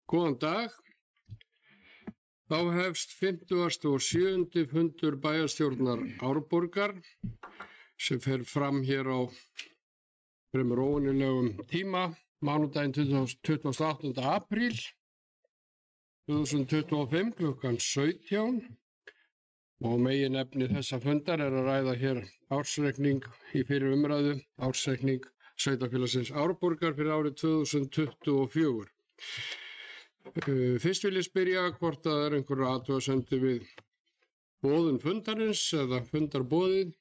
Góðan dag. Þá hefst 57. fundur bæjarstjórnar Árborgar sem fer fram hér á fremur óvenjulegum tíma, mánudaginn 28. apríl 2025 klukkan 17. Og meginefni þessa fundar er að ræða hér ársreikning í fyrir umræðu, ársreikning sveitarfélagsins Árborgar fyrir árið 2024. Fyrst vil ég spyrja hvort það er einhverju athugasemdir við boðun fundarins eða fundarboðið.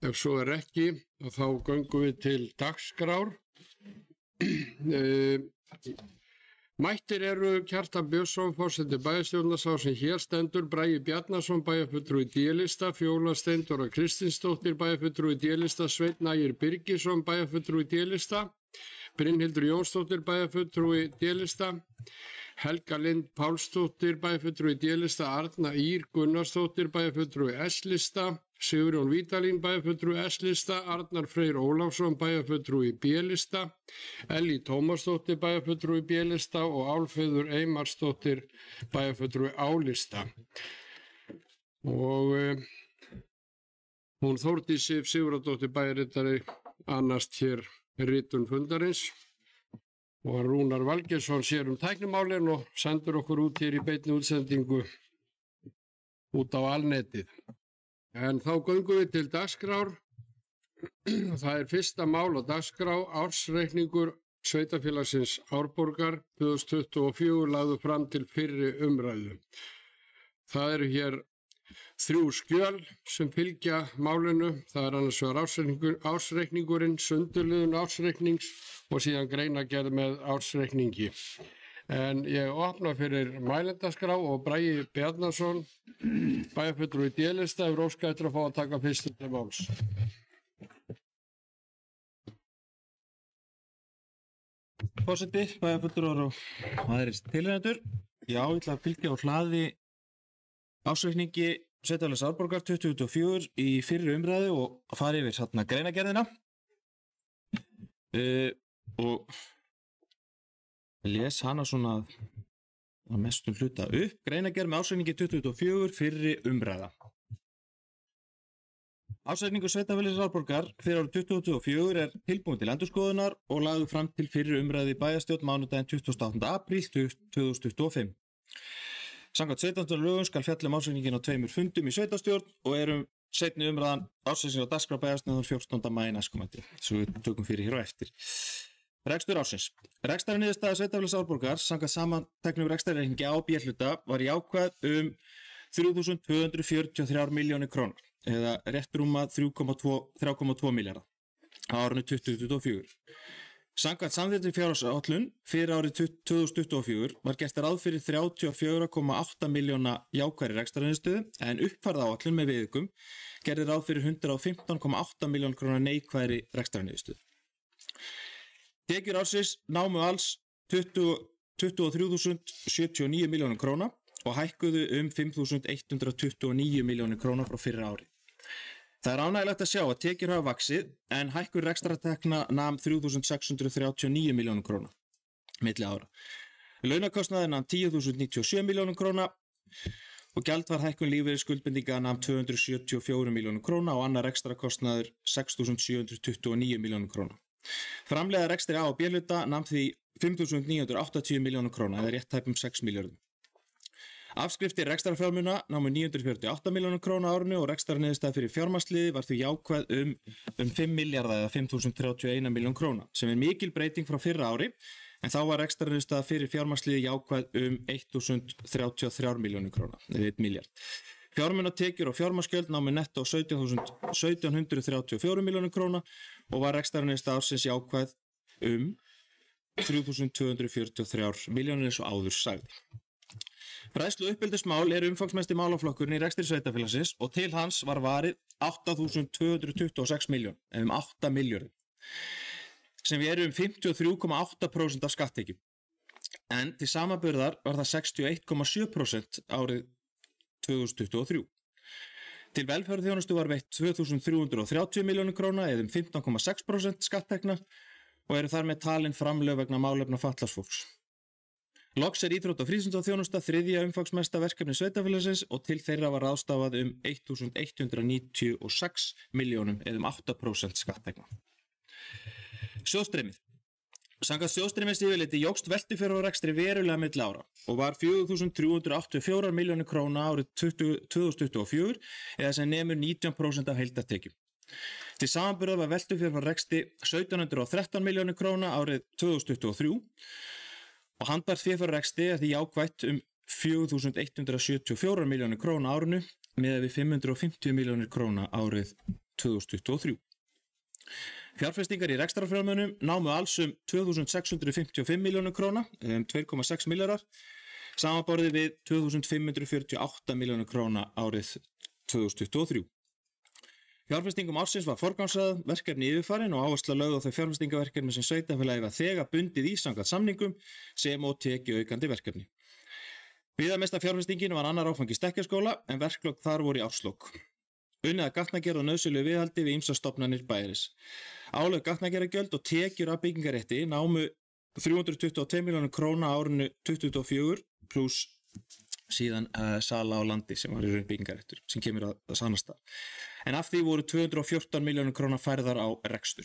Ef svo er ekki, þá göngum við til dagskrár. Mættir eru Kjartan Björnsson, forseti bæjarstjórnar, sá sem hér stendur, Bragi Bjarnason, bæjarfulltrúi D-lista, Fjóla Steindóra Kristinsdóttir, bæjarfulltrúi D-lista, Sveinn Ægir Birgisson, bæjarfulltrúi D-lista, Brynhildur Jónsdóttir, bæjarfulltrúi D-lista, Helga Lind Pálsdóttir, bæjarfulltrúi D-lista, Arna Ýr Gunnarsdóttir, bæjarfulltrúi S-lista, Sigurjón Vídalín, bæjarfulltrúi S-lista, Arnar Freyr Ólafsson, bæjarfulltrúi B-lista, Ellý Tómasdóttir, bæjarfulltrúi B-lista og Álfheiður Eymarsdóttir, bæjarfulltrúi A-lista. Og hún Þórdís Sif Sigurðardóttir, bæjarritari, annast hér ritun fundarins og Rúnar Valgeirsson sér tæknimálin og sendur okkur út hér í beinni útsendingu út á alnetið. En þá göngum við til dagskrár. Það er fyrsta mál á dagskrá, ársreikningur sveitarfélagsins Árborgar 2024 lagður fram til fyrri umræðu. Það eru hér 3 skjöl sem fylgja málinu. Það er annars vegar ársreikningurinn, sundurliðun ársreiknings og síðan greinargerð með ársreikningi. En ég opna fyrir mælendaskrá og Bragi Bjarnason, bæjarfulltrúi D-lista, hefur óskað eftir að fá að taka fyrst til máls. Forseti, bæjarfulltrúar og aðrir tilheyrendur. Já, ég ætla að fylgja á hlaði ársreikningi sveitarfélags Árborgar 2024 í fyrri umræðu og fara yfir greinargerðina. Og les hana svona að mestum hluta upp. Greinargerð með ársreikningi 2024 fyrri umræða. Ársreikningur sveitarfélags Árborgar fyrir árið 2024 er tilbúin til endurskoðunar og lagður fram til fyrri umræðu í bæjarstjórn mánudaginn 28. apríl 2025. Samkvæmt sveitarstjórnarlögum skal fjalla ársreikninginn á 2 fundum í sveitarstjórn og seinni umræðan ársreiknings á dagskrá bæjarstjórnar 14. maí næstkomandi. Svo við tökum fyrir hér á eftir. Rekstur ársins. Rekstrarniðurstaða sveitarfélags Árborgar samkvæmt samanteknum rekstrarreikningi á B-hluta var jákvæð 3.243 milljónir krónur eða rétt rúma 3,2 milljarða á árinu 2024. Samkvæmt samþykktri fjárhagsáætlun fyrir árið 2024 var gert ráð fyrir 34,8 milljóna jákvæðri rekstrarniðurstöðu en uppfærð áætlun með viðaukum gerði ráð fyrir 115,8 milljóna króna neikvæðri rekstrarniðurstöðu. Tekjur ársins námu alls 23.079 milljónir króna og hækkuðu 5.129 milljónir króna frá fyrra ári. Það er ánægjulegt að sjá að tekjur hafa vaxið en hækkun rekstrartekna nam 3.639 milljónir króna milli ára. Launakostnaður nam 10.097 milljónir króna og gjald var hækkun lífeyrisskuldbindinga nam 274 milljónir króna og annar rekstrakostnaður 6.729 milljónir króna. Framleiða rekstri A og B-hluta nam því 5.980 milljónir króna eða rétt tæpum 6 milljörðum. Afskriftir rekstrarfjármuna námu 948 milljónir króna á árinu og rekstrarniðurstaða fyrir fjármagnsliði var því jákvæð um 5 milljarða eða 5.031 milljón króna sem er mikil breyting frá fyrra ári en þá var rekstrarniðurstaða fyrir fjármagnsliði jákvæð 1.033 milljónir króna eða 1 milljarð. Fjármunatekjur og fjármagnsgjöld námu netto 17.334 milljónir króna og var rekstrarniðurstaða ársins jákvæð 3.243 milljónir eins og áður sagði. Fræðslu- og uppeldismál umfangsmesti málaflokkurinn í rekstri sveitarfélagsins og til hans var varið 8.226 milljón, eða 8 milljörðum, sem eru 53,8% af skatttekjum. En til samanburðar var það 61,7% árið 2023. Til velferðarþjónustu var veitt 2.330 milljónir króna eða 15,6% skatttekna og eru þar með talin framlög vegna málefna fatlaðs fólks. Loks íþrótta- og frístundaþjónusta þriðja umfangsmesta verkefni sveitarfélagsins og til þeirra var ráðstafað 1.196 milljónum eða 8% skatttekna. Sjóðstreymið. Samkvæmt sjóðstreymisyfirliti jókst veltufjár á rekstri verulega milli ára og var 4.384 milljónir króna árið 2024 eða sem nemur 19% af heildartekjum. Til samanburðar var veltufjár á rekstri 1713 milljónir króna árið 2023 og handbært fé fyrir rekstri er því jákvætt 4.174 milljónir króna árinu miðað við 550 milljónir króna árið 2023. Fjárfestingar í rekstrarfjármunum námu alls 2.655 milljónir króna, 2,6 milljarðar, samanborið við 2.548 milljónir króna árið 2023. Fjárfestingum ársins var forgangsraðað, verkefni yfirfarin og áhersla lögð á þau fjárfestingaverkefni sem sveitarfélagið var þegar bundið í samkvæmt samningum sem og tekjuaukandi verkefni. Viðamesta fjárfestingin var annar áfangi Stekkjarskóla en verklok þar voru í árslok. Unnið að gatnagerð og nauðsynlegu viðhaldi við ýmsar stofnanir bæjarins. Álögð gatnagerðargjöld og tekjur af byggingarétti námu 322 milljónir króna árinu 2024 pluss síðan sala á landi sem var í raun byggingaréttur sem kemur að sannast það. En af því voru 214 milljónir króna færðar á rekstur.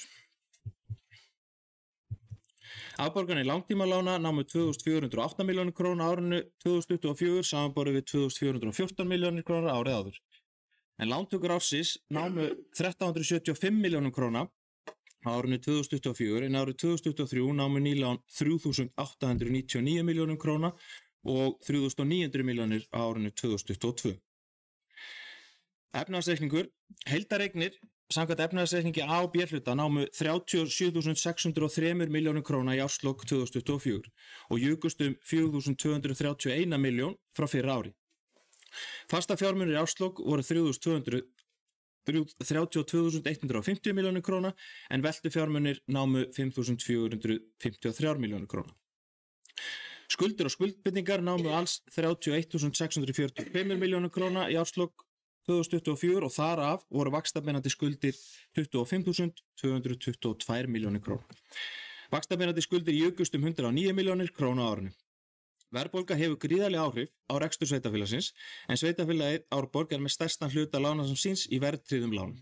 Afborganir langtímalána námu 2.408 milljónir króna árinu 2024 samanborið við 2.414 milljónir króna árið áður. En lántökur ársins námu 1.375 milljónum króna á árinu 2024 en árið 2023 námu nýlán 3.899 milljónum króna og 3.900 milljónir á árinu 2022. Efnahagsreikningur. Heildareignir samkvæmt efnahagsreikningi A og B hluta námu 37.603 milljónum króna í árslok 2024 og jukust 4.231 milljón frá fyrra ári. Fasta fjármunir í árslok voru 32.150 milljónir króna en veltu fjármunir námu 5.453 milljónir króna. Skuldir og skuldbindingar námu alls 31.645 milljónir króna í árslok 2024 og þar af voru vaxtabeinandi skuldir 25.222 milljónir króna. Vaxtabeinandi skuldir jukust 109 milljónir króna á árinu. Verðbólga hefur gríðarleg áhrif á rekstur sveitarfélagsins en sveitarfélagið Árborg er með stærstan hluta lánasafns síns í verðtryggðum lánum.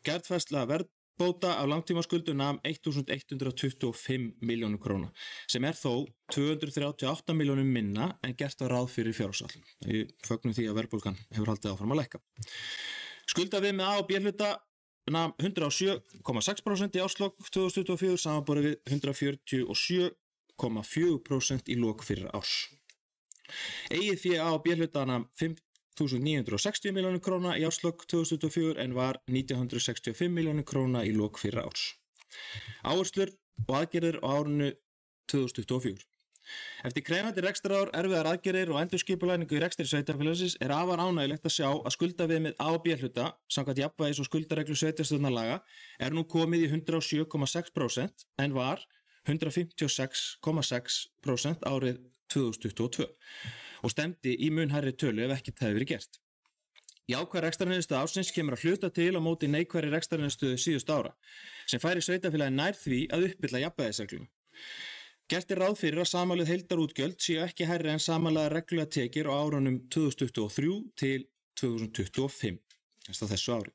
Gjaldfærsla verðbóta af langtímaskuldum nam 1.125 milljónir króna sem er þó 238 milljónum minna en gert var ráð fyrir fjárhagsáætlun. Við fögnum því að verðbólgan hefur haldið áfram að lækka. Skuldaviðmið með A og B hluta nam 107,6% í árslok 2024 samanborið við 147,4% í lok fyrir árs. Eigið fé A og B hluta nam 5.960 milljónir króna í árslok 2024 en var 965 milljónir króna í lok fyrir árs. Áherslur og aðgerðir á árinu 2024. Eftir krefjandi rekstrarár, erfiðar aðgerðir og endurskipulagningu í rekstri sveitarfélagsins er afar ánægjulegt að sjá að skuldaviðmið A og B hluta samkvæmt jafnvægis- og skuldareglu sveitarstjórnarlaga er nú komið í 107,6% en var 156,6% árið 2022 og stemdi í mun hærri tölu ef ekkert hefði verið gert. Jákvæð rekstrarniðurstöða ársins kemur að hluta til á móti neikvæðri rekstrarniðurstöðu síðustu ára sem færi sveitarfélagi nær því að uppfylla jafnvægisregluna. Gert er ráð fyrir að samanlögð heildarútgjöld séu ekki hærri en samanlagðar reglulega tekjur á árunum 2023 til 2025, þess að þessu ári.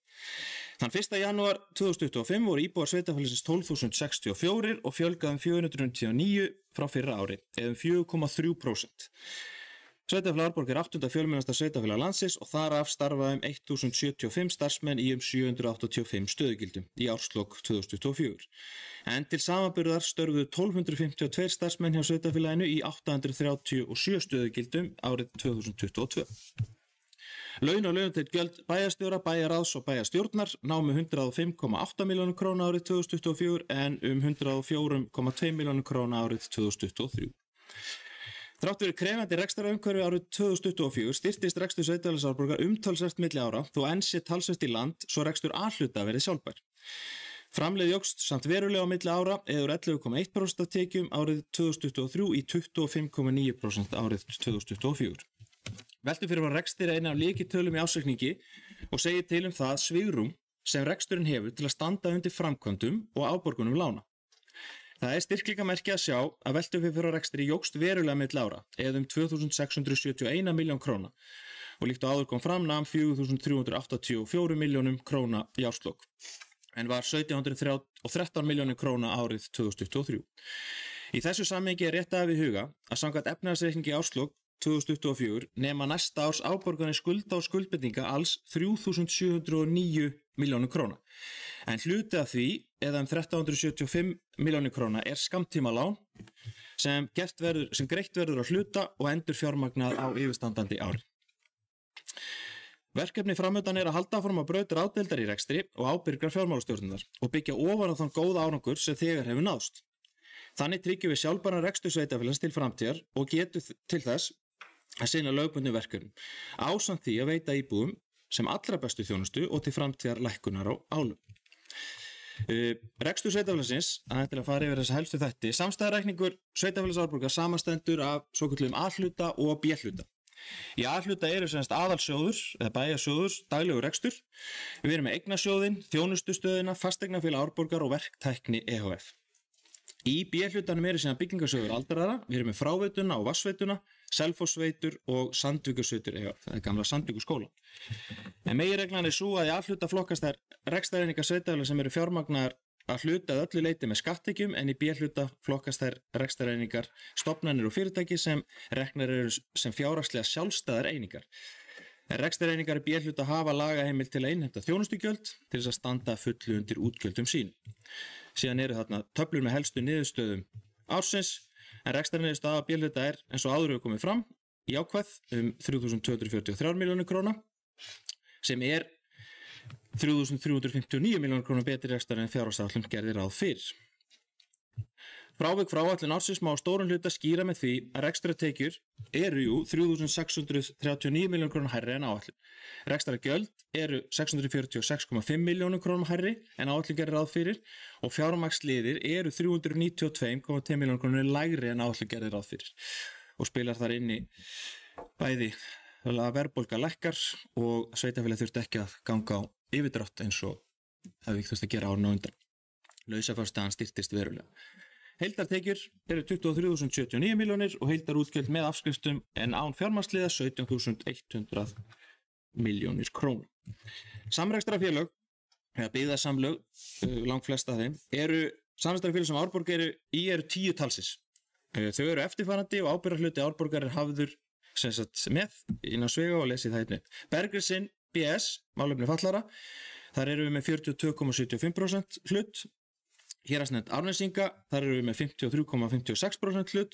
Þann 1. janúar 2025 voru íbúar sveitarfélagsins 12.064 og fjölgað 499 frá fyrra ári, eða 4,3%. Sveitarfélag Árborg er 8. fjölmennasta sveitarfélag landsins og þar af starfa 1.075 starfsmenn í 785 stöðugildum í árslok 2024. En til samanburðar störfuðu 1252 starfsmenn hjá sveitarfélaginu í 837 stöðugildum árið 2022. Laun og launatengd gjöld bæjarstjóra, bæjarráðs og bæjarstjórnar námu 105,8 milljónir króna árið 2024 en 104,2 milljónir króna árið 2023. Þrátt fyrir krefjandi rekstrarumhverfi árið 2024 styrktist rekstur sveitarfélags Árborgar umtalsvert milli ára þó enn sé talsvert í land svo rekstur A-hluta verði sjálfbær. Framlegð jókst samt verulega á milli ára eða úr 11,1% af tekjum árið 2023 í 25,9% árið 2024. Veltufyrirvar rekstur er eina af lykiltölum í ársreikningi og segir til það svigrúm sem reksturinn hefur til að standa undir framkvæmdum og afborgunum lána. Það styrkleikamerki að sjá að veltufé fyrir rekstri jókst verulega milli ára, eða 2.671 miljón króna og líkt og áður kom fram nam 4.384 miljónum króna í árslok, en var 1.713 miljónir króna árið 2023. Í þessu samhengi rétt að hafa í huga að samkvæmt efnahagsreikningi í árslok 2024 nema næsta árs afborganir skulda og skuldbindinga alls 3.709 miljónir króna. En hluti af því, eða 1.375 miljónir króna, skammtímalán sem greitt verður að hluta og endur fjármagnað á yfirstandandi ári. Verkefni framöndan að halda áfram að braut ráðdeildar í rekstri og ábyrgrar fjármálastjórnar og byggja ofan á þann góða árangur sem þegar hefur náðst. Þannig tryggjum við sjálfbæran rekstur sveitarfélags til framtíðar og getum til þess að sinna lögbundnum verkefnum, ásamt því að veita íbúum sem allra bestu þjónustu og til framtíðar lækkunar á álum. Rekstur sveitarfélagsins, til að fara yfir þessa helstu þætti, samstæðareikningur sveitarfélags Árborgar samanstendur af svokölluðum A-hluta og B-hluta. Í A-hluta eru semst aðalsjóður eða bæjarsjóður, daglegur rekstur. Við erum með eignasjóðinn, þjónustustöðina, fasteignafélag Árborgar og verktækni EHF. Í B-hlutanum eru síðan byggingarsjóður aldraðra, við erum með fráveituna og vatnsveituna, Selfossveitur og Sandvíkursveitur EHF, það gamla Sandvíkurskóla. En meginreglan sú að í A-hluta flokkast þær rekstrareiningar sveitarfélaga sem eru fjármagnaðar að hluta að öllu leyti með skatttekjum, en í B-hluta flokkast þær rekstrareiningar, stofnanir og fyrirtæki sem reknar eru sem fjárhagslega sjálfstæðar einingar. Rekstrareiningar í B-hluta hafa lagaheimild til að innheimta þjónustugjöld til þess að standa fullu undir útgjöldum sín. Síðan eru þarna töflur með helstu niðurstöðum ársins, en rekstrarniðurstaða B-hluta eins og áður hefur komið fram, jákvæð 3.243 miljónir króna, sem 3.359 miljónir króna betri rekstrar en fjárhagsáætlun gerði ráð fyrir. Frávik frá áætlun ársins má á stórum hluta skýra með því að rekstrartekjur eru 3.639 miljónir króna hærri en áætlun. Rekstrargjöld eru 646,5 miljónir króna hærri en áætlun gerði ráð fyrir og fjármagnsliðir eru 392,10 miljónir króna lægri en áætlun gerði ráð fyrir. Og spilar þar inn í bæði að verðbólga lækkar og sveitarfélagið þurfti ekki að ganga á yfirdrátt eins og hefði þurft að gera árinu á undan. Lausafjárstaðan styrktist verulega. Heildartekjur eru 23.079 miljónir og heildarútgjöld með afskriftum en án fjármagnsliða 17.100 miljónir króna. Samrekstrarfélög, eða byggðasamlög, langflest af þeim, samrekstrarfélög sem Árborg eru 10 talsins. Þau eru eftirfarandi og ábyrgðarhluti Árborgar hafður með innan svega og lesið það einnig. Bergrisinn BS, málefni fallara, þar eru við með 42,75% hlut. Héraðsnefnd Árnesinga, þar eru við með 53,56% hlut.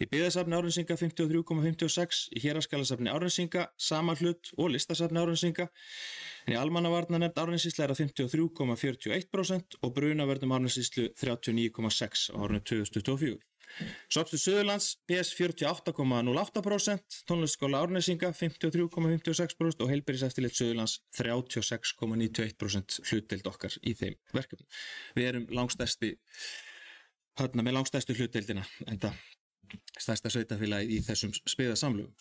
Í byggðasafni Árnesinga 53,56%, í héraðsskalasafni Árnesinga sama hlut og listasafni Árnesinga. En í almannavarnanefnd Árnessýslu það 53,41% og brunavörnum Árnessýslu 39,6% á árinu 2024. Sopstur Suðurlands BS 48,08%, tónlistarskóla Árnessinga 53,56% og heilbrigðiseftirlit Suðurlands 36,91% hlutdeild okkar í þeim verkefnum. Við erum með langstærstu hlutdeildina, enda stærsta sveitarfélagið í þessum spiðasamlögum.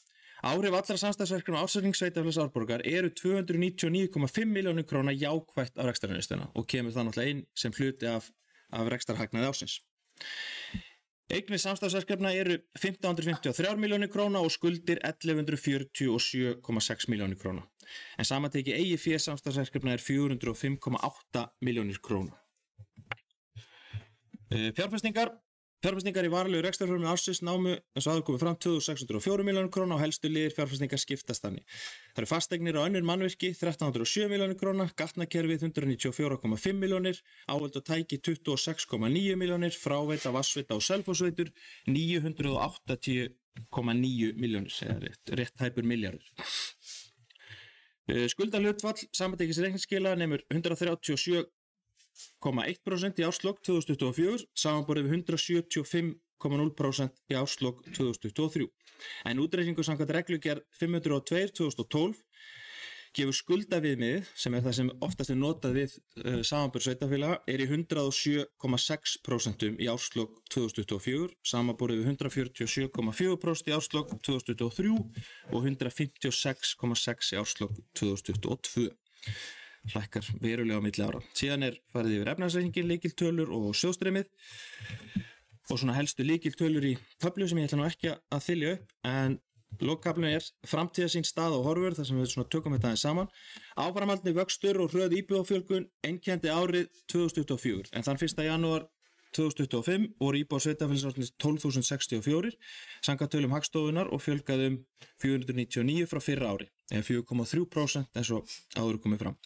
Áhrif allra samstarfsverkefna ársreiknings sveitarfélags Árborgar eru 299,5 miljónir króna jákvætt á rekstrarniðurstöðuna og kemur það náttúrulega inn sem hluti af rekstrarhagnaði ársins. Eignir samstarfsverkefna eru 1.553 miljónir króna og skuldir 1.147,6 miljónir króna. En samantekið eigið fé samstarfsverkefna 405,8 miljónir króna. Fjárfestingar í varanlegu rekstrarformi ársins námu, eins og áður komið fram, 2.604 miljónir króna og helstu liðir fjárfestingar skiptast þannig. Það eru fasteignir og önnur mannvirki 1.307 miljónir króna, gatnakerfið 194,5 miljónir, áhöld og tæki 26,9 miljónir, fráveita, vatnsveita og Selfossveitur 980,9 miljónir, eða rétt tæpur milljarður. Skuldahlutfall samantekis reikningsskila nemur 137,1% í árslok 2024, samanborið við 175,0% í árslok 2023. En útreikningur samkvæmt reglugerð 502/2012 gefur skuldaviðmiðið, sem það sem oftast notað við samanburð sveitarfélaga, í 107,6% í árslok 2024, samanborið við 147,4% í árslok 2023 og 156,6% í árslok 2022. lækkar verulega á milli ára. Síðan farið yfir efnahagsreikninginn, lykiltölur og sjóðstreymið og svona helstu lykiltölur í töflu sem ég ætla nú ekki að þylja upp, en lokakaflinn framtíðarsýn, staða og horfur, þar sem við svona tökum þetta aðeins saman. Áframhaldandi vöxtur og hröð íbúafjölgun einkenndi árið 2024, en þann 1. janúar 2025 voru íbúar sveitarfélagsins 12.064 samkvæmt tölum Hagstofunnar og fjölgaði 499 frá fyrra ári, eða 4,3% eins og áður komið fram.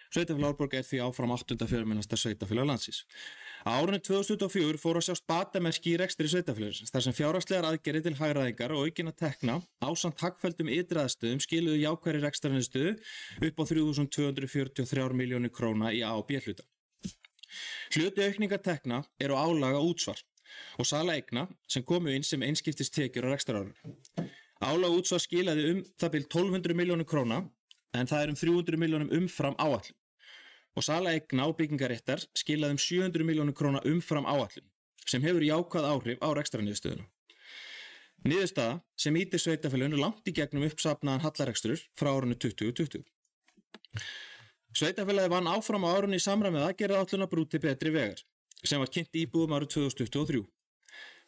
Sveitarfélag Árborg því áfram 8. fjölmennasta sveitarfélag landsins. Á árinu 2024 fóru að sjást batamerki í rekstri sveitarfélagsins, þar sem fjárhagslegar aðgerðir til hagræðingar og aukinna tekna ásamt hagfelldum ytri aðstöðum skiluðu jákvæðri rekstrarniðurstöðu upp á 3.243 milljónir króna í A- og B-hluta. Hluti aukningar tekna á álaga útsvar og sala eigna sem komu inn sem einskiptist tekjur á rekstrarárinu. Álaga útsvar skilaði það bil 1200 milljónir króna, en það 300 milljónum umfram áætlun. Og sala eigna og byggingaréttar skilaði 700 milljónir króna umfram áætlun, sem hefur jákvæð áhrif á rekstrarniðurstöðuna. Niðurstaða sem ýtir sveitarfélaginu langt í gegnum uppsafnaðan hallarekstur frá árinu 2020. Sveitarfélagið vann áfram á árinu í samræmi við aðgerðaáætlun að brúti betri vegar, sem var kynnt íbúum árið 2023.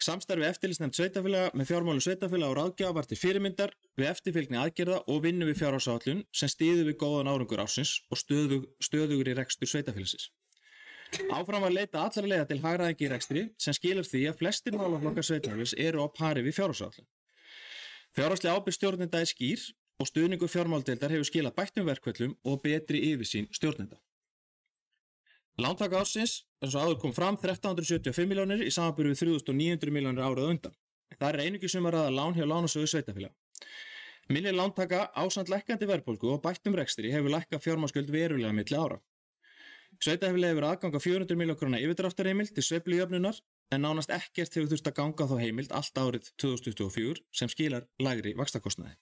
Samstarfi eftirlitsnefnd sveitarfélaga með fjármálum sveitarfélaga og ráðgjafa var til fyrirmyndar við eftirfylgni aðgerða og vinnu við fjárhagsáætlun sem styður við góðan árangur ársins og stöðugur í rekstur sveitarfélagsins. Áfram var leita allra leiða til hagræðingar í rekstri sem skilar því að flestir málaflokkar sveitarfélags á pari við fjárhagsáætlun. Fjárhagsleg ábyrgð stjórnenda skýr og stuðningur fjármáladeildar hefur skilað bættum verkföllum og betri yfirsýn stjórnenda. Lántaka ársins, eins og áður kom fram, 1375 milljónir í samanburði við 3900 milljónir árið á undan. Það einungis að ræða lán hjá lánasjóði sveitarfélaga. Minni lántaka ásamt lækkandi verðbólgu og bættum rekstri hefur lækkað fjármagnsgjöld verulega milli ára. Sveitarfélagi hefur aðgang að 400 milljóna króna yfirdráttarheimild til sveiflujöfnunar, en nánast ekkert hefur þurft að ganga þá heimild allt árið 2024 sem skilar lægri vaxtakostnaði.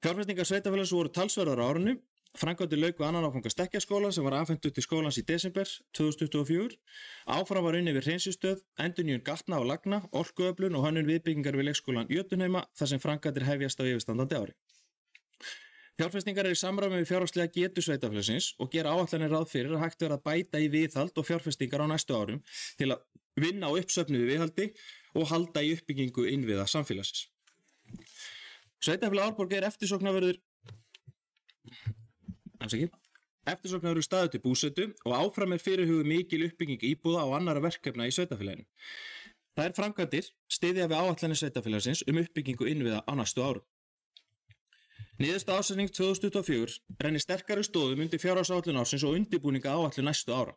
Fjárfestingar sveitarfélags voru talsverðar á árinu. Framkvæmdir lauk við annan áfanga Stekkjarskóla sem var afhentur til skólans í desember 2024. Áfram var unnið við hreinsistöð, endurnýjun gatna og lagna, orkuöflun og hönnun viðbyggingar við leikskólan Jötunheima þar sem framkvæmdir hefjast á yfirstandandi ári. Fjárfestingar í samræmi við fjárhagslega getu sveitarfélagsins og gera áætlanir ráð fyrir að hægt verða að bæta í viðhald og fjárfestingar á næstu árum til að vinna á uppsöfnuðu viðhaldi og halda í uppbyggingu innviða samfélagsins. Sveitarfélag Árborg eftirsóknarverður staður til búsetu og áfram fyrirhuguð mikil uppbygging íbúða og annarra verkefna í sveitarfélaginu. Þær framkvæmdir styðja við áætlanir sveitarfélagsins uppbyggingu innviða á næstu árum. Niðurstaða ársreiknings 2024 rennir sterkari stoðum undir fjárhagsáætlun ársins og undirbúninga áætlun næstu ára.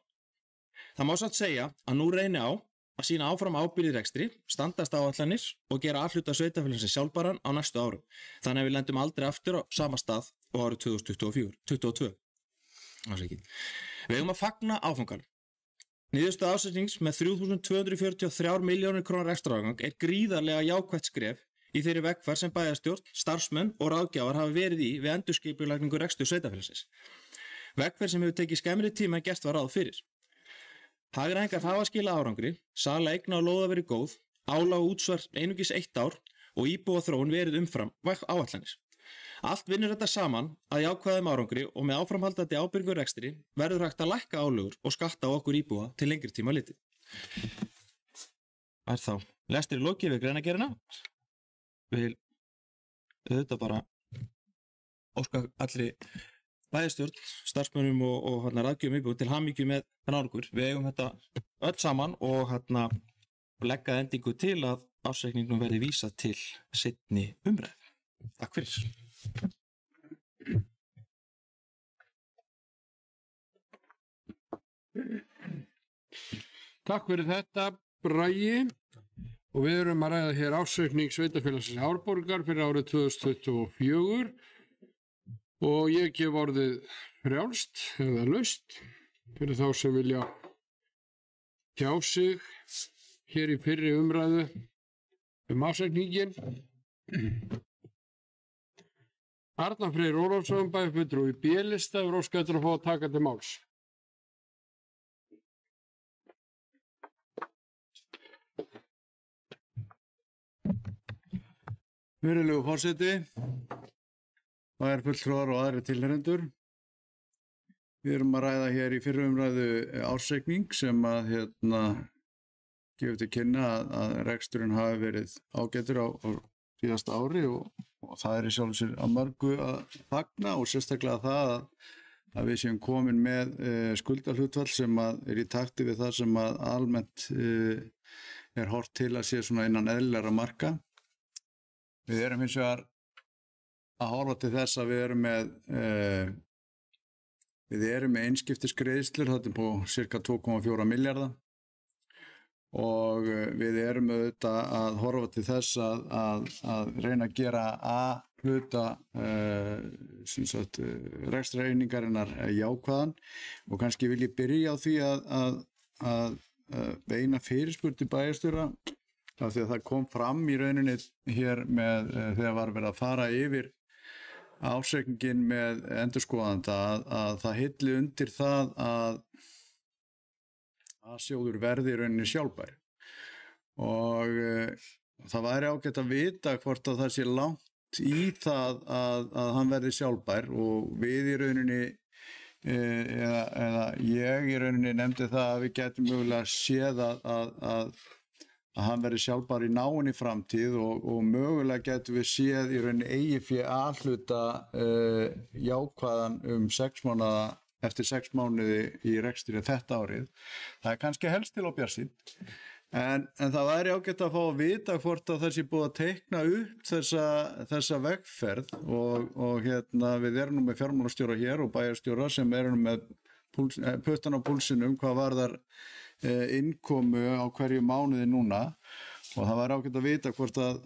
Það má samt segja að nú reyni á að sýna áfram ábyrgð í rekstri, standast áætlanir og gera allhluta sveitarfélagsins sjálfbæran á næstu árum. Þannig að við lendum aldrei aftur á sama stað á árið 2022. Við eigum að fagna áfanganum. Niðurstaða ársreiknings með 3.243 milljónir króna rekstrarafgang gríðarlega jákvætt skref í þeirri vegferð sem bæjarstjórn, starfsmenn og ráðgjafar hafa verið í við endurskipulagningu reksturs sveitarfélagsins. Vegferð sem hefur tekið skemmri tíma en gert var ráð fyrir. Hagræðingar hafa skilað árangri, sala eigna og lóða verið góð, álag og útsvar einungis 1 ár og íbúaþróun verið umfram áætlanir. Allt vinnur þetta saman að jákvæðum árangri og með áframhaldandi ábyrgur rekstri verður hægt að lækka álögur og skatta á okkur íbúa til lengri tíma litið. Þá lestir í lokið við greinargerðina. Við auðvitað bara óska allri bæjarstjórn, starfsmönnum og ráðgjöfum íbúum til hamingju með árangur. Við eigum þetta öll saman og leggja endingu til að ársreikningnum verði vísað til seinni umræðu. Takk fyrir. Takk fyrir þetta, Bragi. Og við erum að ræða hér ársreikning sveitarfélagsins Árborgar fyrir árið 2024. Og ég gef orðið frjálst eða laust fyrir þá sem vilja tjá sig hér í fyrri umræðu ársreikningin. Arnar Freyr Ólafsson, bæjarfulltrúi í B-lista, hefur óskað eftir að fá að taka til máls. Virðulegur forseti, bæjarfulltrúar og aðrir tilheyrendur. Við erum að ræða hér í fyrri umræðu ársreikning sem að gefur til kynna að reksturinn hafi verið ágætur á síðasta ári og það er í sjálfu sér að mörgu að fagna og sérstaklega það að við séum komin með skuldahlutfall sem að er í takti við það sem að almennt er horft til að sé svona innan eðlilegra marka. Við erum hins vegar að horfa til þess að við erum með einskiptisgreiðslur, þetta er på cirka 2,4 milljarða og við erum auðvitað að horfa til þess að reyna að gera hluta rekstrareiningarinnar jákvæðan og kannski vil ég byrja á því að beina fyrirspurn til bæjarstjóra af því að það kom fram í rauninni hér með þegar var verið að fara yfir ársreikningin með endurskoðanda að það hilli undir það að sjóður verði í rauninni sjálfbær og það væri ágætt að vita hvort að það sé langt í það að hann verði sjálfbær og við í rauninni eða ég í rauninni nefndi það að við getum mögulega séð að hann verði sjálfbær í náinni framtíð og mögulega getum við séð í rauninni eigið fé A-hluta jákvæðan 6 mánaða eftir 6 mánuði í rekstri þetta árið. Það er kannski helst til á bjarsýnt en það væri ágætt að fá að vita hvort að það sé búið að teikna upp þessa vegferð og við erum nú með fjármálastjóra hér og bæjarstjóra sem erum með puttan á púlsinum hvað varðar innkomu á hverju mánuði núna og það var ágætt að vita hvort að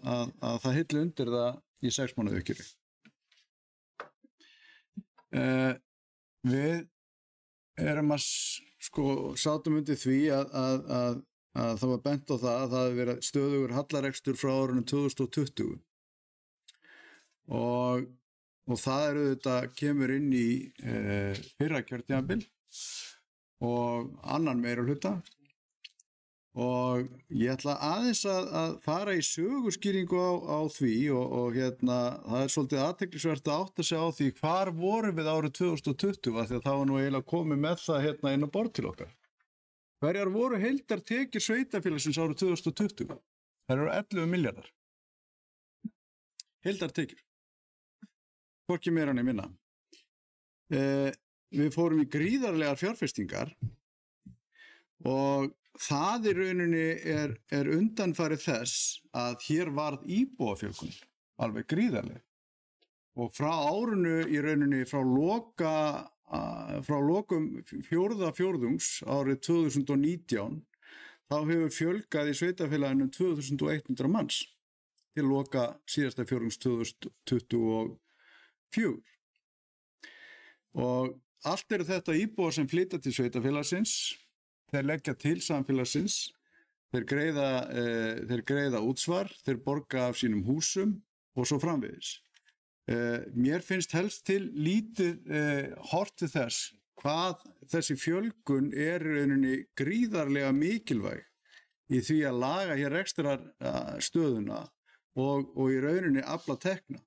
það hilli undir það í 6 mánuði uppgjöri. Við erum að sátum undir því að það var bent á það að það hefði verið stöðugur hallarekstur frá árinu 2020 og það auðvitað kemur inn í fyrra kjörtímabil og annan meirihluta og ég ætla aðeins að fara í söguskýringu á því og það er svolítið athyglisvert að átta sig á því hvar vorum við árið 2020 af því að það var nú eiginlega komið með það inn á borð til okkar. Hverjar voru heildartekjur sveitarfélagsins árið 2020? Það eru 11 milljarðar. Heildartekjur. Hvorki meira né minna. Við fórum í gríðarlegar fjárfestingar og það í rauninni er undanfarið þess að hér varð íbúafjölgun alveg gríðarleg og frá árinu í rauninni frá lokum fjórðungs árið 2019 þá hefur fjölgað í sveitarfélaginu 2100 manns til loka síðasta fjórðungs 2024 og allt eru þetta íbúar sem flytja til sveitarfélagsins, þeir leggja til samfélagsins, þeir greiða útsvar, þeir borga af sínum húsum og svo framvegis. Mér finnst helst til lítið horft til þess hvað þessi fjölgun er í rauninni gríðarlega mikilvæg í því að laga hér rekstrarstöðuna og í rauninni afla tekna.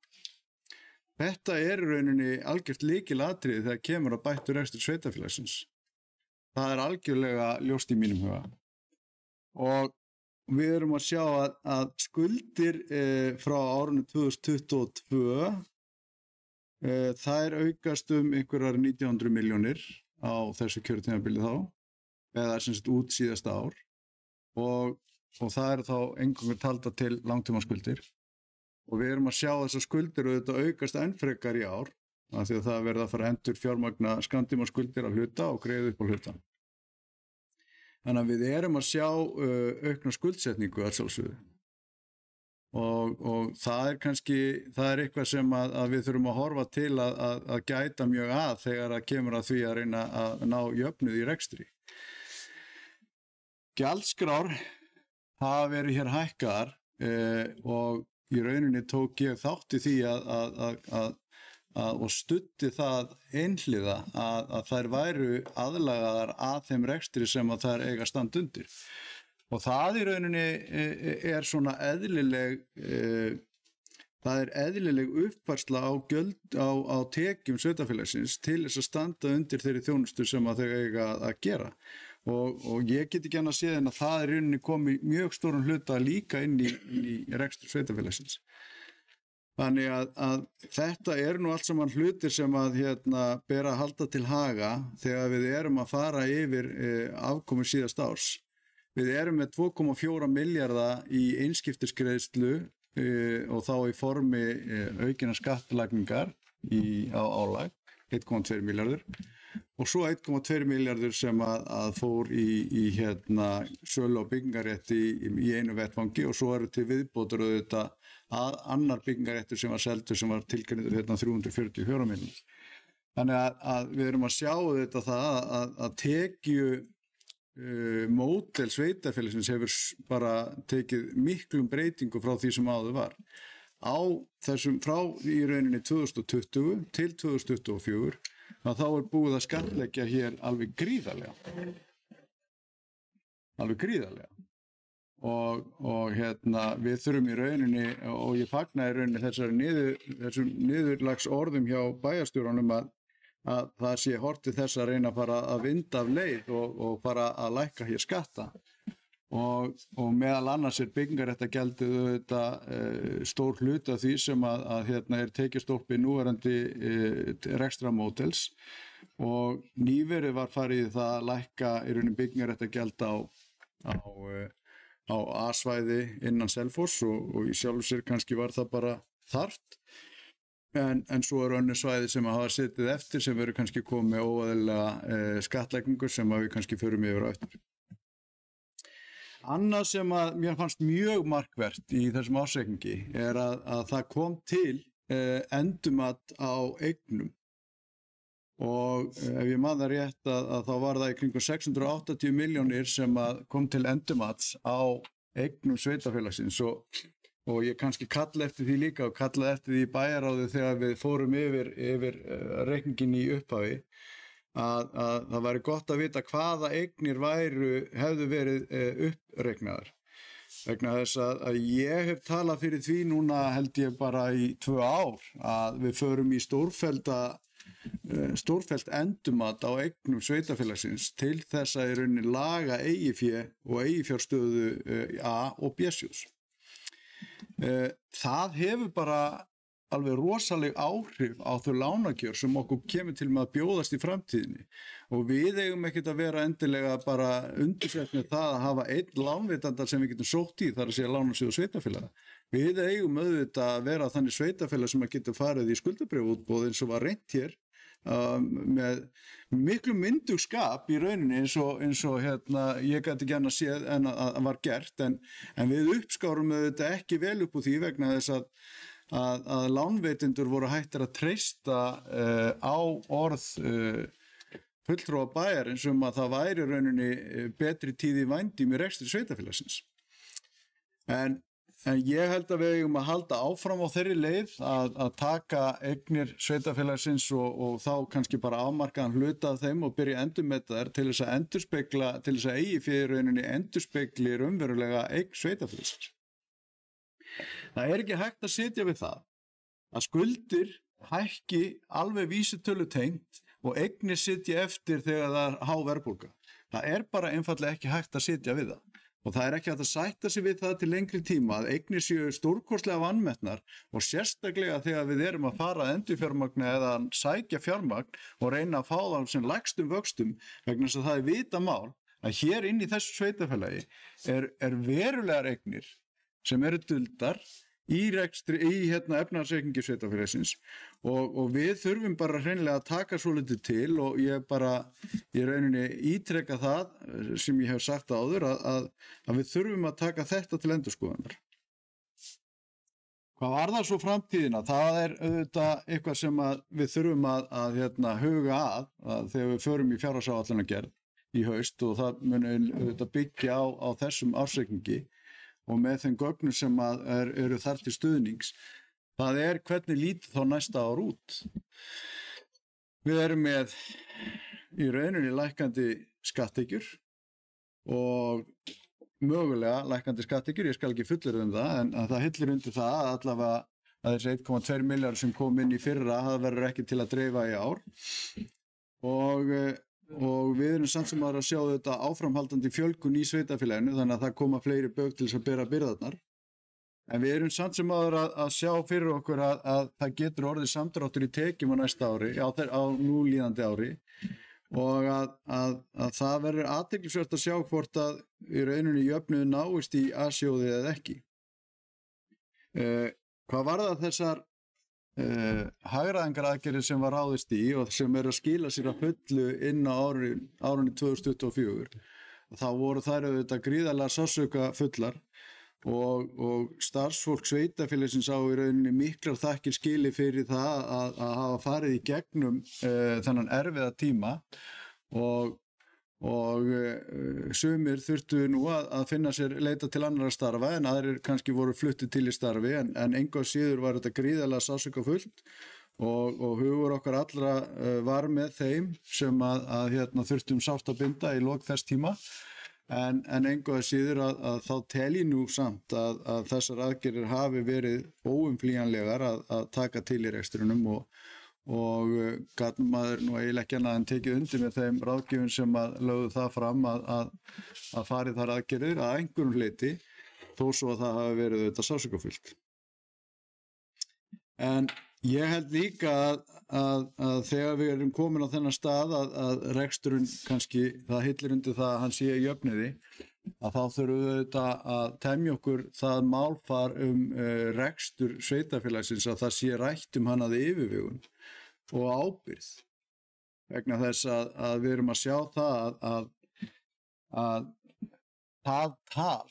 Þetta er í rauninni algjört lykilatriði þegar kemur að bættu rekstur sveitarfélagsins. Það er algjörlega ljóst í mínum huga. Og við erum að sjá að skuldir frá árinu 2022 þær aukast einhverjar 1900 milljónir á þessu kjörtímabili þá, eða sem sagt út síðasta ár og það eru þá eingöngu talda til langtímaskuldir. Og við erum að sjá þessar skuldir auðvitað aukast enn frekar í ár af því að það verða að fara að endur fjármagna skammtímaskuldir af hluta og greiða upp á hluta. Þannig að við erum að sjá aukna skuldsetningu að sjálfsögðu. Og það er eitthvað sem að við þurfum að horfa til að gæta mjög að þegar að kemur að því að reyna að ná jöfnuð í rekstri. Gjaldskrár hafa verið hér hækkaðar og í rauninni tók ég þátt í því og studdi það einhliða að þær væru aðlagaðar að þeim rekstri sem að þær eiga stand undir. Og það í rauninni er svona eðlileg það er eðlileg uppfærsla á tekjum sveitarfélagsins til þess að standa undir þeirri þjónustu sem að þau eiga að gera. Og ég get ekki annað séð en að það er rauninni komið mjög stóran hluta líka inn í rekstur sveitarfélagsins. Þannig að þetta nú allt saman hlutir sem að ber að halda til haga þegar við erum að fara yfir afkomu síðast árs. Við erum með 2,4 milljarða í einskiptisgreiðslu og þá í formi aukinna skattlagningar á álag, 1,2 milljarður. Og svo 1,2 milljarður sem að fór í sölu á byggingarétti í einu vettvangi og svo til viðbótur auðvitað annar byggingaréttur sem var seldur sem var tilgreindur 344 milljónir. Þannig að við erum að sjá auðvitað það að tekju módel sveitarfélagsins hefur bara tekið miklum breytingu frá því sem áður var. Á þessum frá í rauninni 2020 til 2024 að þá búið að skattleggja hér alveg gríðarlega. Og við þurfum í rauninni, og ég fagna í rauninni þessum niðurlags orðum hjá bæjarstjóranum að það sé horft til þess að reyna að fara að vinda af leið og fara að lækka hér skatta. Og meðal annars byggingaréttagjaldið auðvitað stór hluti af því sem að tekjustólpi núverandi rekstramódels og nýverið var farið í það að lækka í rauninni byggingaréttagjald á A-svæði innan Selfoss og í sjálfu sér kannski var það bara þarft en svo önnur svæði sem hafa setið eftir sem verður kannski komið með óeðlilega skattlagningu sem við kannski förum yfir á eftir. Annað sem að mér fannst mjög markvert í þessum ársreikningi að það kom til endurmat á eignum og ef ég man það rétt að þá var það í kringum 680 milljónir sem að kom til endurmats á eignum sveitarfélagsins og ég kannski kalla eftir því líka og kallaði eftir því í bæjarráði þegar við fórum yfir reikningin í upphafi að það væri gott að vita hvaða eignir hefðu verið uppreiknaðar. Vegna þess að ég hef talað fyrir því núna held ég bara í 2 ár að við förum í stórfellt endurmat á eignum sveitarfélagsins til þess að í rauninni laga eigifé og eigifjárstöðu A- og B-sjóðs. Það hefur bara alveg rosaleg áhrif á þau lánakjör sem okkur kemur til með að bjóðast í framtíðinni og við eigum ekkert að vera endilega bara undirsett með það að hafa einn lánveitanda sem við getum sótt í þar að segja lánasjóð sveitarfélaga. Við eigum auðvitað að vera þannig sveitarfélag sem að getur farið í skuldabréfaútboð eins og var reynt hér með miklu myndugskap í rauninni eins og ég gæti ekki annað séð en að var gert en við uppskárum auðvitað ekki vel upp úr því vegna þess að lánveitendur voru hættir að treysta á orð fulltrúa bæjarins að það væri rauninni betri tíð í vændi með rekstri sveitarfélagsins. En ég held að við eigum að halda áfram á þeirri leið að taka eignir sveitarfélagsins og þá kannski bara afmarkaðan hluta af þeim og byrja endurmeta þær til þess að endurspegla, til þess að eigið rauninni endurspegli raunverulega eign sveitarfélagsins. Það ekki hægt að sitja við það að skuldir hækki alveg vísitölu tengt og eignir sitja eftir þegar það há verðbólga. Það bara einfaldlega ekki hægt að sitja við það. Og það ekki hægt að sætta sig við það til lengri tíma að eignir séu stórkostlega vanmetnar og sérstaklega þegar við erum að fara að endurfjármagna eða sækja fjármagn og reyna að fá það sem lægstum vöxtum vegna þess að það vita mál að hér inn í þessu sveitarfélagi verulegar eignir sem duldar í efnahagsreikningi sveitarfélagsins og við þurfum bara hreinlega að taka svolítið til og ég rauninni ítreka það sem ég hef sagt áður að við þurfum að taka þetta til endurskoðunar. Hvað varðar svo framtíðina? Það auðvitað eitthvað sem við þurfum að huga að þegar við förum í fjárhagsáætlanagerð í haust og það mun auðvitað byggja á þessum ársreikningi og með þeim gögnum sem eru þar til stuðnings, það hvernig lítið þá næsta ár út. Við erum með í rauninni lækkandi skatttekjur og mögulega lækkandi skatttekjur, ég skal ekki fullyrða það, en það hillir undir það að allavega að þessi 1,2 milljarðar sem kom inn í fyrra, það verður ekki til að dreifa í ár og við erum samt sem að sjá þetta áframhaldandi fjölgun í sveitafélaginu þannig að það koma fleiri bög til þess að bera byrðarnar. En við erum samt sem áður að sjá fyrir okkur að það getur orðið samdráttur í tekjum á næsta ári, á núlíðandi ári og að það verður athyglisvert að sjá hvort að í rauninni jöfnuðu náist í A-sjóði eða ekki. Hvað varðar þessar hagræðingaraðgerðir sem var ráðist í og sem að skila sér að fullu inn á árunni 2024, þá voru þær auðvitað gríðarlega sársauka fullar og starfsfólk sveitafélagsins á í rauninni miklar þakkir skili fyrir það að hafa farið í gegnum þennan erfiða tíma og sumir þurftu nú að finna sér leita til annarra starfa en aðrir kannski voru fluttið til í starfi en engu að síður var þetta gríðarlega sársaukafullt og hugur okkar allra var með þeim sem að þurftum sárt að binda í lok þess tíma. En engu að síður að þá telji nú samt að þessar aðgerðir hafi verið óumflýjanlegar að taka til í rekstrinum og gat maður nú eiginlega ekki annað en tekið undir með þeim ráðgjöfum sem að lögðu það fram að farið þar aðgerðir að einhverjum hluti þó svo að það hafi verið auðvitað sársaukafullt. En ég held líka að þegar við erum komin á þennan stað að reksturinn kannski, það hillir undir það að hann sé í jöfnuði, að þá þurfum við auðvitað að temja okkur það málfar rekstur sveitafélagsins að það sé rætt hann að yfirvegun og ábyrgð. Vegna þess að við erum að sjá það að það tal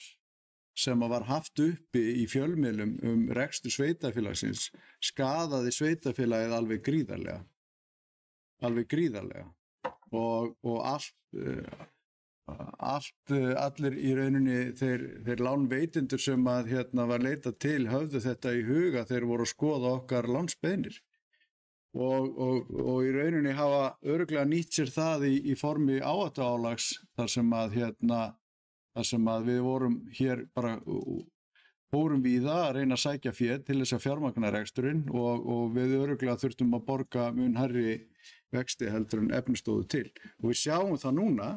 sem var haft uppi í fjölmiðlum rekstur sveitafélagsins skaðaði sveitafélagið alveg gríðarlega og allir í rauninni þeir lánveitendur sem að var leitað til höfðu þetta í huga þeir voru að skoða okkar lánsbeiðnir og í rauninni hafa örugglega nýtt sér það í formi áhættuálags þar sem að við vorum hér bara fórum víða að reyna að sækja fé til þess að fjármagna reksturinn og við örugglega þurftum að borga mun hærri vexti heldur en efni stóðu til. Og við sjáum það núna,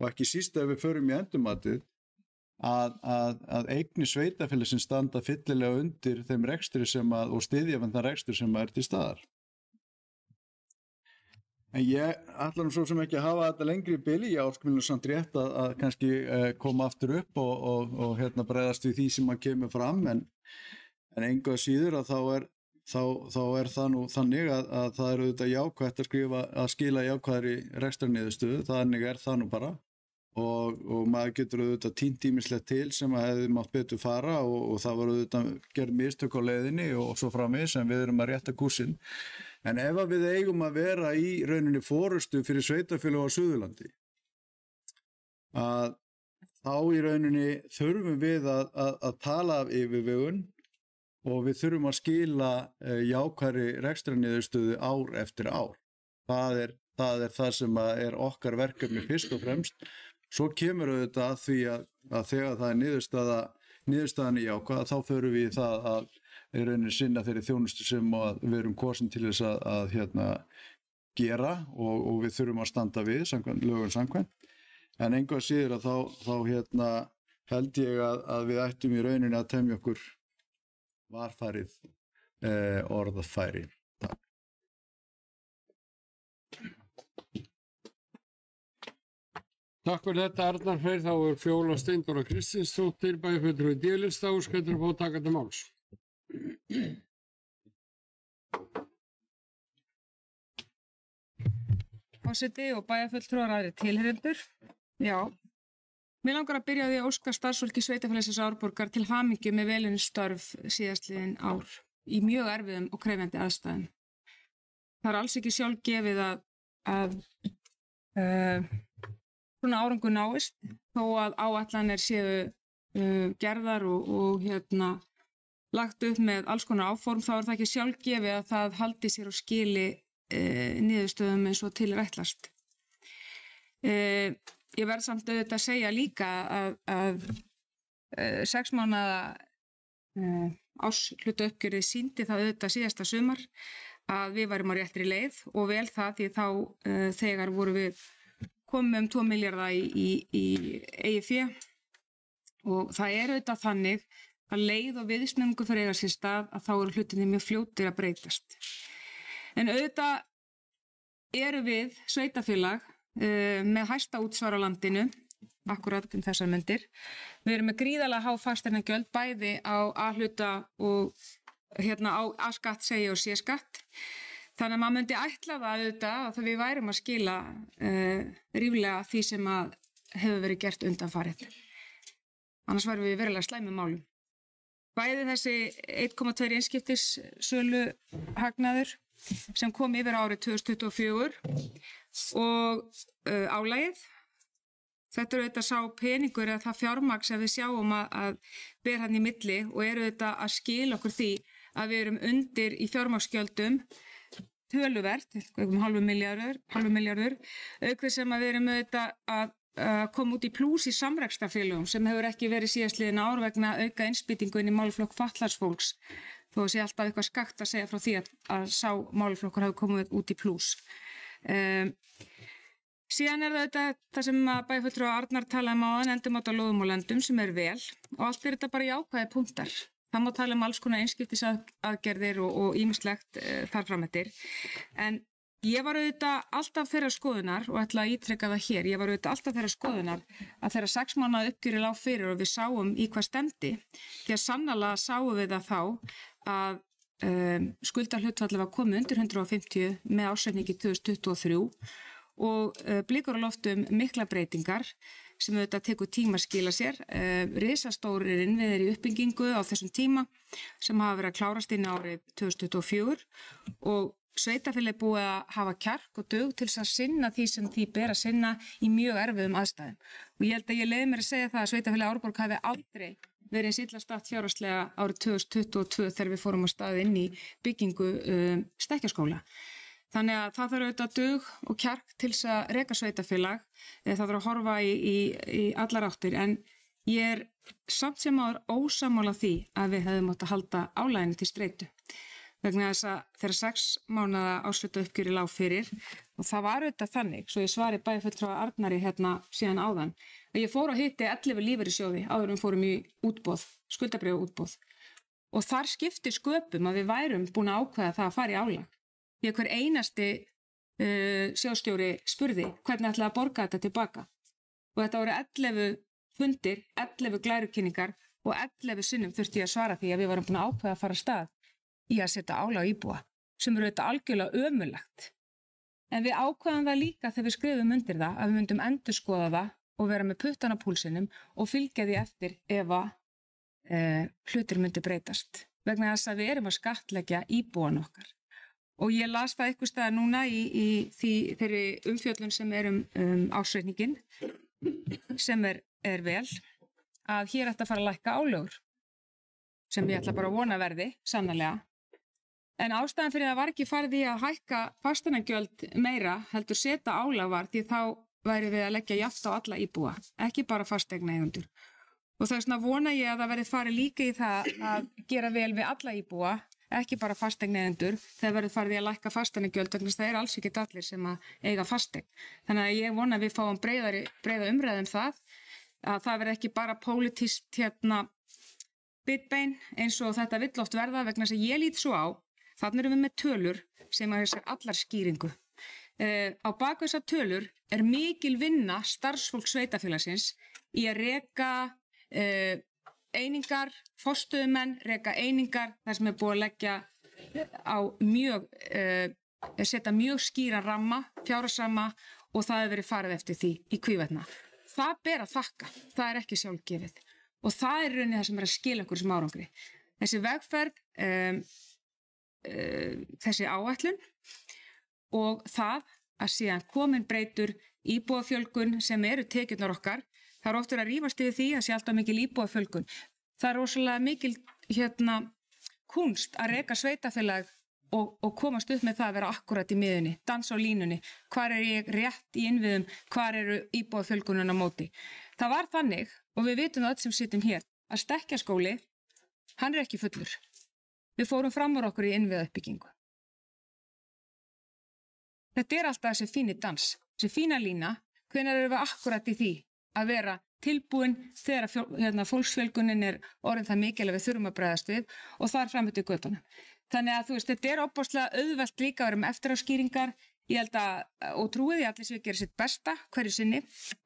og ekki síst ef við förum í endurmatið, að eignir sveitafélagsins standa fyllilega undir þeim rekstri og styðjavæntan rekstur sem er til staðar. En ég ætla svo sem ekki að hafa þetta lengri í bili, ég áskilur samt rétt að kannski koma aftur upp og bregðast við því sem að kemur fram, en engu að síður að þá er það nú þannig að það er auðvitað jákvætt að skila jákvæðri rekstrarniðurstöðu, þannig er það nú bara og maður getur auðvitað tínt ýmislegt til sem að hefði mátt betur fara og það var auðvitað gerð mistök á leiðinni og svo framvegis en við erum að rétta kúrsinn. En ef við eigum að vera í rauninni forystu fyrir sveitarfélög á Suðurlandi, að þá í rauninni þurfum við að tala af yfirvegun og við þurfum að skila jákvæðri rekstrarniðurstöðu ár eftir ár. Það er það sem er okkar verkefni fyrst og fremst. Svo kemur auðvitað að því að þegar það er niðurstaðan í jákvæð, þá förum við það að í rauninni sinna þeirri þjónustu sem við erum kosin til þess að gera og við þurfum að standa við lögum samkvæmt. En engu að síður að þá held ég að við ættum í rauninni að temja okkur varfærið orðafæri. Takk. Takk fyrir þetta Arnar Freyr, þá er Fjóla Steindóra Kristinsdóttir bæjarfulltrúi D-lista og skellur að fá að taka til máls. Forseti og bæjarfulltrúar aðrir tilheyrendur. Já, mér langar að byrja á því að óska starfsfólki sveitafélagsins Árborgar til hamingju með velunni störf síðastliðin ár í mjög erfiðum og krefjandi aðstæðum. Það er alls ekki sjálfgefið að svona árangur náist þó að áætlanir séu gerðar og lagt upp með alls konar áform, þá er það ekki sjálfgefið að það haldi sér og skili niðurstöðum eins og til er ætlast. Ég verð samt auðvitað að segja líka að 6 mánaða árshlutauppgjörið sýndi það auðvitað síðasta sumar að við værum á réttri leið og vel það því þá þegar voru við komum 2 milljarða í eigið fé og það auðvitað þannig að leið og viðsnúningur fyrir eiga sér stað að þá eru hlutinni mjög fljótir að breytast. En auðvitað eru við sveitarfélag með hæsta útsvar á landinu, akkurat þessar myndir. Við erum með gríðarlega há fasteignagjöld bæði á A-hluta og á A-skatt segi og C-skatt. Þannig að maður myndi ætla það auðvitað að við værum að skila ríflega því sem að hefur verið gert undanfarið. Annars værum við verulega slæmum málum. Bæði þessi 1,2 einskiptis sölu hagnaður sem kom yfir árið 2024 og álagið. Þetta auðvitað sá peningur eða það fjármagn sem við sjáum að ber hann í milli og auðvitað að skila okkur því að við erum undir í fjármagnsgjöldum töluvert, 0,5 milljarður, auk þess sem að við erum auðvitað að koma út í plús í samrekstrarfélögum sem hefur ekki verið síðastliðin ár vegna auka innspýtingu inn í málaflokk fatlaðs fólks. Þó sé alltaf eitthvað skakt að segja frá því að sá málaflokkur hafi komið út í plús. Síðan það sem bæjarfulltrúi Arnar talaði áðan, endurmat á lóðum og lendum sem vel og allt þetta bara jákvæðir punktar. Það má tala alls konar einskiptisaðgerðir og ýmislegt þar fram eftir. En ég var auðvitað alltaf þeirra skoðunar og ætla að ítreka það hér. Ég var auðvitað alltaf þeirra skoðunar að þeirra 6 mánaða uppgjörið lá fyrir og við sáum í hvað stemdi. Því að sannarlega sáum við það þá að skuldahlutfallið var komið undir 150 með ársreikningi 2023 og blikur á loftum mikla breytingar sem auðvitað tekur tíma að skila sér. Risastórir innviðir í uppbyggingu á þessum tíma sem hafa verið að klárast inn árið 2024 og sveitarfélagið búið að hafa kjark og dug til þess að sinna því sem því ber að sinna í mjög erfiðum aðstæðum. Og ég held að ég leyfi mér að segja það að sveitarfélagið Árborg hafi aldrei verið eins illa statt fjárhagslega árið 2022 þegar við fórum á stað inn í byggingu stekkjaskóla. Þannig að það þarf auðvitað dug og kjark til þess að reka sveitarfélag. Það þarf að horfa í allar áttir en ég samt sem áður ósammála því að við hefðum átt að halda álaginu til streitu. Vegna þess að þegar 6 mánaða árshlutauppgjörið lá fyrir og það var auðvitað þannig, svo ég svari bæjarfulltrúa Arnari síðan áðan, að ég fór og hitti 11 lífeyrissjóði áður við fórum í útboð, skuldabréfaútboð og þar skipti sköpum að við værum búin að ákveða það að fara í álag. Því að hver einasti sjóðstjóri spurði hvernig ætlaði að borga þetta tilbaka og þetta voru 11 fundir, 11 glærukynningar og 11 sinnum þurfti ég að svara því að við varum búin að ákveða að fara af stað í að setja álag á íbúa sem eru þetta algjörlega ömurlegt. En við ákveðum það líka þegar við skrifum undir það að við myndum endurskoða það og vera með puttan á púlsinum og fylgja því eftir ef að hlutir myndi breytast. Vegna þess að við erum að skattleggja íbúan okkar. Og ég las það einhvers staðar núna í þeirri umfjöllun sem ársreikningin sem vel að hér ætti að fara að lækka álögur sem ég ætla bara að vona verði, sannarlega. En ástæðan fyrir það var ekki farið í að hækka fasteignagjöld meira heldur setja álag var því þá væri við að leggja jafnt á alla íbúa, ekki bara fasteignaeigendur. Og þess vegna vona ég að það verði farið líka í það að gera vel við alla íbúa, ekki bara fasteignaeigendur, þegar verði farið í að lækka fasteignagjöld vegna þess að það alls ekki allir sem að eiga fasteign. Þannig að ég vona að við fáum breiða umræðu það, að það verði ekki bara pólitískt bitbein eins og þetta vill oft verða vegna þess að ég lít svo á, þannig erum við með tölur sem að þessar allar skýringu. Á bak þessar tölur mikil vinna starfsfólk sveitarfélagsins í að reka einingar, forstöðumenn, reka einingar þar sem búið að leggja á setja mjög skýra ramma, fjárhagsramma og það hefur verið farið eftir því í hvívetna. Það ber að þakka, það ekki sjálfgefið. Og það rauninni það sem að skila okkur sem árangri. Þessi vegferð, þessi áætlun og það að síðan komin breytur íbúafjölgun sem eru tekjurnar okkar. Það oft verið að rífast yfir því að sé alltaf mikil íbúafjölgun. Það rosalega mikil kunst að reka sveitafélag og komast upp með það að vera akkurat í miðunni, dansa á línunni, hvar ég rétt í innviðum, hvar eru íbúafjölgunin á móti. Það var þannig, og við vitum það öll sem sitjum hér, að stekkjaskóli, hann ekki fullur. Við fórum fram úr okkur í innviðauppbyggingu. Þetta alltaf þessi fíni dans, þessi fína lína, hvenær erum við akkurat í því að vera tilbúin þegar fólksfjölgunin orðin það mikil að við þurfum að bregðast við og þar fram til götunum. Þannig að þú veist, þetta óbáslega auðvelt líka að vera með eftiráskýringar. Ég held að, og trúið ég allir sem gera sitt besta hverju sinni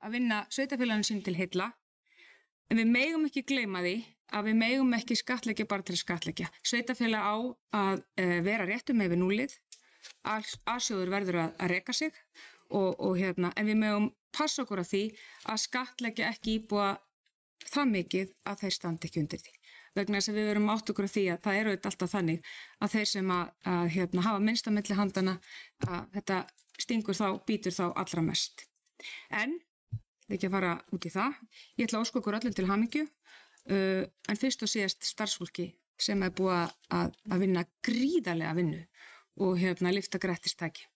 að vinna sveitarfélaginu sín til heilla. En við megum ekki gleyma því að við megum ekki skattleggja bara til skattleggja. Sveitarfélag á að vera réttum yfir núlið. A-sjóður verður að reka sig en við megum passa okkur á því að skattleggja ekki íbúa það mikið að þeir standi ekki undir því. Vegna þess að við verum átt okkur á því að það alltaf þannig að þeir sem hafa minnst á milli handana að þetta stingur þá, býtur þá allra mest. En, ekki að fara út í það, ég ætla að óska okkur öllum til hamingju, en fyrst og síðast starfsfólki sem búið að vinna gríðarlega vinnu og lyfta grettistaki.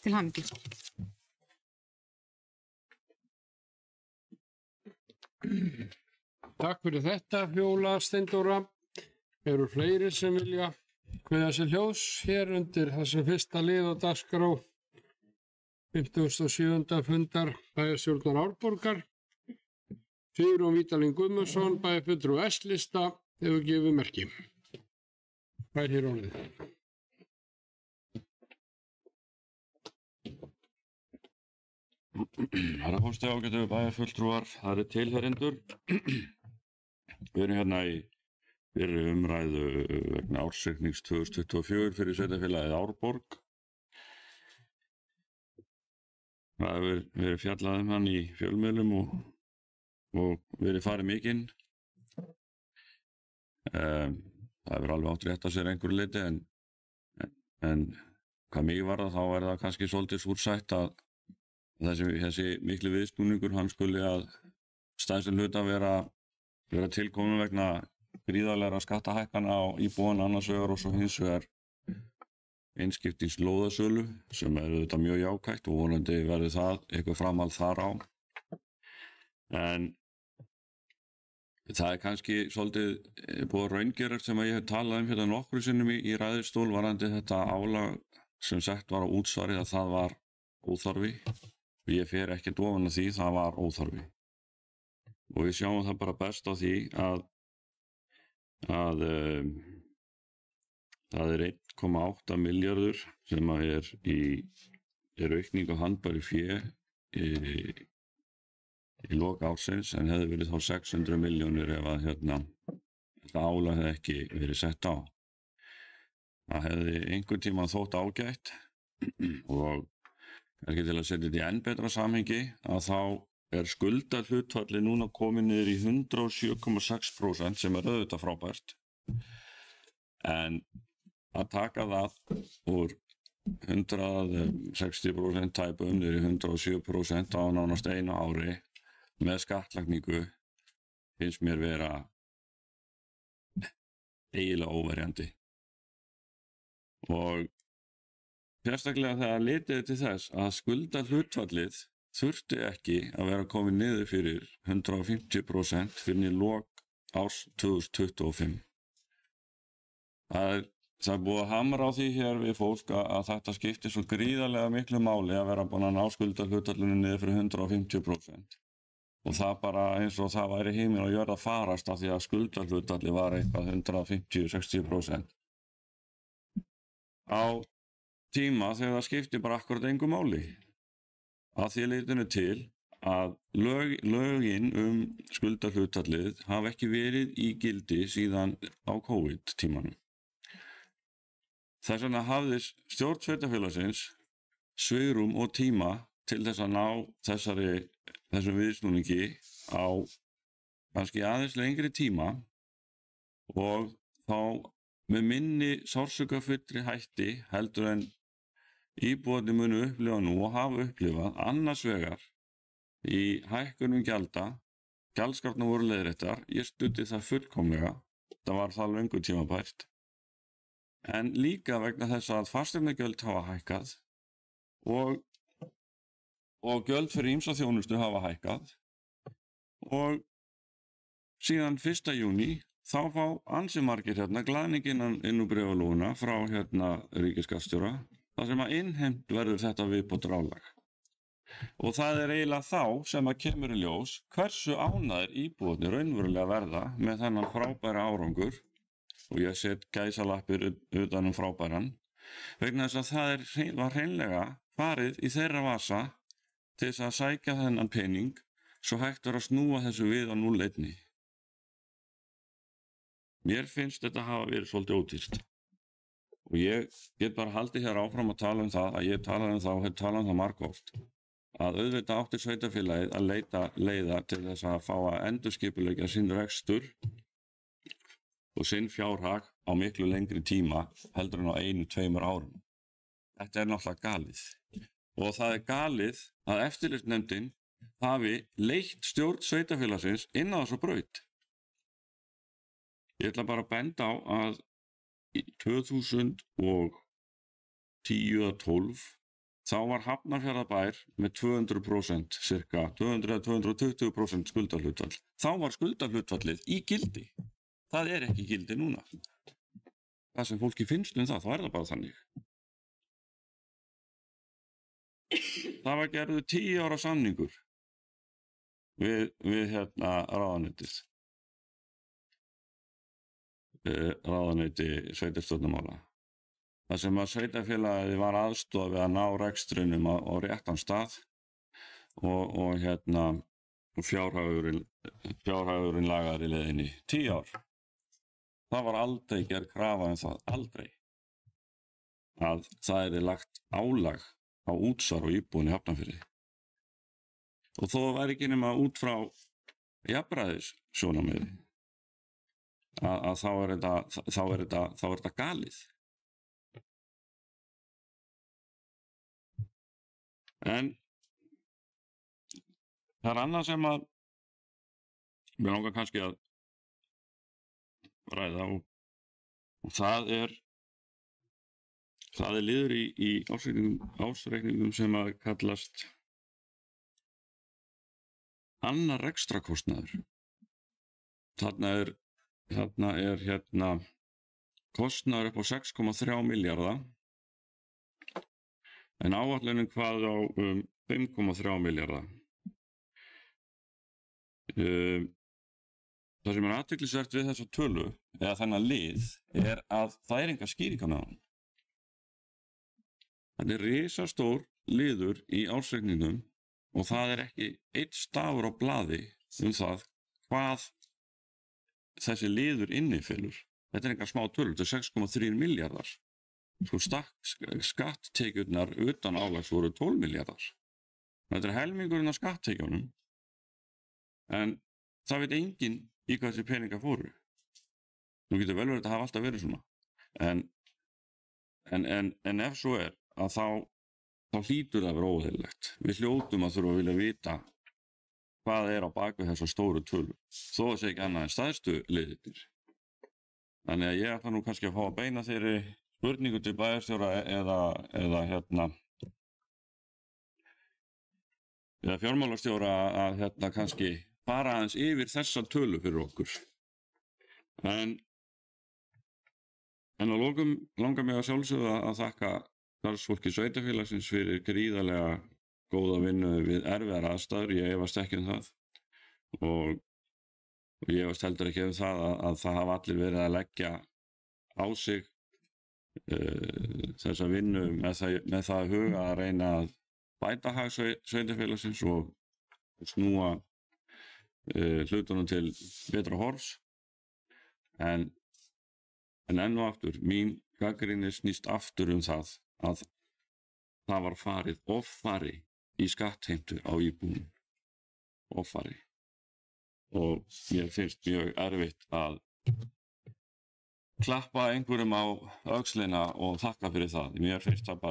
Til hamingju. Takk fyrir þetta, Fjóla Steindóra. Eru fleiri sem vilja kveðja sér hljóðs hér undir þessum fyrsta lið á dagskrá 57. fundar bæjarstjórnar Árborgar. Sigurjón Vítalín Guðmundsson, bæjarfulltrúi S-lista, hefur gefið merki. Hvað hér orðið? Herra forseti, ágætu bæjarfulltrúar, það tilheyrendur. Við erum hérna í fyrri umræðu vegna ársreiknings 2024 fyrir sveitarfélagið Árborg. Það hefur verið fjallað hann í fjölmiðlum og verið farið mikinn. Það hefur alveg átt rétt á sér einhverju leyti en hvað mig varða þá það kannski svolítið súrsætt að þessi mikli viðsnúningur hann skuli að stærstum hluta vera tilkomin vegna gríðarlegra skattahækkana á íbúana annars vegar og svo hins vegar einskiptings lóðasölu sem auðvitað mjög jákvætt og vonandi verður það eitthvað framhald þar á. En það kannski svolítið búið raungerast sem ég hef talað hérna nokkru sinnum í ræðustól varðandi þetta álag sem sett var á útsvarið að það var óþarfi. Ég fer ekkert ofan af því, það var óþarfi. Og við sjáum það bara best á því að það 1,8 milljarður sem er aukning á handbæru fé í lok ársins en hefði verið þá 600 milljónir ef að þetta álag hefði ekki verið sett á. Það hefði einhvern tíma þótt ágætt og ekki til að setja þetta í enn betra samhengi að þá skuldahlutfalli núna komið niður í 107,6% sem auðvitað frábært. En að taka það úr 160% tæpum niður í 107% á nánast einu ári með skattlagningu finnst mér vera eiginlega óverjandi. Og sérstaklega þegar litið til þess að skuldahlutfallið þurfti ekki að vera komið niður fyrir 150% fyrir í lok árs 2025. Það búið að hamra á því hér við fólk að þetta skiptir svo gríðarlega miklu máli að vera búin að ná skuldahlutfallinu niður fyrir 150%. Og það bara eins og það væri himinn og jörð að farast af því að skuldahlutfalli var eitthvað 150-60%. Á tíma þegar það skiptir bara akkurat engu máli. Að því leytinu til að lögin skuldahlutfallið hafa ekki verið í gildi síðan á COVID-tímanum. Þess vegna hafði stjórn sveitarfélagsins svigrúm og tíma til þess að ná þessum viðsnúningi á kannski aðeins lengri tíma og þá með minni sársaukafyllri hætti heldur en íbúarnir munu upplifa nú og hafa upplifað annars vegar í hækkunum gjalda, gjaldskráfnar voru leiðréttar, ég studdi það fullkomlega, það var það löngu tímabært, en líka vegna þess að fasteignagjöld hafa hækkað og gjöld fyrir ýmsa þjónustu hafa hækkað og síðan 1. júní þá fá ansi margir hérna glaðningin inn úr bréfalúguna frá hérna ríkisskattstjóra þar sem að innheimt verður þetta viðbótar álag. Og það er eiginlega þá sem að kemur í ljós hversu ánægðir íbúarnir raunverulega verða með þennan frábæra árangur, og ég set gæsalappir utan frábæran, vegna þess að það var hreinlega farið í þeirra vasa til þess að sækja þennan pening svo hægt var að snúa þessu við á 0,1. Mér finnst þetta hafa verið svolítið ódýrt. Og ég get bara haldið hér áfram að tala um það, að ég talaði um það og hef talað um það margoft, að auðvitað átti sveitarfélagið að leita leiða til þess að fá að endurskipuleggja sinn rekstur og sinn fjárhag á miklu lengri tíma heldur en á 1-2 árum. Þetta er náttúrulega galið. Og það er galið að eftirlitsnefndin hafi leitt stjórn sveitarfélagsins inn á þessu braut. Ég ætla bara að benda á að í 2010 eða 12 þá var Hafnarfjarðarbær með 200%, cirka 200-220% skuldahlutfall. Þá var skuldahlutfallið í gildi. Það er ekki í gildi núna. Það sem fólki finnst þá er það bara þannig. Það var gerður 10 ára samningur við hérna ráðuneytið. Ráðuneyti sveitarstjórnarmála. Það sem að sveitarfélagið var aðstoð við að ná rekstrinum á réttan stað og hérna fjárhagurinn lagaður í leiðinni 10 ár. Það var aldrei gerð krafa um það, aldrei, að það er lagt álag á útsvar og íbúin í Hafnarfirði. Og þó var ekki nema út frá jafnræðissjónarmiði að þá er þetta galið. En það er annað sem að mér langar kannski að ræða og það er liður í ársreikningum sem að kallast annar rekstrakostnaður. Þarna er kostnaður upp á 6,3 milljarða en áætlunin hvað á 5,3 milljarða. Það sem er athyglisvert við þessa tölu eða þennan lið er að það er enga skýringar með hann. Þetta er risastór liður í ársreikningnum og það er ekki einn stafur á blaði það hvað þessi liður innifelur. Þetta er enga smá tölur, þetta er 6,3 milljarðar. Svo skatttekjurnar utan álags voru 12 milljarðar. Þetta er helmingurinn af skatttekjunum en það veit enginn í hvað þessi peningar fóru. Nú getur vel verið að þetta hafa alltaf verið svona en ef svo er að þá hlýtur það að vera óeðlilegt. Við hljótum að þurfa að vilja vita hvað er á bakvið þessar stóru tölur, þó að segja ekki annað en stærstu liðirnir. Þannig að ég ætla nú kannski að fá að beina þeirri spurningu til bæjarstjóra eða fjármálastjóra að kannski fara aðeins yfir þessa tölu fyrir okkur. En að lokum langar mig að sjálfsögðu að þakka starfsfólki sveitarfélagsins fyrir gríðarlega góða vinnu við erfiðar aðstæður, ég efast ekki það og ég efast heldur ekki það að það hafa allir verið að leggja á sig þessa vinnu með það að huga að reyna að bæta hag sveitarfélagsins og snúa hlutunum til betra horfs en enn og aftur, mín gagnrýni snýst aftur það að það var farið offari í skattheimtu á íbúum. Offari. Og mér finnst mjög erfitt að klappa einhverjum á öxlina og þakka fyrir það. Mér finnst það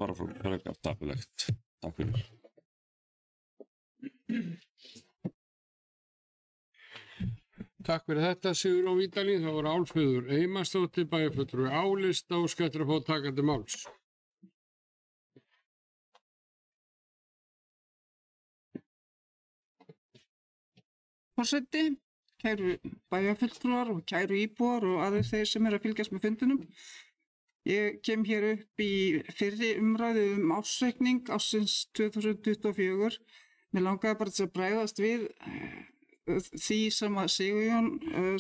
bara frekar dapurlegt. Takk fyrir. Takk fyrir þetta, Sigur og Vídalín. Það voru Álfheiður Einarsdóttir, bæjarfulltrúi Álista og skemmtir að fá takandi máls. Forseti, kæru bæjarfulltrúar og kæru íbúar og aðrir þeir sem að fylgjast með fundunum. Ég kem hér upp í fyrri umræðu ársreikning ársins 2024. Mér langaði bara til að bregðast við því sem að Sigurjón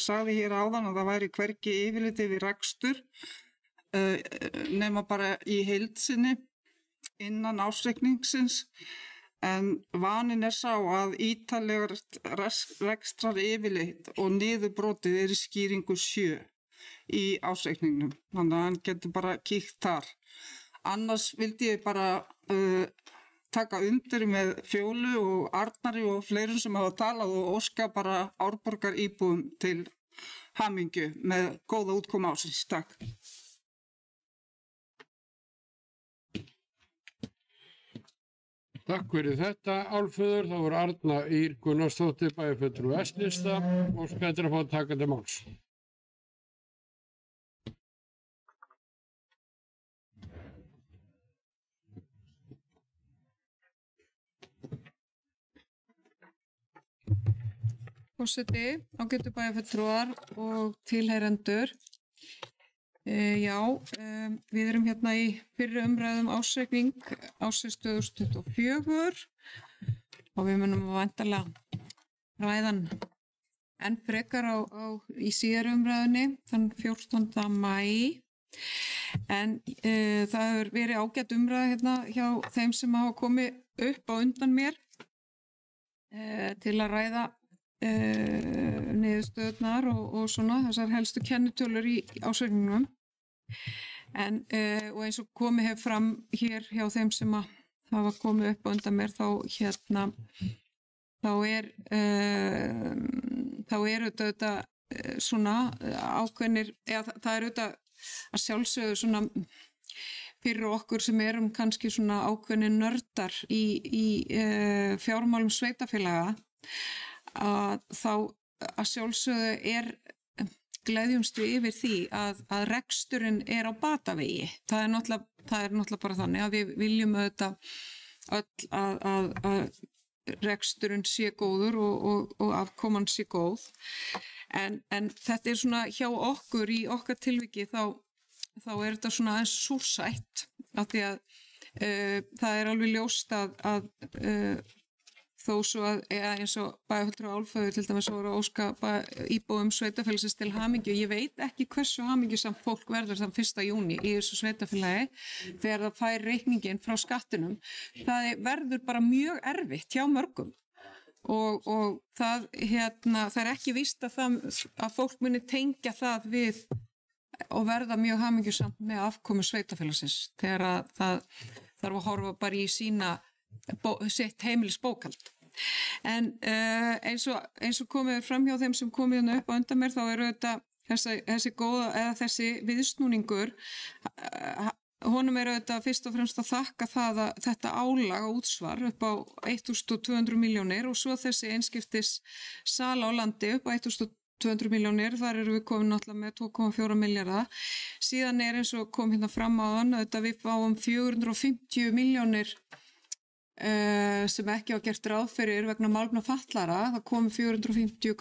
sagði hér áðan að það væri hvergi yfirlit yfir rekstur nema bara í heild sinni innan ársreikningsins. En vanin sá að ítarlegar rekstrar yfirleitt og niðurbrotið í skýringu 7 í ársreikningnum. Þannig að hann getur bara kíkt þar. Annars vildi ég bara taka undir með Fjólu og Arnari og fleirum sem hafa talað og óska bara Árborgar íbúum til hamingju með góða útkoma ársins. Takk. Takk fyrir þetta, Álfheiður. Það voru Arna Ýr Gunnarsdóttir, bæjarfulltrúi S-lista, og skættir að fá að taka til máls. Forseti, ágætu bæjarfulltrúar og tilheyrendur. Við erum hérna í fyrri umræðum ársreikning ársins 2024 og við munum væntanlega ræðan enn frekar í síðari umræðunni þann 14. maí. En það hefur verið ágætt umræða hérna hjá þeim sem hafa komið upp á undan mér til að ræða niðurstöðurnar og svona þessar helstu kennitölur í ársreikningnum. Og eins og komið hef fram hér hjá þeim sem að hafa komið upp á undan mér þá er auðvitað svona ákveðnir, það er auðvitað að sjálfsögðu svona fyrir okkur sem erum kannski svona ákveðnir nördar í fjármálum sveitarfélaga að þá að sjálfsögðu gleðjumstu yfir því að reksturinn á batavegi. Það er náttúrulega bara þannig að við viljum auðvitað öll að reksturinn sé góður og afkoman sé góð. En þetta er svona hjá okkur í okkar tilviki þá þetta svona aðeins súrsætt af því að það alveg ljóst að þó svo að eins og bæjarfulltrúi Álfheiður til dæmis voru að óska íbúum sveitarfélagsins til hamingju. Ég veit ekki hversu hamingjusamt fólk verður þann 1. júní í þessu sveitarfélagi þegar það fær reikningin frá skattinum. Það verður bara mjög erfitt hjá mörgum og það er ekki víst að fólk muni tengja það við og verða mjög hamingjusamt með afkomu sveitarfélagsins þegar það þarf að horfa bara í sitt heimilisbókhald. En eins og komið fram hjá þeim sem komið hérna upp á undan mér þá þetta þessi viðsnúningur honum auðvitað fyrst og fremst að þakka það að þetta álag á útsvar upp á 1.200 milljónir og svo þessi einskiptis sala á landi upp á 1.200 milljónir, þar erum við komin náttúrulega með 2,4 milljarða. Síðan eins og kom hérna fram áðan að við fáum 450 milljónir sem ekki var gert ráð fyrir vegna málefna fatlaðra. Það kom 450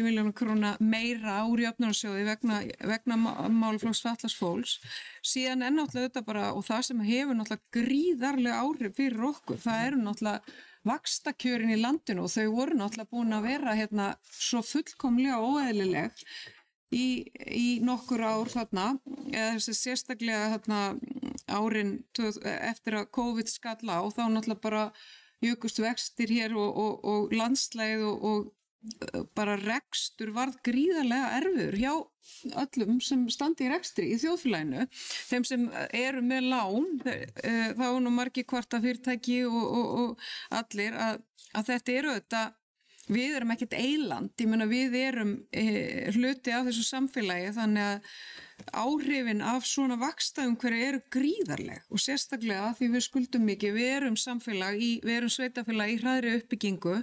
milljónir króna meira úr jöfnunarsjóði vegna máleflokks fatlaðs fólks. Síðan náttúrulega þetta bara, og það sem hefur náttúrulega gríðarlega áhrif fyrir okkur, það eru náttúrulega vaxtakjörin í landinu og þau voru náttúrulega búin að vera hérna svo fullkomlega óeðlileg í nokkur ár þarna, eða sérstaklega þarna árin eftir að COVID skall á, þá náttúrulega bara jukust vextir hér og landslægð og bara rekstur varð gríðarlega erfiður hjá öllum sem standi í rekstri í þjóðfélaginu. Þeim sem eru með lán, þá nú margir kvarta fyrirtæki og allir að þetta eru þetta. Við erum ekkert eyland, ég meina við erum hluti af þessu samfélagi þannig að áhrifin af svona vaxtaumhverfi eru gríðarleg og sérstaklega því við skuldum mikið, við erum sveitarfélag í hraðri uppbyggingu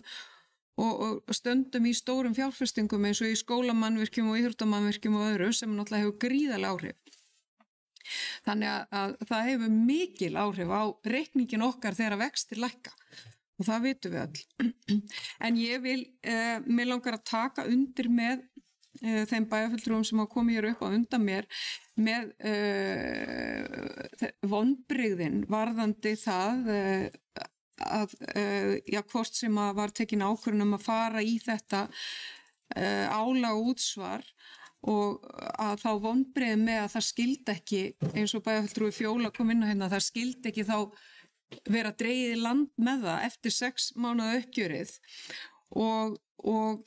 og stöndum í stórum fjárfestingum eins og í skólamannvirkjum og íþróttamannvirkjum og öðru sem náttúrulega hefur gríðarleg áhrif. Þannig að það hefur mikil áhrif á reikningin okkar þegar vextir lækka. og það vitum við öll. En ég vil, mér langar að taka undir með þeim bæjarfulltrúum sem hafa komið hér upp á undan mér með vonbrigðin varðandi það að hvort sem að var tekin ákvörðun að fara í þetta álag útsvar og að þá vonbrigðin með að það skildi ekki, eins og bæjarfulltrúi Fjóla kom inn á hérna, það skildi ekki þá vera dregið í land með það eftir 6 mánaða uppgjörið og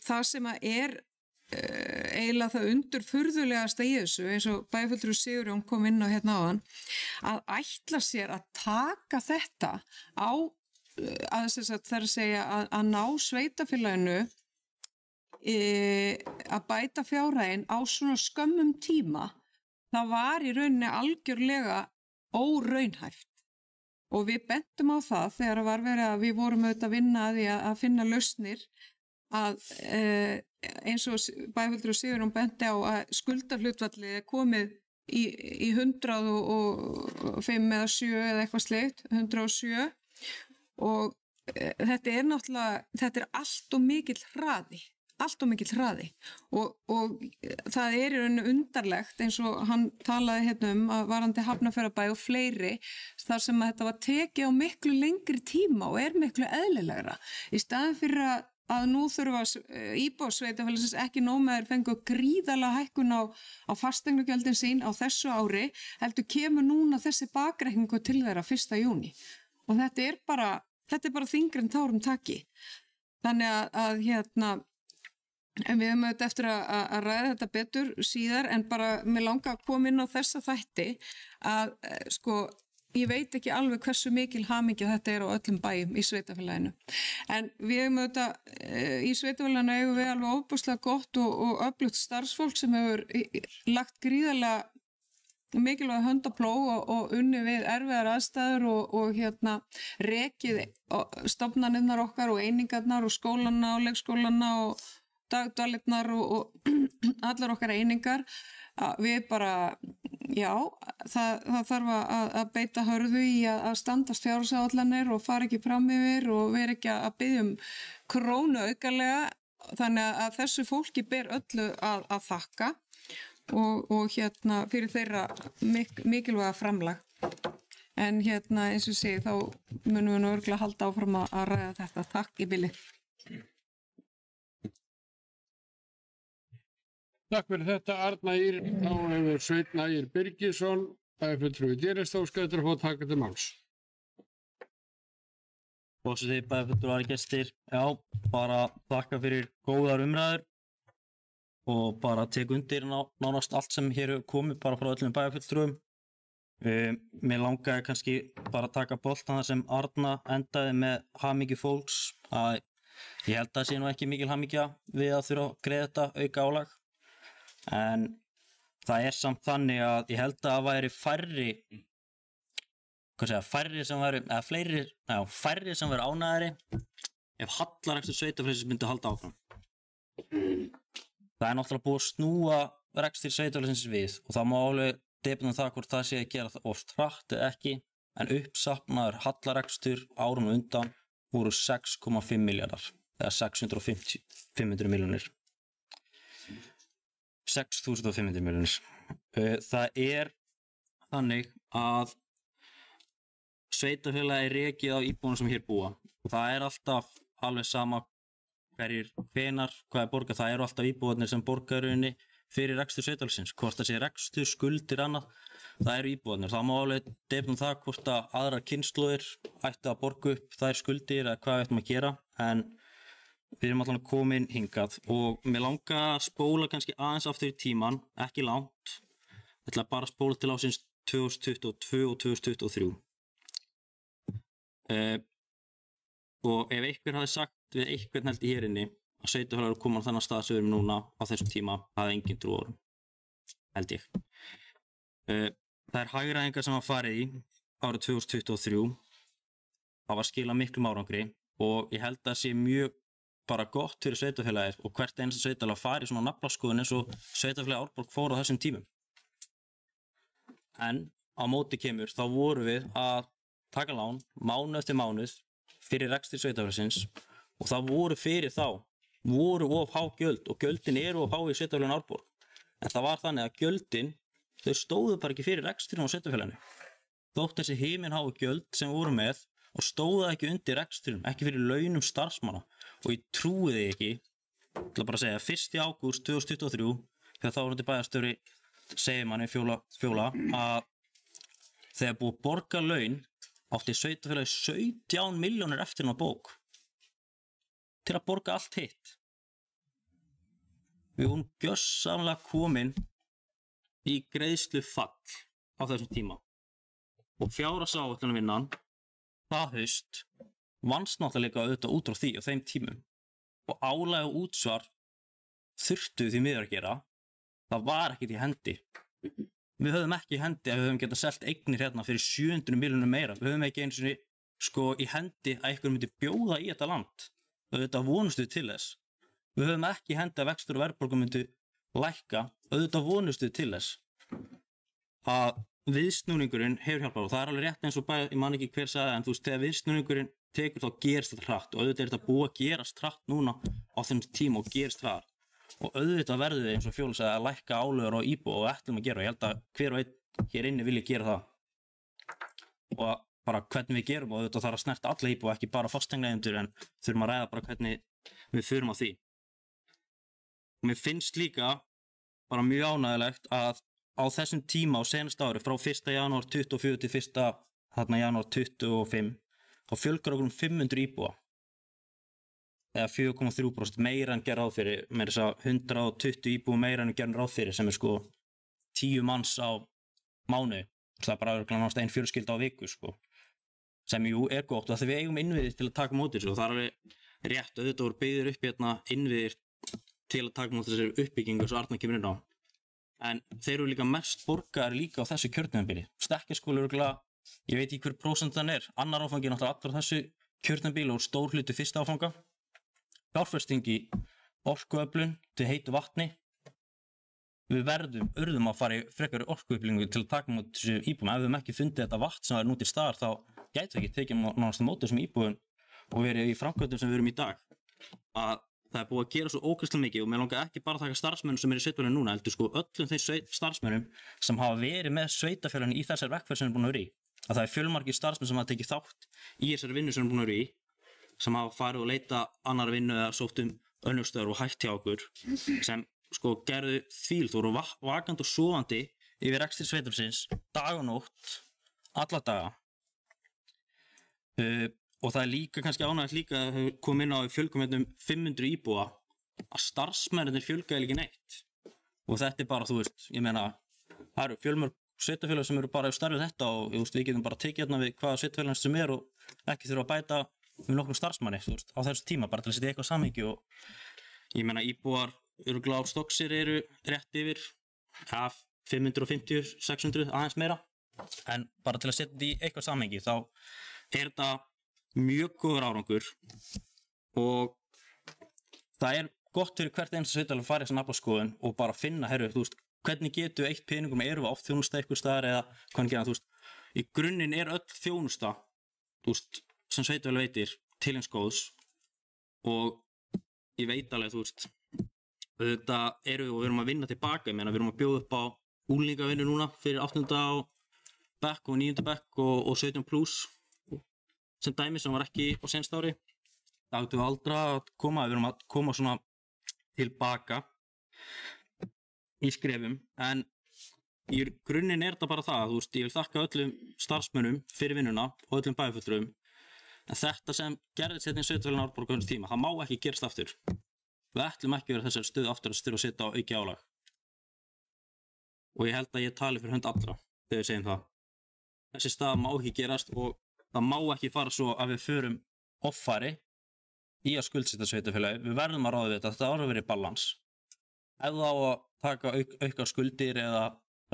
það sem að eiginlega það undurfurðulegasta í þessu, eins og bæjarfulltrúi Sigurjón kom inn á hérna áðan, að ætla sér að taka þetta á það er að segja að ná sveitafélaginu að bæta fjárhæðin á svona skömmum tíma, það var í rauninni algjörlega óraunhæft. Og við bentum á það þegar var verið að við vorum auðvitað að vinna að því að finna lausnir að eins og bæjarfulltrúi Sigurjón benti á að skuldahlutfallið komið í 105 eða 7 eða eitthvað sleikt, 107 og þetta náttúrulega, þetta allt og mikill hraði og það í rauninni undarlegt eins og hann talaði hérna að varandi Hafnarfjarðarbæ og fleiri þar sem að þetta var tekið á miklu lengri tíma og miklu eðlilegra í staðin fyrir að nú þurfa íbúðasveitarfélagsins ekki nóg með fengu gríðarlega hækkun á fasteignagjöldin sín á þessu ári, heldur kemur núna þessi bakreikningu til þeirra 1. júní og þetta er bara þyngri en tárum taki. Þannig að hérna en við höfum auðvitað eftir að ræða þetta betur síðar en bara mér langa að koma inn á þessa þætti að sko ég veit ekki alveg hversu mikil hamingja þetta á öllum bæjum í sveitafélaginu. En við höfum auðvitað í sveitafélaginu eigum við alveg ofboðslega gott og öflugt starfsfólk sem hefur lagt gríðarlega mikilvæg höndaflóð og unni við erfiðar aðstæður og hérna rekið stofnanirnar okkar og einingarnar og skólana og leikskólana og dagdvalinnar og allar okkar einingar við bara, já, það þarf að beita hörðu í að standast fjárhagsáætlanir og fara ekki fram yfir og vera ekki að biðja krónu aukalega, þannig að þessu fólki ber öllu að þakka og hérna fyrir þeirra mikilvæga framlag. En hérna eins og segi þá munum við nú örugglega halda áfram að ræða þetta. Takk í bili. Takk fyrir þetta, Arna Ýr, þá hefur Sveinn Ægir Birgisson, bæjarfulltrúi Dýrastóls, skautur að fá að taka til máls. Forseti, bæjarfulltrúar, gestir, já, bara þakka fyrir góðar umræður og bara tek undir nánast allt sem hér hefur komið bara frá öllum bæjarfulltrúum. Mér langaði kannski bara að taka boltan þar sem Arna endaði með hamingju fólks, að ég held að það sé nú ekki mikil hamingja við að þurfa að greiða þetta auka álag. En það samt þannig að ég held að það væri færri sem væri ánægðari ef hallarekstur sveitafélagsins myndi halda áfram. Það náttúrulega búið að snúa rekstur sveitafélagsins við og það má alveg definna það hvort það sé að gera það oft hratt eða ekki, en uppsafnaður hallarekstur árum undan voru 6,5 milljarðar eða 500 milljónir. 6.500 milljónir. Það þannig að sveitafélagi rekið á íbúunum sem hér búa og það alltaf alveg sama hverjir, hvenar, hvað borgað, það alltaf íbúarnir sem borgaruninni fyrir rekstur sveitafélagsins, hvort það sé rekstur, skuldir annað, það íbúarnir. Það má alveg defna það hvort að aðrar kynslóðir ættu að borga upp þær skuldir eða hvað við ættum að gera, en við erum allan komin hingað og mér langa að spóla kannski aðeins aftur í tíman, ekki langt, ég ætla bara að spóla til ásins 2022 og 2023. Og ef einhver hafði sagt við einhvern held í hér inni að sveitafélagar koma á þennan stað sem við erum núna á þessum tíma, hafði enginn trú á honum, held ég. Það hagræðingar sem var farið í árið 2023, það var skilað miklum árangri og ég held að það sé mjög bara gott fyrir sveitafélagið og hvert einasta sveitafélag fari svona naflaskoðun eins og sveitafélagið Árborg fór á þessum tímum. En á móti kemur þá vorum við að taka lán mánuð eftir mánuð fyrir rekstri sveitarfélagsins og það voru fyrir þá voru of há gjöld og gjöldin eru of há í sveitarfélaginu Árborg. En það var þannig að gjöldin, þau stóðu bara ekki fyrir rekstrinum á sveitarfélaginu. Þótt þessi himinháu gjöld sem voru með og stóðu ekki undir rekstrinum, ekki fyrir launum starfsmanna. Og ég trúi því ekki, ég ætla bara að segja, 1. ágúst 2023, þegar þáverandi bæjarstjóri segir manni Fjóla að þegar búið að borga laun átti sveitarfélagi 17 milljónir eftir hennar bók til að borga allt hitt. Við vorum gjörsamlega komin í greiðslufall á þessum tíma og fjárhagsáætlunarvinnan það haust vannst náttúrulega auðvitað út frá því á þeim tímum og álag og útsvar þurftu því miður að gera. Það var ekkert í hendi. Við höfum ekki í hendi að við höfum getað selt eignir hérna fyrir 700 milljónum meira. Við höfum ekki einu sinni í hendi að einhver myndi bjóða í þetta land. Auðvitað vonustu til þess. Við höfum ekki í hendi að vextur og verðbólga myndi lækka. Auðvitað vonustu til þess. Að viðsnúningurinn hefur hjálpað og það er alveg rétt eins og ég man ekki hver sagði en þú veist þegar viðsnúningurinn tekur þá gerist þetta hratt og auðvitað er þetta búið að gerast hratt núna á þessum tíma og gerist hratt. Og auðvitað verður við eins og Fjóla sagði að lækka álögur á íbúa og ætlum að gera og ég held að hver og einn hér inni vilji gera það og bara hvernig við gerum og auðvitað þarf að snerta alla íbúa ekki bara fasteignaleigjendur en þurfum að ræða bara hvernig við förum á því og mér finnst líka bara mjög ánægjulegt að á þessum tíma á seinasta ári frá 1. janúar 24 til 1. janúar 25 þá fjölgar okkur 500 íbúa eða 4,3% meira en gerð ráð fyrir, með þess að 120 íbúi meira en gerð ráð fyrir sem er 10 manns á mánuði. Það er bara náttúrulega ein fjölskylda á viku sem jú er gott og því við eigum innviðir til að taka móti þessu og það er alveg rétt auðvitað voru byggðir upp hérna innviðir til að taka móti þessari uppbyggingu svo Arnar kemur inn á. En þeir eru líka mest borgaðir líka á þessu kjörtímabili. Stekkjarskóli örugglega, ég veit ekki hver prósentan er, annar áfangi náttúrulega allur þessu kjörtímabili og stór hluti fyrsta áfanga. Fjárfesting í orkuöflun til heitu vatni. Við urðum að fara í frekari orkuöflingu til að taka móti þessu íbúum. Ef við höfum ekki fundið þetta vatn sem er nú til staðar þá gætum við ekki tekið nánast móti þessum íbúum og verið í framkvæmdum sem við erum í dag. Að það er búið að gera svo ógeðslega mikið og mér langar ekki bara að taka starfsmönnum sem eru í sveitarfélaginu núna, heldur öllum þeim starfsmönnum sem hafa verið með sveitarfélaginu í þessari vegferð sem er búin að vera í. Að það er fjölmargir starfsmenn sem hafa tekið þátt í þessari vinnu sem er búin að vera í, sem hafa farið og leita annar vinnu eða sótt önnur stöður og hætt hjá okkur, sem gerðu þvíld, voru vakandi og sofandi yfir rekstri sveitarfélagsins dag og nótt, alla daga. Og það er líka kannski ánægt líka að við komum inn á fjölgum 500 íbúa að starfsmennir fjölgaði ekki neitt og þetta er bara, þú veist, ég meina það eru fjölmörg sveitarfélag sem eru bara í starfið þetta og við getum bara tekið hérna við hvaða sveitarfélag sem er og ekki þurfa að bæta við nokkrum starfsmanni, þú veist, á þessu tíma bara til að setja eitthvað samhengi og ég meina íbúar örugglega á Stokkseyri eru rétt yfir 550, 600 aðeins meira en bara til að setja þetta í eitthvað samhengi þá er þetta mjög góður árangur og það er gott fyrir hvert einasta sveitarfélag að fara í þessa naflaskoðun og bara finna, þú veist, hvernig getum við eytt peningum, erum við oft þjónusta eitthvað staðar eða hvernig gera, þú veist, í grunninn er öll þjónusta, þú veist, sem sveitarfélag veitir til eins góðs og ég veit alveg, þú veist, auðvitað erum við og við erum að vinna tilbaka, ég meina við erum að bjóða upp á úlningavinnu núna fyrir 8. bekk og 9. bekk og 17 plus sem dæmi sem var ekki á seinasta ári. Það áttum við aldrei að koma, við erum að koma svona tilbaka í skrefum, en í grunninn er þetta bara það, þú veist, ég vil þakka öllum starfsmönnum fyrir vinnuna og öllum bæjarfulltrúum, en þetta sem gerðist hérna í sveitarfélaginu Árborg á þessum tíma, það má ekki gerast aftur. Við ætlum ekki vera þessari stöðu aftur að styra og setja á auki álag. Og ég held að ég tali fyrir hönd allra þegar við segjum það. Þessi staða má ekki gerast og það má ekki fara svo að við förum offari í að skuldsetja sveitarfélagi. Við verðum að ráða við þetta, þetta á að vera í balans. Ef það á að taka auka skuldir eða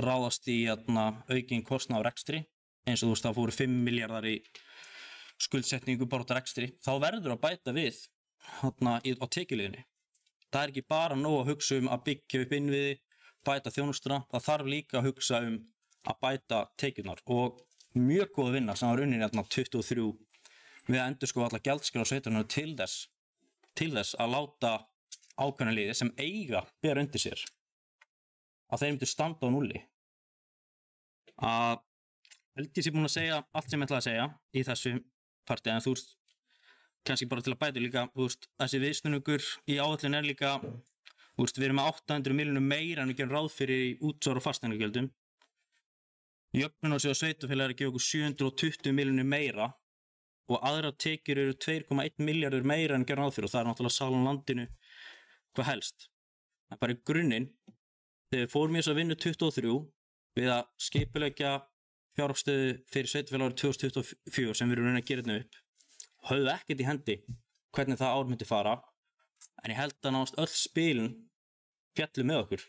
ráðast í aukin kostnað á rekstri, eins og þú veist það fóru 5 milljarðar í skuldsetningu bara út á rekstri, þá verður að bæta við á tekjuliðinni. Það er ekki bara nóg að hugsa að byggja upp innviði, bæta þjónustuna, það þarf líka að hugsa að bæta tekjurnar og mjög góð vinna sem var unnin 23 við að endurskoða alla gjaldskrá sveitarfélaganna til þess að láta ákveðna liði sem eiga bera undir sér að þeir myndu standa á núlli. Að held ég sé búin að segja allt sem ég ætlaði að segja í þessu parti, en þú veist, kannski bara til að bæta líka, þú veist, þessi viðsnúningur í áætlun líka, þú veist, við erum með 800 milljónum meira en við gerum ráð fyrir í útsvar og fasteignagjöldum. Jöfnunarsjóður sveitarfélaga að gefa okkur 720 milljónir meira og aðrar tekjur eru 2,1 milljarður meira en gerum ráð fyrir, og það náttúrulega salan landinu hvað helst. En bara í grunninn, þegar við fórum í þess að vinna 23 við að skipuleggja fjárhagsstöðu fyrir sveitarfélag árið 2024 sem við erum raunin að gera þetta upp, höfðu ekkert í hendi hvernig það ár myndi fara, en ég held að náðast öll spilin fjallu með okkur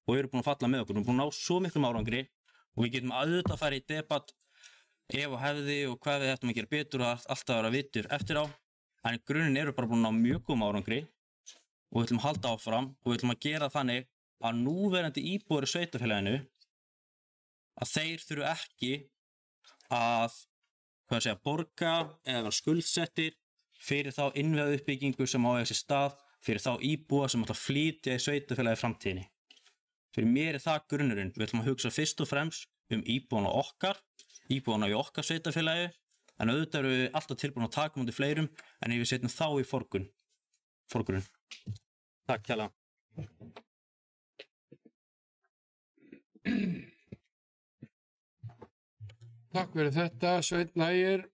og eru búin að falla með okkur. Við erum búin að ná svo miklum árangri og við getum auðvitað að fara í debatt ef og hefði og hvað við ættum að gera betur og alltaf vera vitur eftir á, en í grunninn eru bara búin að ná mjög góðum árangri og við ætlum að halda áfram og við ætlum að gera þannig að núverandi íbúar í sveitarfélaginu að þeir þurfu ekki að borga eða vera skuldsettir fyrir þá innviðauppbyggingu sem á að eiga sér stað, fyrir þá íbúa sem ætla að flytja í sveitarfélagi í framtíðinni. Fyrir mér er það grunnurinn. Við ætlum að hugsa fyrst og fremst íbúana í okkar sveitarfélagi, en auðvitað eru við alltaf tilbúin að taka mútið fleirum, en við setjum þá í forgrunn. Takk kærlega. Takk fyrir þetta, Sveinn Ægir.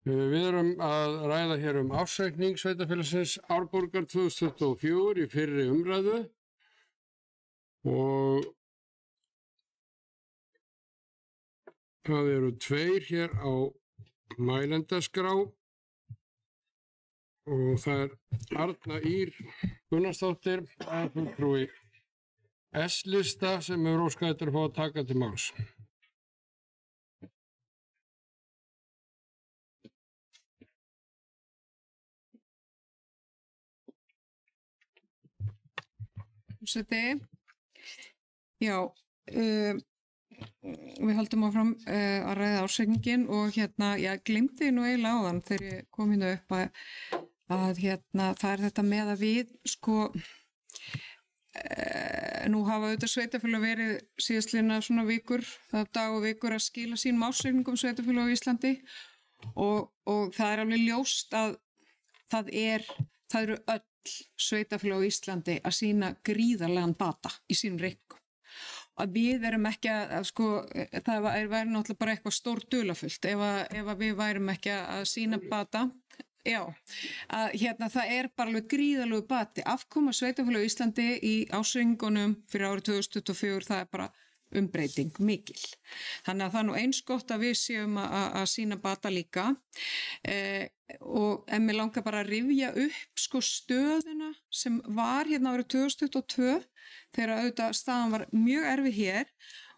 Við erum að ræða hér ársreikning sveitarfélagsins Árborgar 2024 í fyrri umræðu og það eru 2 hér á mælendaskrá og það er Arna Ýr Gunnarsdóttir, fulltrúi S-lista sem hefur óskað eftir að fá að taka til máls. Já, við höldum áfram að ræða ársreikningin og ég gleymdi nú eiginlega áðan þegar ég kom hérna upp að það er þetta með að við nú hafa auðvitað sveitarfélög verið síðastliðna svona vikur, dag og vikur að skila sínum ársreikningum sveitarfélög á Íslandi og það er alveg ljóst að það eru öll sveitarfélög á Íslandi að sýna gríðarlegan bata í sínum reikningum. Að við erum ekki það væri náttúrulega bara eitthvað stór dularfullt ef við værum ekki að sýna bata. Já, það er bara alveg gríðarlegu bati. Afkoma sveitarfélög á Íslandi í ársreikningunum fyrir árið 2024, það er bara umbreyting mikil. Þannig að það er nú eins gott að við séum að sýna bata líka og en mér langar bara að rifja upp stöðuna sem var hérna árið 2022 þegar auðvitað staðan var mjög erfið hér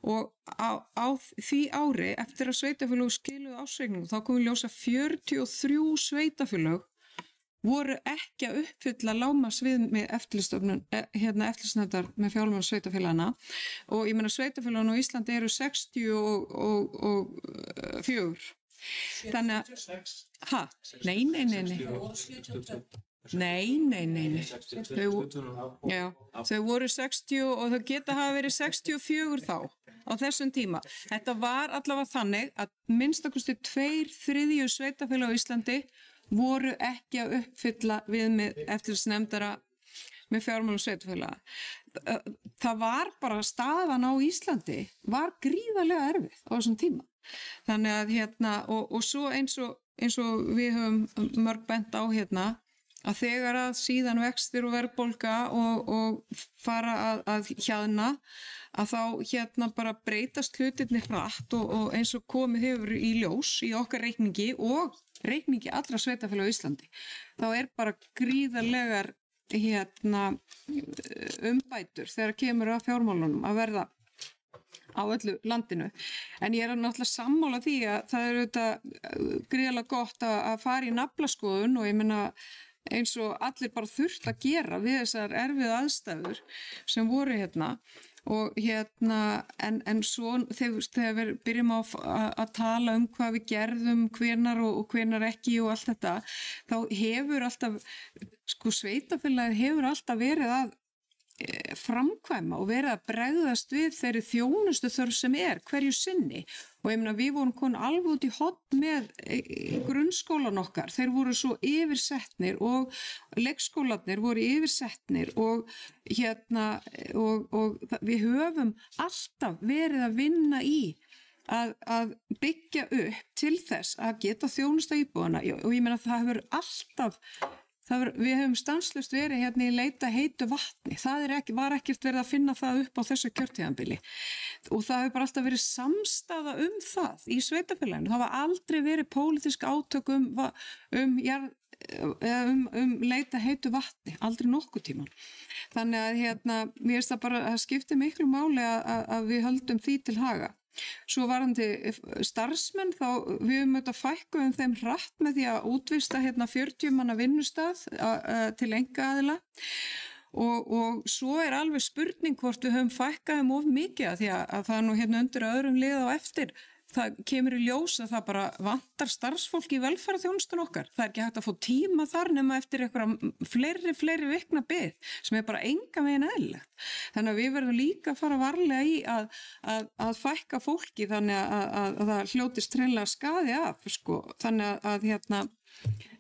og á því ári eftir að sveitarfélög skiluðu ársreikningum þá komum við ljósa 43 sveitarfélög voru ekki að uppfylla lágmarksviðmið eftirlitsnefndar með fjármálum sveitarfélagana og ég meina sveitarfélagana á Íslandi eru 64. Þannig að Nei. Þau voru 60 og þau geta hafa verið 64 þá á þessum tíma. Þetta var allavega þannig að minnstakosti 2/3 sveitarfélög á Íslandi voru ekki að uppfylla viðmið eftirlitsnefndara með fjármálum sveitarfélaga. Það var bara staðan á Íslandi var gríðarlega erfið á þessum tíma. Þannig að og svo eins og við höfum mörg bent á að þegar að síðan vextir og verðbólga og fara að hjaðna að þá bara breytast hlutirnir hratt og eins og komið hefur í ljós í okkar reikningi og reikningi allra sveitarfélaga á Íslandi þá er bara gríðarlegar umbætur þegar kemur að fjármálunum að verða á öllu landinu. En ég er náttúrulega sammála því að það er auðvitað gríðarlega gott að fara í naflaskoðun og ég meina eins og allir bara þurft að gera við þessar erfið aðstæður sem voru og en svo þegar við byrjum að tala hvað við gerðum, hvenar og hvenar ekki og allt þetta, þá hefur alltaf, sko sveitafélagið hefur alltaf verið að framkvæma og verið að bregðast við þeirri þjónustu þörf sem hverju sinni og ég meina við vorum komin alveg út í horn með grunnskólan okkar, þeir voru svo yfirsettnir og leikskólarnir voru yfirsettnir og og við höfum alltaf verið að vinna í að byggja upp til þess að geta þjónusta íbúana og ég meina það hefur alltaf við höfum stanslaust verið í leita heitu vatni. Það var ekkert verið að finna það upp á þessu kjörtíðanbili. Og það hefur bara alltaf verið samstaða það í sveitafélaginu. Það var aldrei verið pólitísk átök leita heitu vatni. Aldrei nokkuð tíman. Þannig að mér finnst það bara, það skiptir miklu máli að við höldum því til haga. Svo varandi starfsmenn þá við höfum auðvitað fækkuðum þeim hratt með því að útvista 40 manna vinnustað til einkaaðila og svo alveg spurning hvort við höfum fækkaðum of mikið því að það nú undir öðrum lið á eftir það kemur í ljós að það bara vantar starfsfólk í velferðarþjónustun okkar. Það ekki hægt að fá tíma þar nema eftir einhverja fleiri vikna bið sem bara engan veginn eðlilegt. Þannig að við verðum líka að fara varlega í að fækka fólki þannig að það hljótist hreinlega skaði af, sko.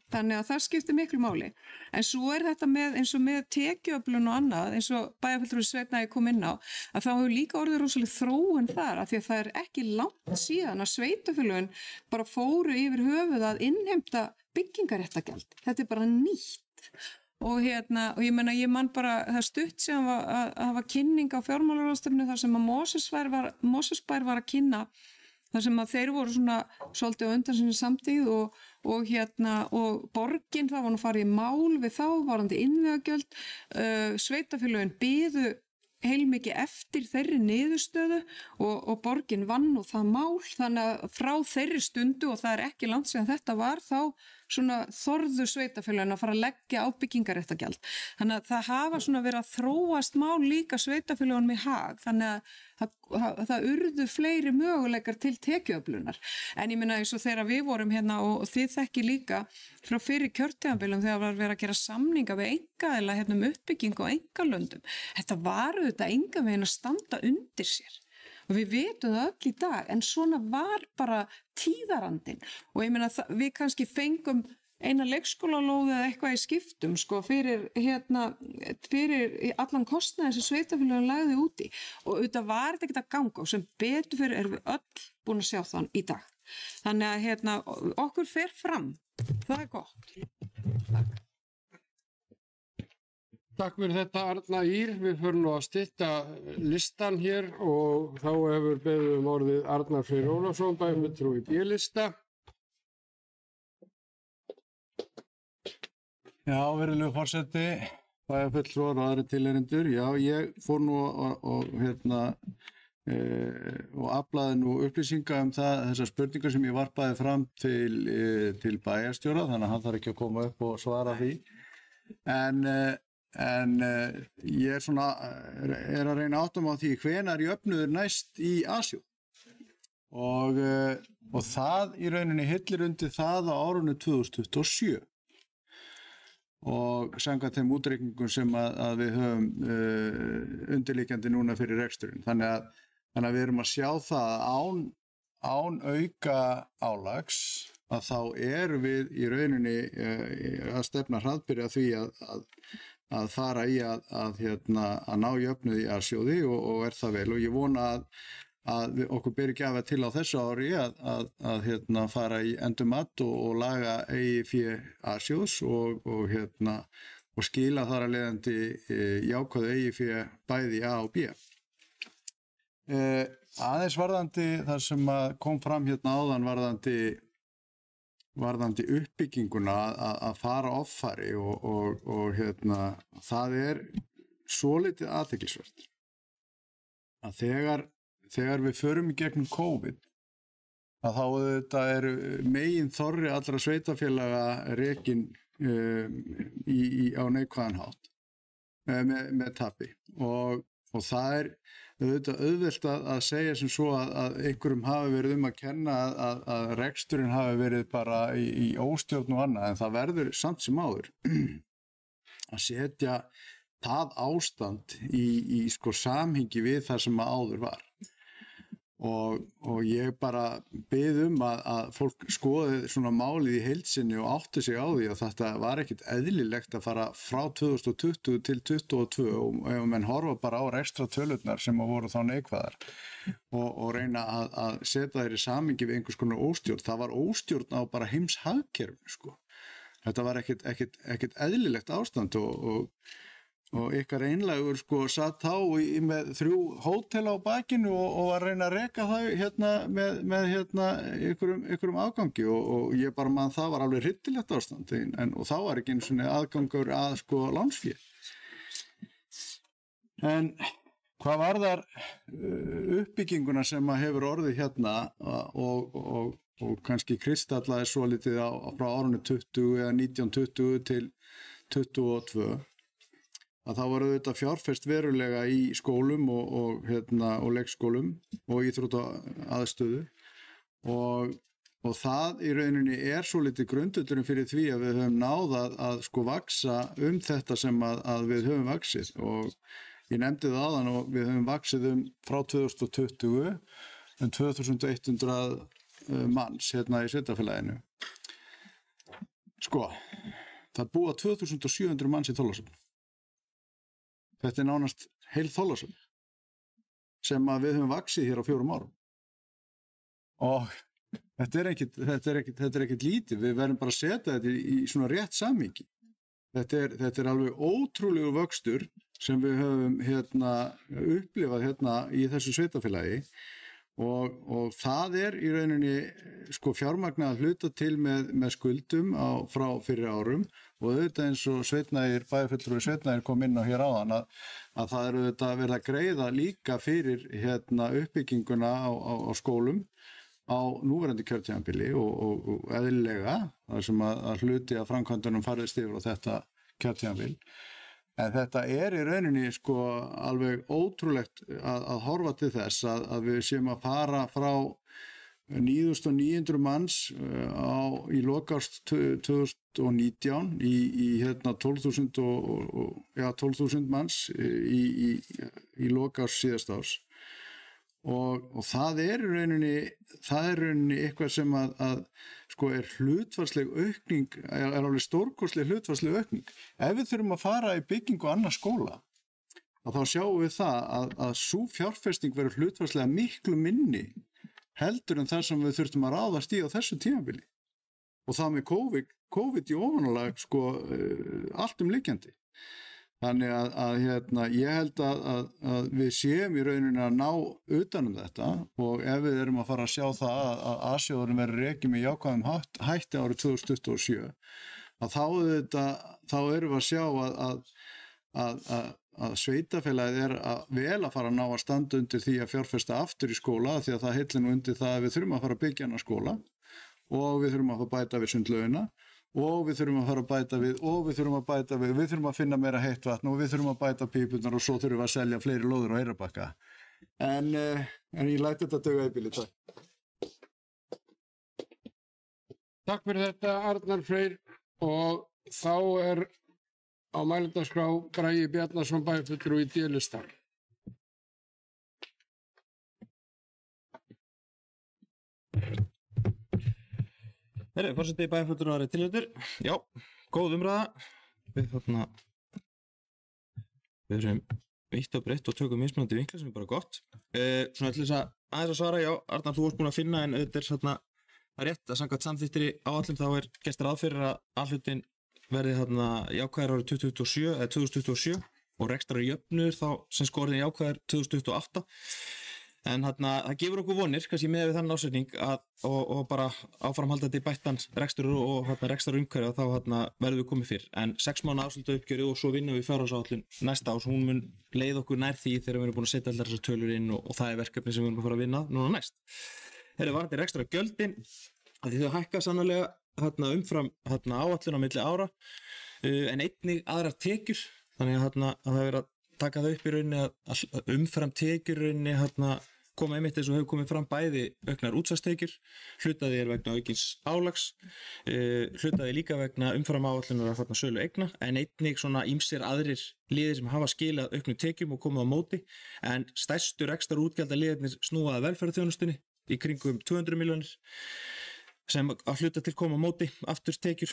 Þannig að það skiptir miklu máli. En svo þetta eins og með tekjuöflun og annað, eins og bæjarfulltrúi Sveinn Ægir kom inn á, að þá hefur líka orðið rosaleg þróun þar, af því að það ekki langt síðan að sveitarfélögin bara fóru yfir höfuð að innheimta byggingaréttagjald. Þetta bara nýtt. Og ég meina, ég man bara, það stutt sem að var kynning á fjármálaráðstefnu þar sem að Mosfellsbær var að kynna þar sem að þeir voru svona svolítið á undan sinni samtíð og borgin, það var nú farið í mál við þá, varandi innviðagjöld, sveitarfélögin biðu heilmikið eftir þeirri niðurstöðu og borgin vann og það mál, þannig að frá þeirri stundu og það ekki langt síðan þetta var, þá svona þorðu sveitarfélögin að fara að leggja á byggingaréttagjald. Þannig að það hafa svona verið að þróast mál líka sveitarfélögunum í hag, þannig að það urðu fleiri möguleikar til tekjuöflunar. En ég meina eins og þegar við vorum og þið þekki líka frá fyrir kjörtímabilum þegar var verið að gera samninga við einkaaðila uppbyggingu og einkalöndum. Þetta var auðvitað engan veginn að standa undir sér. Og við vitum það öll í dag, en svona var bara tíðarandinn. Og ég meina við kannski fengum eina leikskólalóð eða eitthvað í skiptum sko fyrir allan kostnaði sem sveitarfélögin lagði úti. Og auðvitað var þetta ekkert að ganga og sem betur fyrir erum við öll búin að sjá þann í dag. Þannig að okkur fer fram. Það gott. Takk. Takk fyrir þetta Arna Ýr, við förum nú að stytta listan hér og þá hefur beðið orðið Arnar Freyr Ólafsson, bæjarfulltrúi B-lista. Já, virðulegur forseti, bæjarfulltrúar og aðrir tilheyrendur. Já, ég fór nú og aflaði nú upplýsinga þessar spurningar sem ég varpaði fram til bæjarstjóra, þannig að hann þarf ekki að koma upp og svara því. En ég er að reyna áttum á því hvenær jöfnuður næst í Asíu og það í rauninni hillir undir það á árinu 2027 og samkvæmt þeim útreikningum sem að við höfum undirliggjandi núna fyrir reksturinn. Þannig að við erum að sjá það án auka álags að þá erum við í rauninni að stefna hraðbyrja því að fara í að ná jöfnuði í Asjóði og það vel og ég vona að okkur beri ekki af til á þessu ári að fara í endurmat og laga EIFI Asjós og skila þar að leiðandi jákvæðu EIFI bæði A og B. Aðeins varðandi þar sem kom fram áðan varðandi uppbygginguna að fara offari og það svolítið athyglisvert að þegar við förum í gegnum COVID að þá þetta megin þorri allra sveitarfélaga rekin á neikvæðan hátt með tapi og það auðvelt að segja sem svo að einhverjum hafi verið að kenna að reksturinn hafi verið bara í óstjórn og annað, en það verður samt sem áður að setja það ástand í sko samhengi við það sem áður var. Og ég bara bið að fólk skoði svona málið í heild sinni og átti sig á því að þetta var ekkit eðlilegt að fara frá 2020 til 2022 og ef menn horfa bara á ekstra tölurnar sem voru þá neikvæðar og reyna að setja þær í samhengi við einhvers konar óstjórn. Það var óstjórn á bara heimshagkerfinu sko. Þetta var ekkit eðlilegt ástand og ykkar einlægur sko satt þá með 3 hótel á bakinu og var að reyna að reka það hérna með einhverjum afgangi og ég bara man það var alveg hryllilegt ástand og þá var ekki einu svona aðgangur að sko lánsfé. En hvað varðar uppbygginguna sem að hefur orðið hérna og kannski kristallaði svo litið frá árunni 20 eða 1920 til 22 að þá var auðvitað fjárfest verulega í skólum og leikskólum og íþróttaaðstöðu og það í rauninni svo litið grundvöllurinn fyrir því að við höfum náð að sko vaksa þetta sem að við höfum vaksið og ég nefndi það áðan og við höfum vaksið frá 2020 2100 manns hérna í sveitarfélaginu. Sko, það búa 2700 manns í Þorlákshöfn. Þetta nánast heil Þorlákshöfn sem að við höfum vaksið hér á 4 árum. Og þetta er ekkit lítið, við verðum bara að setja þetta í svona rétt samhengi. Þetta er alveg ótrúlegur vöxtur sem við höfum upplifað í þessu sveitarfélagi og það í rauninni sko fjármagnað að hluta til með skuldum frá fyrri árum og auðvitað eins og bæjarfulltrúi Sveitnægir kom inn á hér áðan að það auðvitað verið að greiða líka fyrir uppbygginguna á skólum á núverandi kjörtímabili og eðlilega þar sem að hluti að framkvæmdunum farist yfir á þetta kjörtímabil. En þetta í rauninni sko alveg ótrúlegt að horfa til þess að við séum að fara frá 9.900 manns í lok árs 2019 í 12.000 manns í lok árs síðasta árs. Og það í rauninni eitthvað sem að sko hlutfallsleg aukning, alveg stórkostleg hlutfallsleg aukning. Ef við þurfum að fara í byggingu annars skóla, þá sjáum við það að sú fjárfesting verður hlutfallslega miklu minni heldur en það sem við þurftum að ráðast í á þessu tímabili. Og það með COVID í ofanálag sko allt liggjandi. Þannig að ég held að við séum í rauninni að ná utanum þetta og ef við erum að fara að sjá það að A-sjóðurinn verður rekið með jákvæðum hætti árið 2027 þá erum við að sjá að sveitarfélagið vel að fara að ná að standa undir því að fjárfesta aftur í skóla því að það heilir nú undir það að við þurfum að fara að byggja hana skóla og við þurfum að fara að bæta við sundlaugina og við þurfum að fara að bæta við og við þurfum að finna meira heitt vatn og við þurfum að bæta pípunar og svo þurfum við að selja fleiri lóður á Eyrarbakka. En ég læt þetta duga í bili, takk. Takk fyrir þetta Arnar Freyr og þá á mælendaskrá Bragi Bjarnason bæjarfulltrúi í D-lista. Forseti bæjarfulltrúar tilhjörður. Já, góð umræða. Við erum vitt og breytt og tökum mismunandi vinkla sem bara gott. Svona til þess að aðeins að svara, já, Arnar, þú varst búin að finna en þetta rétt að samkvæmt samþykktir áætlun þá gert ráð fyrir að alhlutin verði jákvæðir árið 2027 og rekstrarjöfnuður þá sem skorðin jákvæðir 2028. En það gefur okkur vonir, kannski með við þann ásetning og bara áframhaldandi bættan rekstur og rekstrarumhverfi þá verðum við komið fyrr. En 6 mánaða afsluta uppgjörið og svo vinnum við fjárhagsáætlun næsta árs. Hún mun leið okkur nær því þegar við erum búin að setja allar þessar tölur inn og það verkefni sem við erum að fara að vinna núna næst. Varðandi rekstrargjöldin, því þau hækka sannarlega umfram áætlun á milli ára en einnig aðrar tekjur. Þannig að það verið að taka það upp í rauninni að umfram tekjur rauninni koma einmitt eins og hefur komið fram bæði auknar útsvarstekjur, hlutaði vegna aukins álags, hlutaði líka vegna umfram áætlunar að sölu eigna, en einnig svona ýmsir aðrir liðir sem hafa skilað auknum tekjum og komið á móti, en stærstu rekstar útgjaldaliðirnir snúaði velferðarþjónustunni í kringum 200 milljónir sem að hluta til koma á móti aftur tekjur.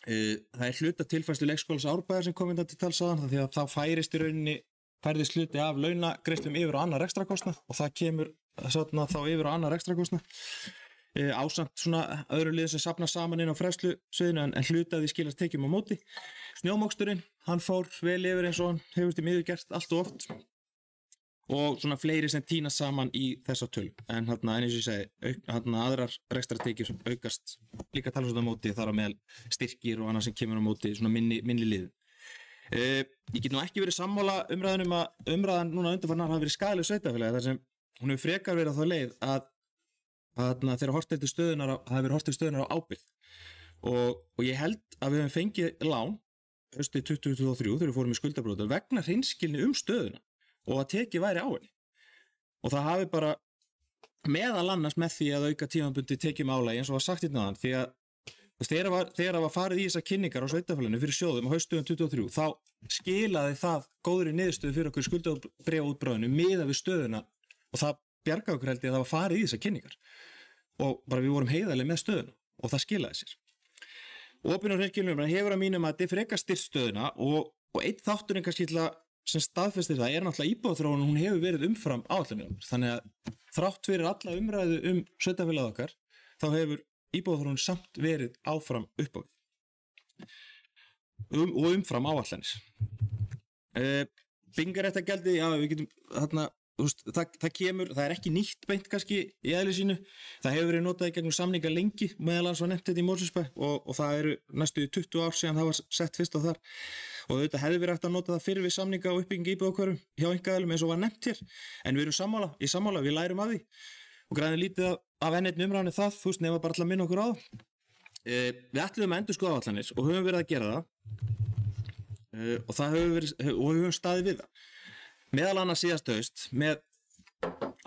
Það hluta tilfærslu leikskólas Árbæjar sem kom inn til talsaðan, því að þá færðist hluti af launagreiðslum yfir á annar rekstrakostnað og það kemur þá yfir á annar rekstrakostnað ásamt svona öðru liðum sem safna saman inn á fræðslusviðinu en hlutaði skilast tekjum á móti. Snjómoksturinn, hann fór vel yfir eins og hann hefur til miður gert allt og oft og svona fleiri sem tínast saman í þessa tölu, en eins og ég segi aðrar rekstratekjur aukast líka talsvert á móti, þar á meðal styrkir og annað sem kemur á móti svona minni liðum. Ég get nú ekki verið sammála umræðan að umræðan núna undanfarnar hafi verið skaðleg sveitarfélagi, þar sem hún hefur frekar verið á þá leið að þegar horft til stöðunar hafi verið horft til stöðunar á ábyrgð og ég held að við höfum fengið lán haustið 2023 þegar við fórum í skuldabrót vegna hreinskilni stöðuna og að tekið væri á henni og það hafi bara meðal annars með því að auka tímabundið tekjum álagi eins og var sagt hérna því að þegar það var farið í þessar kynningar á sveitarfélaginu fyrir sjóðum á haustdögum 23 þá skilaði það góðri niðurstöðu fyrir okkur skuldabréfaútboðinu miðað við stöðuna og það bjargaði okkur held ég að það var farið í þessar kynningar og bara við vorum heiðarlega með stöðuna og það skilaði sér. Opinber reikningurinn hefur að mínum að þetta frekar styrkt stöðuna og einn þátturinn kannski sem staðfestir það náttúrulega íbúðaþróun, hún hefur verið umfram áætlunum, þannig að þrátt fyrir alla umræðu sveitarfélagið okkar þá hefur íbúðaþróun samt verið áfram upp á og umfram áætlanir. Byggingarréttargjaldið, já við getum það ekki nýtt beint kannski í eðli sínu, það hefur verið notað í gegnum samninga lengi, meðal annars var nefnt þetta í Mosfellsbæ og það eru næstu 20 ár síðan það var sett fyrst á þar og auðvitað hefði verið hægt að nota það fyrir við samninga og uppbyggingu íbúðarhverfum hjá einkaaðilum eins og var nefnt hér, en við erum sammála, við lærum af því og græðum lítið af enn einn umræðan það, nema bara alltaf minna okkur á það. Við ætluðum að endurskoða áætlanir og höfum verið að gera það og við höfum staðið við það. Meðal annars síðast haust með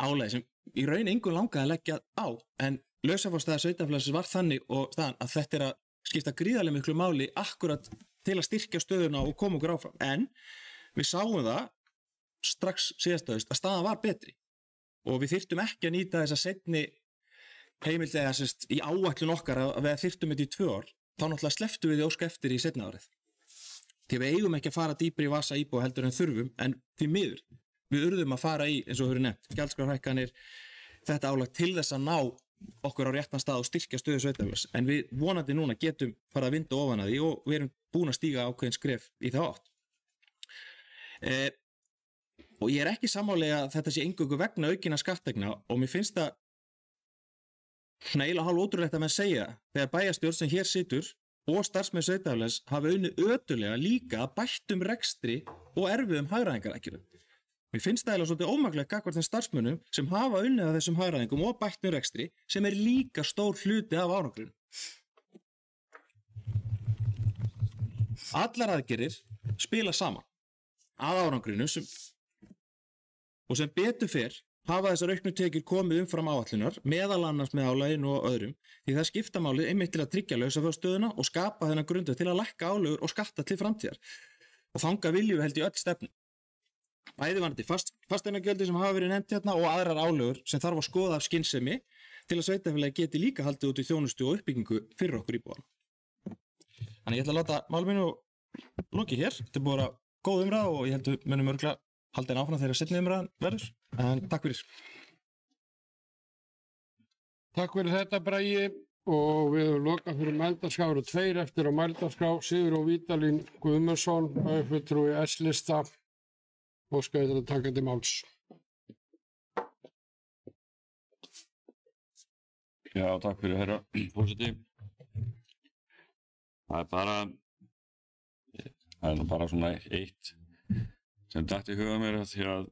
álagi sem í raun engu langaði að leggja á, en lausafjárstaða sveitarfélagsins var þannig og staðan að þetta að skipta gríðarlega miklu máli akkurat til að styrkja stöðuna og koma okkur áfram, en við sáum það strax síðast haust að staðan var betri og við þyrftum ekki að nýta þessa seinni heimild eða í áætlun okkar að við þyrftum þetta í 2 ár, þá náttúrulega slepptum við óska eftir í seinna árið. Því við eigum ekki að fara dýpri í vasa íbúa heldur en þurfum, en því miður, við urðum að fara í, eins og við höfum nefnt, gjaldskrárhækkanir, þetta álag til þess að ná okkur á réttan stað og styrkja stöðu sveitarfélags, en við vonandi núna getum farið að vinda ofan að því og við erum búin að stíga ákveðin skref í það átt. Og ég ekki sammála að þetta sé eingöngu vegna aukinna skattekna og mér finnst það svona eiginlega hálf ótrúlegt að menn segja þegar bæjarstjórn sem hér situr og starfsmenn sveitarfélags hafa unnið ötullega líka að bættum rekstri og erfiðum hagræðingaraðgerðum. Mér finnst það eiginlega svolítið ómaklegt gagnvart þeim starfsmönnum sem hafa unnið að þessum hagræðingum og bættum rekstri sem líka stór hluti af árangrinu. Allar aðgerðir spila saman að árangrinu og sem betur fer hafa þessar auknu tekjur komið umfram áætlunar, meðal annars með álaginu og öðrum, því það skipta málið einmitt til að tryggja lausafjárstöðuna og skapa þennan grundvöll til að lækka álögur og skatta til framtíðar. Og þangað viljum við held í öll stefnu. Bæði varðandi fasteignagjöldin sem hafa verið nefnt hérna og aðrar álögur sem þarf að skoða af skynsemi til að sveitarfélagi geti líka haldið út í þjónustu og uppbyggingu fyrir okkur íbúana. Þannig ég ætla að láta máli mínu lokið hér. Þetta er búið að góð umræða og ég held að munum örgulega haldið áfram þegar seinni umræðan verður. En takk fyrir. Takk fyrir þetta Bragi og við höfum lokað fyrir mældarskrá eru 2 eftir á mældarskrá Sigurjón Vídalín Guðmundsson, fulltrúi S-lista og skal þetta taka til máls. Já, takk fyrir herra forseti. Það er bara svona eitt sem datt í huga mér því að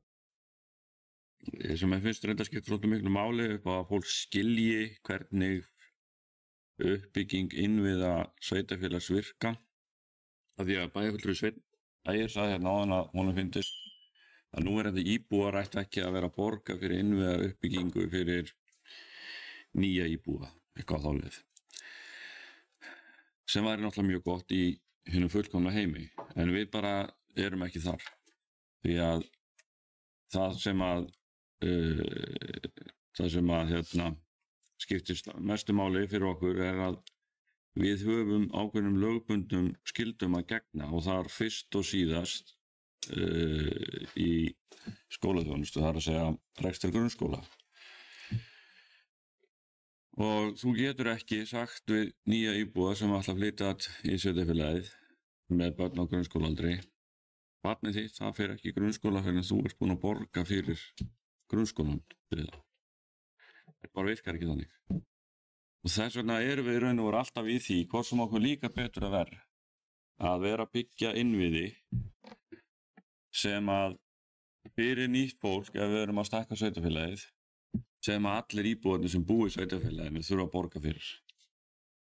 sem ég finnst reynda skipta svolítið miklu máli upp á að fólk skilji hvernig uppbygging innviða sveitarfélags virka af því að bæjarfulltrúi Ægir sagði hérna áðan að honum finnst að núverandi íbúar ættu ekki að vera að borga fyrir innviða uppbyggingu fyrir nýja íbúa, eitthvað á þá leið. Sem væri náttúrulega mjög gott í hinum fullkomna heimi, en við bara erum ekki þar. Því að það sem að skiptist mestu máli fyrir okkur að við höfum ákveðnum lögbundum skyldum að gegna og það fyrst og síðast í skólaþjónustu, það að segja rekstur grunnskóla. Og þú getur ekki sagt við nýja íbúa sem ætla að flytja í sveitarfélagið með börn á grunnskólaaldri, barnið þitt, það fer ekki í grunnskóla fyrir en þú ert búin að borga fyrir grunnskólan fyrir það. Það bara virkar ekki þannig. Og þess vegna erum við í raun og veru alltaf í því hvort sem okkur líka betur að vera að byggja innviði sem að fyrir nýtt fólk, ef við erum að stækka sveitarfélagið, sem að allir íbúarnir sem búi í sveitarfélaginu þurfa að borga fyrir.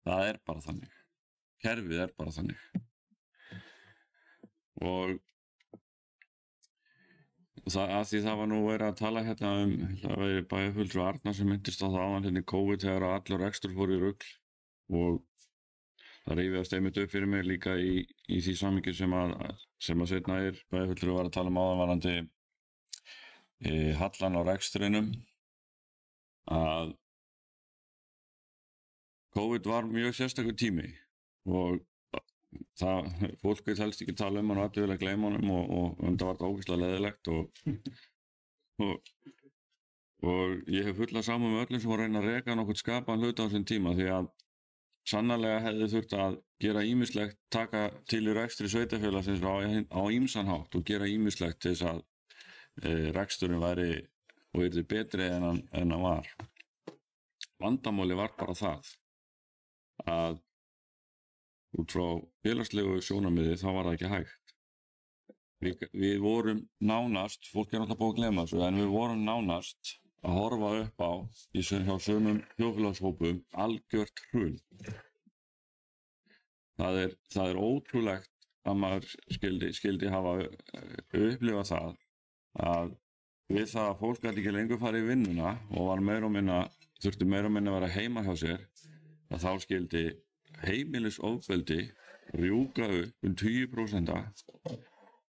Það er bara þannig. Kerfið er bara þannig. Og það var nú verið að tala hérna það var bæjarfulltrúi Arnar sem myndist á það áðan hérna í COVID þegar allur rekstur fór í rugl og það rifjaðist einmitt upp fyrir mig líka í því samhengi sem að Sveinn Ægir bæjarfulltrúi var að tala áðan varðandi hallan á rekstrinum að COVID var mjög sérstakur tími og fólk vil helst ekki tala hann og allir vilja gleyma honum og það var ógeðslega leiðilegt og ég hef fulla saman með öllum sem var að reyna að reka nokkuð skapaðan hluta á þessum tíma því að sannarlega hefði þurft að gera ýmislegt, taka til í rekstri sveitarfélagsins á ýmsan hátt og gera ýmislegt til þess að reksturinn væri og yrði betri en hann var. Vandamáli var bara það að út frá félagslegu sjónarmiði þá var það ekki hægt. Við vorum nánast, fólk er náttúrulega búið að gleyma þessu, en við vorum nánast að horfa upp á hjá sumum þjóðfélagshópum algjört hrun. Það er ótrúlegt að maður skildi hafa upplifað það að við það að fólk gæti ekki lengur farið í vinnuna og þurfti meira og minna að vera heima hjá sér, að þá skildi heimilisofbeldi rjúka upp 10%,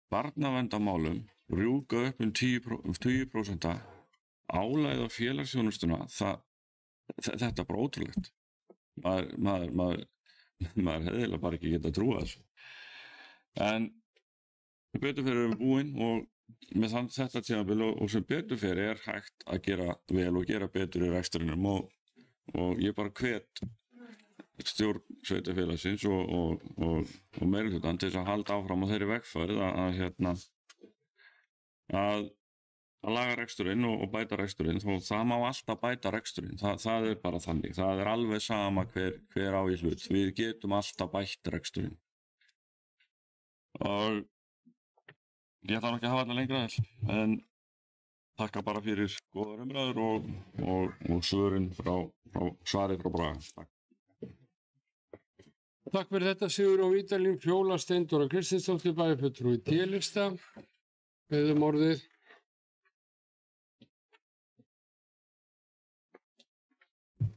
barnaverndarmálum rjúka upp 10%, álagið á félagsþjónustuna, þetta er bara ótrúlegt. Maður hefði bara ekki getað trúað þessu. En betur fyrir búinn og með þetta tímabil og sem betur fyrir hægt að gera vel og gera betur í rekstrinum og ég bara hvet stjórn sveitarfélagsins og meirihlutann til þess að halda áfram á þeirri vegferð að laga reksturinn og bæta reksturinn og það má alltaf bæta reksturinn, það er bara þannig, það er alveg sama hver á í hlut, við getum alltaf bætt reksturinn og ég ætla ekki að hafa þetta lengra en þakka bara fyrir góðar umræður og svarið frá Braga. Takk. Takk fyrir þetta Sigur og Vídalín, Fjóla Steindóra Kristinsdóttir, bæjarfulltrúi D-lista. Beðum orðið.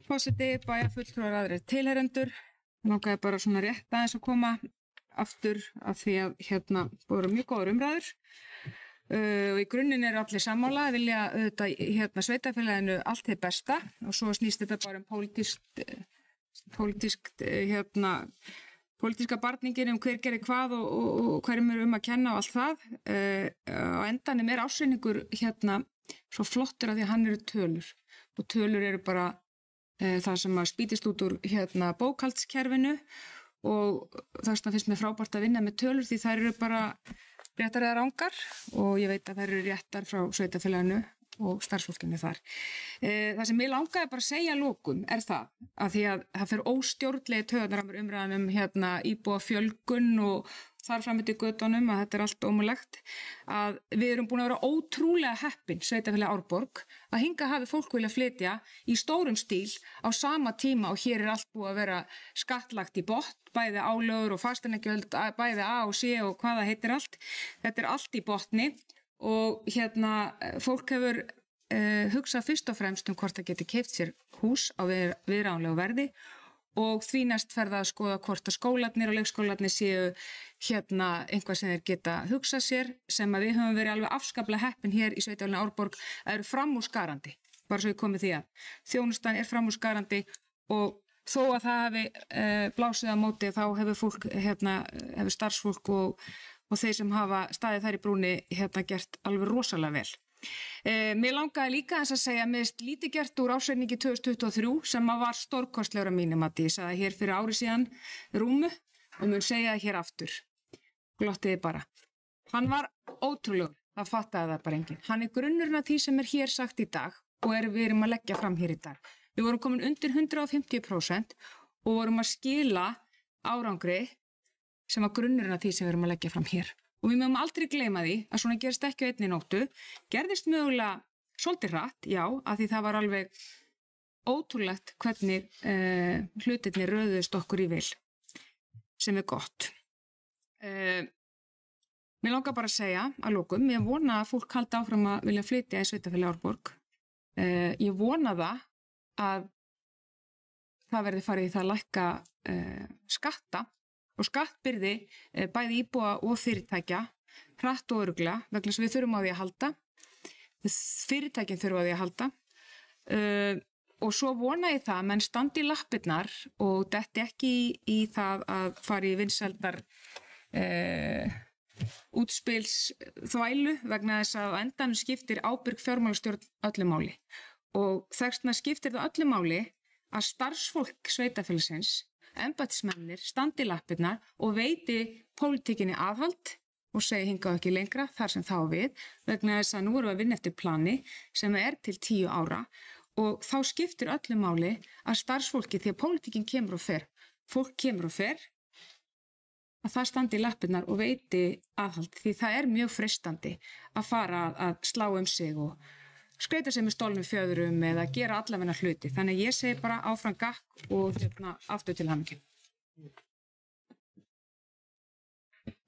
Forseti, bæjarfulltrúar, aðrir tilheyrendur. Langaði bara svona rétt aðeins að koma aftur af því að voru mjög góðar umræður. Og í grunninn eru allir sammála, vilja sveitarfélaginu allt hið besta og svo snýst þetta bara pólitíska barningin hver gerir hvað og hverjum er að kenna og allt það. Á endanum er ársreiningur svo flottur að því að hann eru tölur og tölur eru bara það sem að spýtist út úr bókhaldskerfinu og þess vegna finnst mér frábært að vinna með tölur því þær eru bara réttar eða rangar og ég veit að þær eru réttar frá sveitarfélaginu og starfsfólkinu þar. Það sem ég langaði bara að segja að lokum það að því að það fyrir óstjórnlegi taugarnar á mér umræðan íbúa fjölgun og þar fram eftir götunum að þetta allt ómulegt, að við erum búin að vera ótrúlega heppin, sveitarfélagið Árborg, að hingað hafi fólk vilja flytja í stórum stíl á sama tíma og hér allt búið að vera skattlagt í botn, bæði álögur og fasteignagjöld, bæði A og C og hvað það heitir allt. Þetta allt í botni og fólk hefur hugsað fyrst og fremst hvort það geti keypt sér hús á viðráðanlegu verði og því næst ferða að skoða hvort að skólarnir og leikskólarnir séu einhvað sem þeir geta hugsað sér, sem að við höfum verið alveg afskaplega heppin hér í sveitarfélaginu Árborg að eru framúrskarandi, bara svo ég komið því að þjónustan framúrskarandi og þó að það hafi blásið á móti þá hefur fólk hefur starfsfólk og þeir sem hafa staðið þær í brúni gert alveg rosalega vel. Mér langaði líka að segja að mér lítið gert úr ársreikningi 2023 sem var stórkostlegur að mínum að ég sagði hér fyrir ári síðan rúmu og mun segja það hér aftur. Glottiði bara. Hann var ótrúlegur, það fattaði það bara enginn. Hann grunnurinn af því sem hér sagt í dag og við erum að leggja fram hér í dag. Við vorum komin undir 150% og vorum að skila árangri sem var grunnurinn af því sem við erum að leggja fram hér. Og við mögum aldrei gleyma því að svona gerist ekki á einni nóttu. Gerðist mögulega svolítið hratt, já, af því það var alveg ótrúlegt hvernig hlutirnir röðuðust okkur í vil, sem gott. Mér langar bara að segja að lokum, ég vona að fólk haldi áfram að vilja flytja í sveitarfélagið Árborg. Ég vona það að það verði farið í það að lækka skatta og skattbyrði bæði íbúa og fyrirtækja hratt og örugglega vegna þess að við þurfum á því að halda, fyrirtækin þurfa á því að halda og svo vona ég það að menn standi í lappirnar og detti ekki í það að fara í vinsældar útspils þvælu vegna þess að á endanum skiptir ábyrg fjármálastjórn öllu máli og þess vegna skiptir það öllu máli að starfsfólk sveitarfélagsins embættismennir standi í lappirnar og veiti pólitíkinni aðhald og segi hingað ekki lengra þar sem þá við vegna þess að nú erum við að vinna eftir plani sem til 10 ára og þá skiptir öllu máli að starfsfólki því að pólitíkin kemur og fer, fólk kemur og fer að það standi í lappirnar og veiti aðhald því það mjög freistandi að fara að slá sig og skreita sig með stolnum fjöðrum eða gera allavegna hluti. Þannig ég segi bara áfram gakk og aftur til hamingju.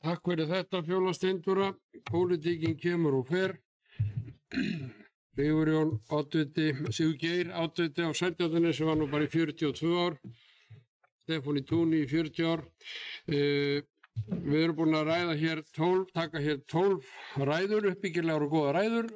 Takk fyrir þetta Fjóla Steindóra. Pólitíkin kemur og fer. Sigurjón Sigurgeir oddviti á Seltjarnarnesi var nú bara í 42 ár. Stefán í Túni í 40 ár. Við erum búin að ræða hér taka hér 12 ræður, uppbyggilegar og góða ræður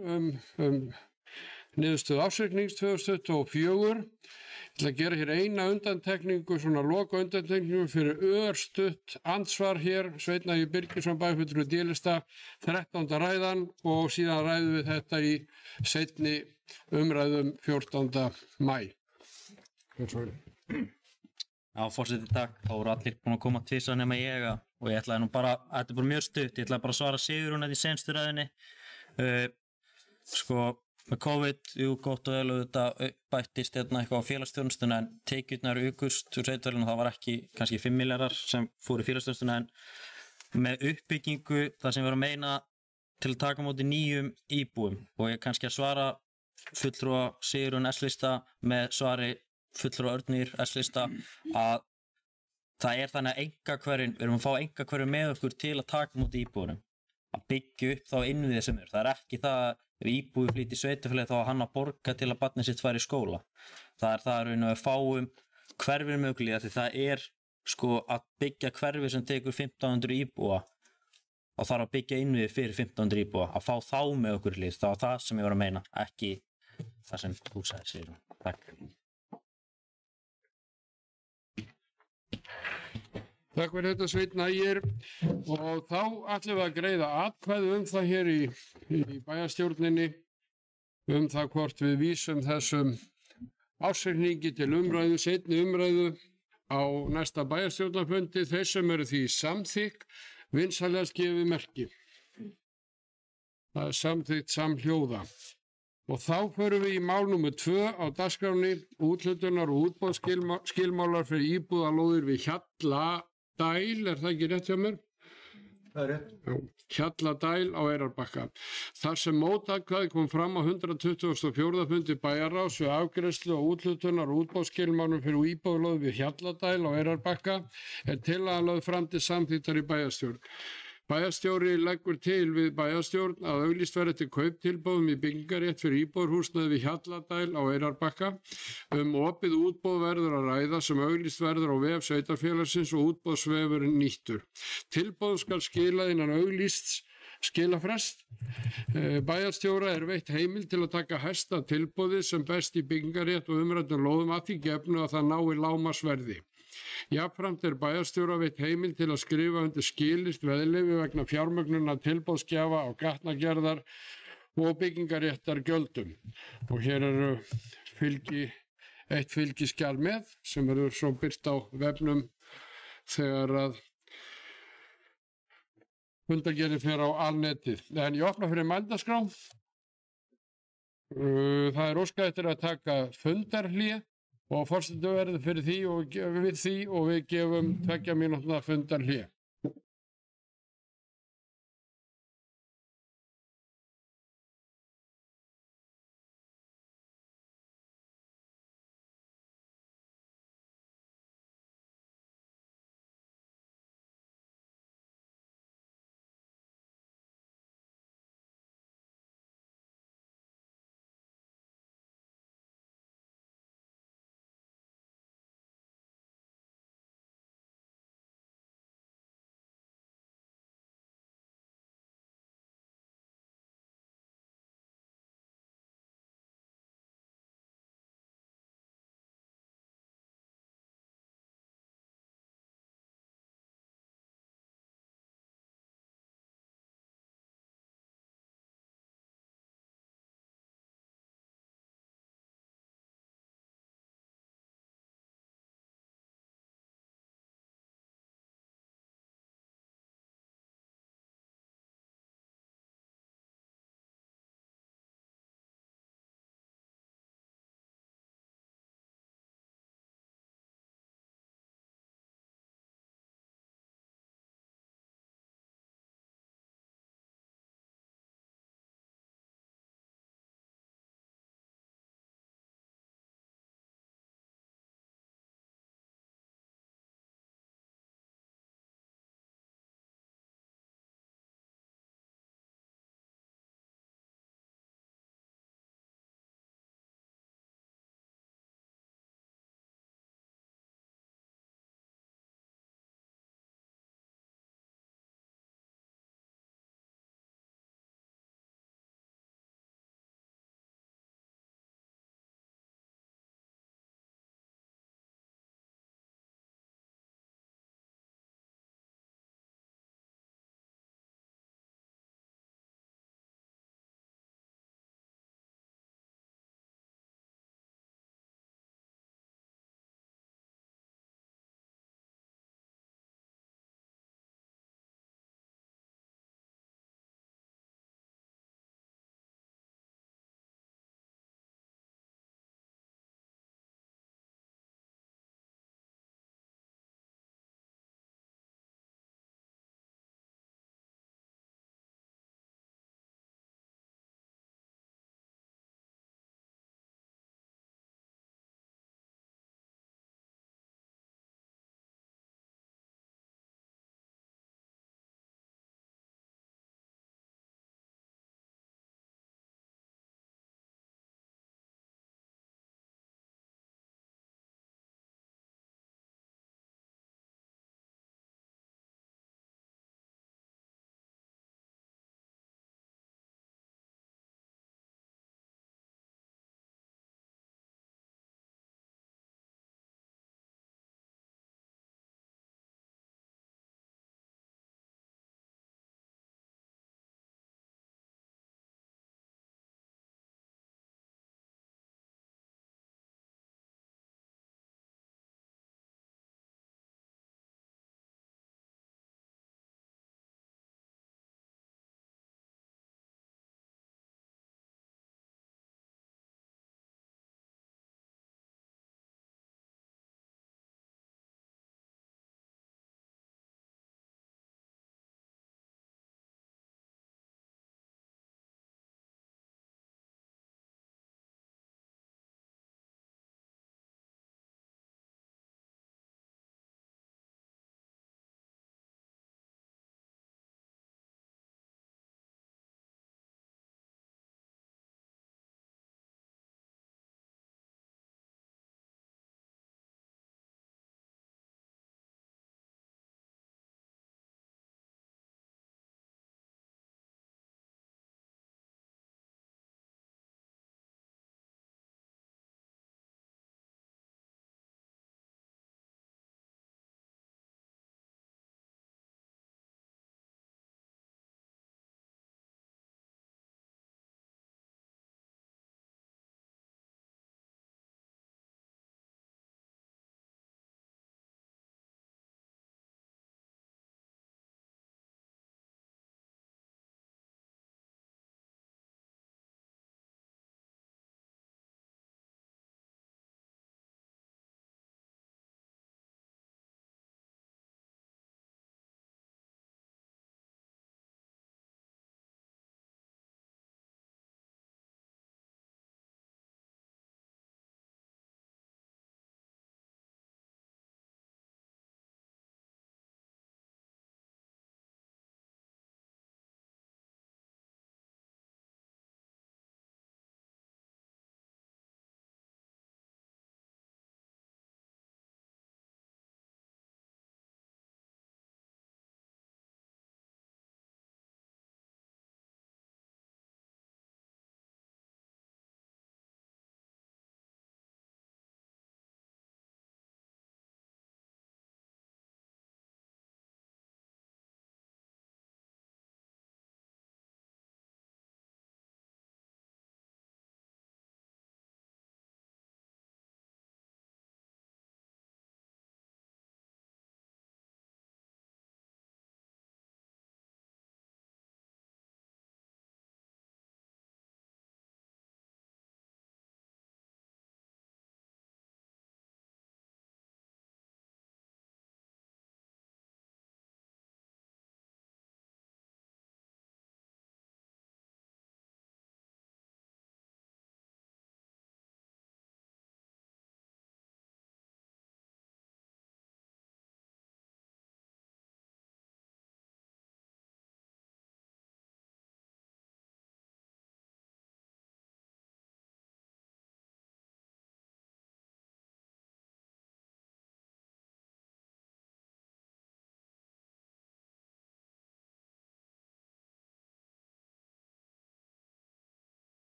niðurstöðu ársreiknings 2024. Ég ætla að gera hér eina undantekningu, svona loka undantekningu fyrir örstutt ansvar hér, Sveinn Ægir Birgisson bæjarfulltrúi D-lista, 13. ræðan og síðan ræðum við þetta í seinni umræðum 14. maí. Já, forseti takk. Þá voru allir búin að koma tvisvar nema ég og ég ætlaði nú bara, þetta bara mjög stutt, ég ætlaði bara að svara Sigurún í seinustu ræðunni. Með COVID, gott og vel og þetta bættist eitthvað á félagsþjónustuna en tekjurnar aukust úr sveitarfélaginu, það var ekki kannski 5 milljarðar sem fóru í félagsþjónustuna en með uppbyggingu það sem við erum að meina til að taka á móti nýjum íbúum og ég kannski að svara fulltrúa Sigurún S-lista með svari fulltrúa Örnir S-lista að það þannig að einkahverfin, við erum að fá einkahverfin með okkur til að taka á móti íbúunum, að byggja upp þá innviðir sem það ekki það ef íbúi flýti sveitarfélagi þá hann að borga til að barnið sitt fari í skóla. Það raun og við fáum hverfin mögulega því það að byggja hverfi sem tekur 1500 íbúa og þarf að byggja innviði fyrir 1500 íbúa að fá þá með okkur í lið. Það var það sem ég var að meina, ekki það sem þú sagði sér. Takk. Takk fyrir þetta Sveinn Ægir og þá ætlum við að greiða atkvæði það hér í bæjarstjórninni það hvort við vísum þessum ársreikningi til umræðu, seinni umræðu á næsta bæjarstjórnarfundi. Þeir sem eru því samþykk vinsamlegast gefið merki. Það samþykkt samhljóða. Og þá förum við í mál nummer 2 á dagskráni, úthlutunar og útboðsskilmálar fyrir íbúðalóðir við Hjalladæl, er það ekki rétt hjá mér? Það er rétt. Já, Hjalladæl á Eyrarbakka. Þar sem mótatkvæði kom fram á 124. fundi bæjarráðs við afgreiðslu og úthlutunar og útboðsskilmálum fyrir íbúðalóð við Hjalladæl á Eyrarbakka er tillagan lögð fram til samþykktar í bæjarstjórn. Bæjarstjóri leggur til við bæjarstjórn að auglýst verði til kauptilboðum í byggingarétt fyrir íbúðarhúsnæði við Hjalladæl á Eyrarbakka. Opið útboð verður að ræða sem auglýst verður á vef sveitarfélagsins og útboðsvefurinn nýttur. Tilboð skal skilað innan auglýsts skilafrest. Bæjarstjóra er veitt heimild til að taka hæsta tilboði sem best í byggingarétt og umræddum lóðum að því gefnu að það nái lágmarksverði. Jafnframt er bæjarstjóra veitt heimild til að skrifa undir skilyrst veðleyfi vegna fjármögnunar tilboðsgjafa á gatnagerðar og byggingaréttar gjöldum. Og hér eru eitt fylgiskjal með sem verður svo birt á vefnum þegar að fundargerðin fer á alnetið. En ég opna fyrir mælendaskrá. Það er óskað eftir að taka fundarhlé og forseti verður fyrir því og við gefum 2 mínútna fundarhlé.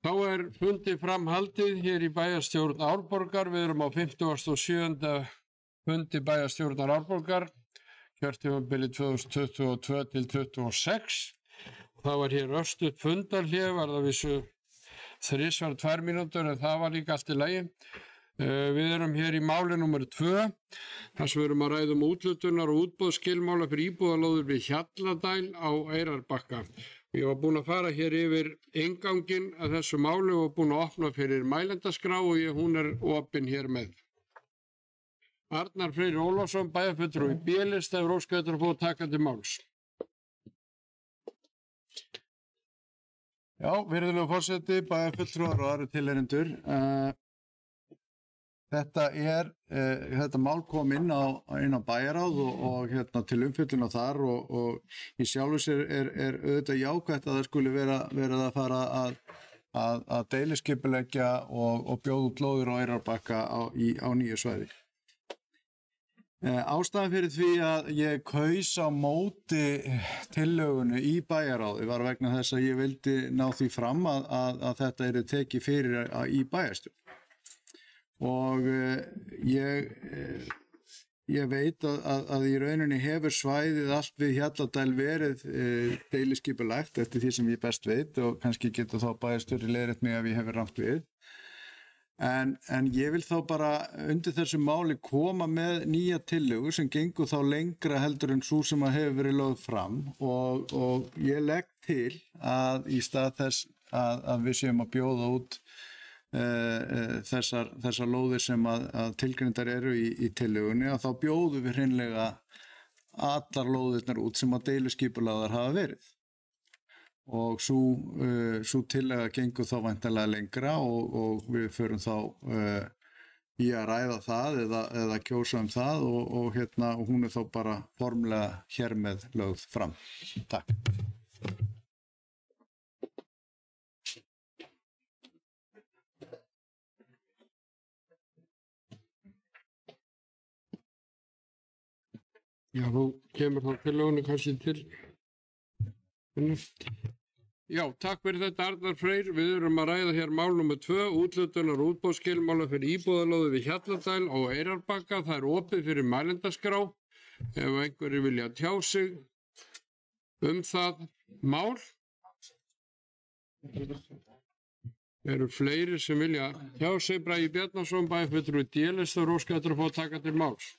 Þá fundi framhaldið hér í bæjarstjórn Árborgar. Við erum á 57. fundi bæjarstjórnar Árborgar, kjörtímabili 2022 til 26. Það var hér örstutt fundarhlé, var það vissu þrisvar 2 mínútur en það var líka allt í lagi. Við erum hér í máli númer 2, þar sem við erum að ræða úthlutunar og útboðsskilmála fyrir íbúðalóðir við Hjalladæl á Eyrarbakka. Ég var búinn að fara hér yfir innganginn að þessu máli og búinn að opna fyrir mælendaskrá og hún opin hér með. Arnar Freyr Ólafsson, bæjarfulltrúi í B-lista, hefur óskað eftir að fá að taka til máls. Já, virðulegur forseti, bæjarfulltrúar og aðrir tilheyrendur. Þetta mál kom inn á bæjarráð og til umfjöllunar þar og í sjálfu sér er auðvitað jákvætt að það skuli verið að fara að deiliskipuleggja og bjóða út lóðir á Eyrarbakka á nýju svæði. Ástæðan fyrir því að ég kaus á móti tillögunni í bæjarráði var vegna þess að ég vildi ná því fram að þetta yrði tekið fyrir í bæjarstjórn. Og ég veit að í rauninni hefur svæðið allt við Hjalladæl verið deiliskipulagt eftir því sem ég best veit og kannski getur þá bæjarstjóri leiðrétt mig ef ég hefur rangt við. En ég vil þá bara undir þessu máli koma með nýja tillögu sem gengur þá lengra heldur en svo sem að hefur verið lögð fram og ég legg til að í stað þess að við séum að bjóða út þessar lóðir sem að tilgreindar eru í tillögunni að þá bjóðum við hreinlega allar lóðirnar út sem að deiliskipulagðar hafa verið og sú tillaga gengur þá væntanlega lengra og við förum þá í að ræða það eða kjósa það og hún þá bara formlega hér með lögð fram. Takk. Já, þú kemur þá tillögunni kannski til. Já, takk fyrir þetta Arnar Freyr. Við erum að ræða hér mál nummer 2, úthlutunar og útboðsskilmála fyrir íbúðalóðir við Hjalladæl á Eyrarbakka. Það opið fyrir mælendaskrá. Ef einhverju vilja tjá sig það mál. Eru fleiri sem vilja tjá sig. Bragi Bjarnason, bæjarfulltrúi D-lista, óskað eftir að fá að taka til máls.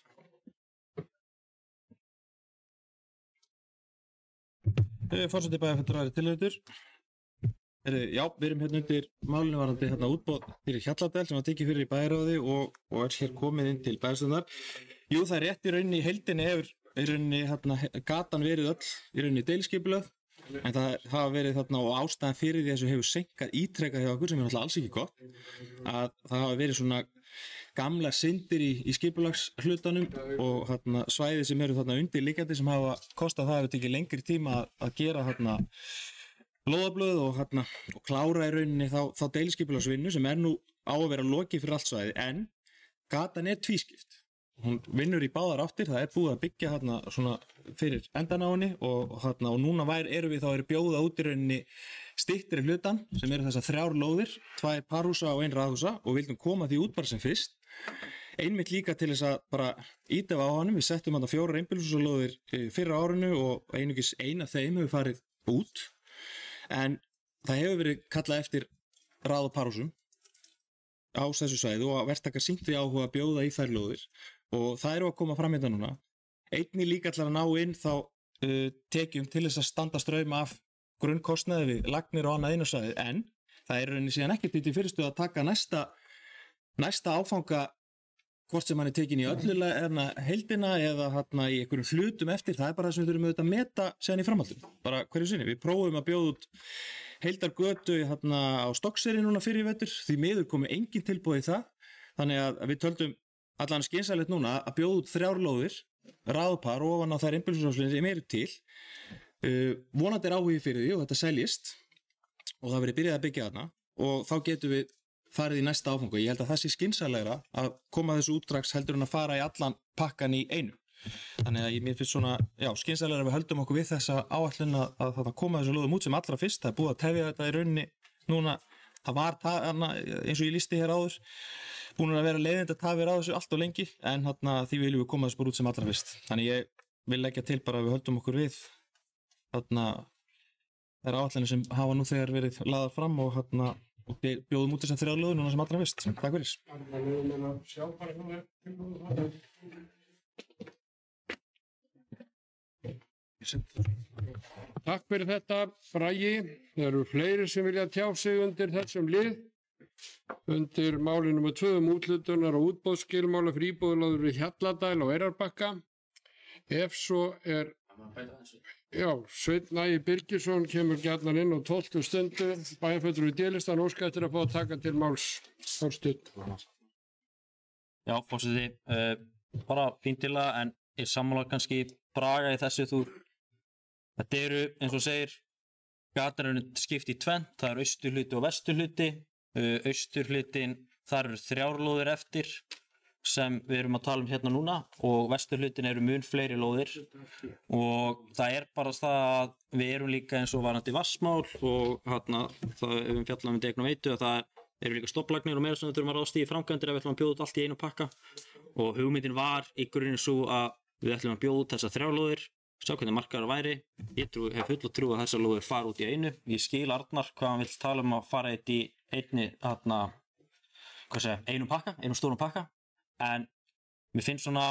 Forseti bæjarfulltrúar tilheyrendur. Já, við erum hérna undir málinu varðandi útboð fyrir Hjalladæl sem var tekið fyrir í bæjarráði og hér komið inn til bæjarstjórnar. Jú, það rétt í rauninni í heildinni hefur í rauninni gatan verið öll í rauninni deiliskipulögð en það hafa verið og ástæðan fyrir því þessu hefur seinkað ítrekað hjá okkur sem er alls ekki gott að það hafa verið svona gamla syndir í skipulagshlutanum og svæði sem eru undirliggjandi sem hafa kostað það hefur tekið lengri tíma að gera lóðablöð og klára í rauninni þá deiliskipulagsvinnu sem er nú á að vera lokið fyrir allt svæði en gatan er tvískipt. Hún vinnur í báðar áttir, það er búið að byggja svona fyrir endan á henni og núna erum við þá bjóða út í rauninni styttri hlutan sem eru þessar 3 lóðir, 2 parhúsa og 1 raðhúsa og vildum koma því út bara sem fyrst. Einmitt líka til þess að bara íta á honum, við settum 4 einbýlishúsalóðir fyrir árinu og einungis ein af þeim hefur farið út en það hefur verið kallað eftir rað og parhúsum á þessu svæði og verktakar sýndu áhuga að bjóða í þær lóðir og það eru að koma fram hérna núna. Einnig líka ætlar að ná inn þá tekjum til þess að standa straum af grunnkostnaði við lagnir og annað inn á svæðið en það er rauninni síðan ekkert í fyrirstöðu að taka næsta áfanga hvort sem hann er tekin í öllu heildina eða í einhverjum hlutum eftir, það er bara það sem við þurfum auðvitað að meta síðan í framhaldinu, bara hverju sinni. Við prófum að bjóða út heildargötu á Stokkseyri núna fyrir í vetur, því miður komu engin tilboð í það, þannig að við töldum allan skynsamlegt núna að bjóða út 3 lóðir, raðpar ofan á þær einbýlishúsasveitir sem eru til. Vonandi er áhugi fyrir því og þetta seljist og það verið byrjað að byggja þarna og þá getum við farið í næsta áfanga. Ég held að það sé skynsamlegra að koma þessu útdrags heldur en að fara í allan pakkan í einu. Þannig að mér finnst svona, skynsamlegra að við höldum okkur við þessa áætlun að koma þessu lóðum út sem allra fyrst. Það er búið að tefja þetta í rauninni núna það var eins og ég lýsti hér áður búin að vera leiðindi að tafir á þessu allt og lengi en því viljum við koma þess bara út sem allra fyrst. Þannig ég vil leggja til bara að við höldum okkur við þær áætlanir sem hafa nú þegar verið lagðar fram og bjóðum út þessar 3 lóðir núna sem allra fyrst. Takk fyrir. Takk fyrir þetta, Bragi. Það eru fleiri sem vilja tjá sig undir þessum lið. Undir máli nr. 2 úthlutunar og útboðsskilmála fyrir íbúðarlóðir við Hjalladæl og Eyrarbakka. Ef svo er... Já, Sveinn Ægir Birgisson kemur gjarnan inn á 12. stundu. Bæjarfulltrúi D-listan óska eftir að fá að taka til máls. Þorsteinn. Já, forseti, bara fíntilega en ég sammála kannski Braga í þessu þetta eru, eins og segir, gatarinn skipt í tvennt, það er austurhluti og vesturhluti. Austurhlutin, þar eru 3 lóðir eftir sem við erum að tala hérna núna og vesturhlutin eru mun fleiri lóðir og það er bara það að við erum líka eins og varandi vatnsmál og það við fjallum um Degn og Veitu að það eru líka stofnlagnir og meira sem við þurfum að ráðast í framkvæmdir ef við ætlum að bjóða út allt í einu pakka og hugmyndin var í grunninn svo að við ætlum að bjóða út þessar 3 lóðir, sjá hvernig markaður væri. Ég hef full og trú að þessar lóðir fara út í einu. Ég skil Arnar hvað hann vill tala um að fara eitt í einum stórum pakka en mér finnst svona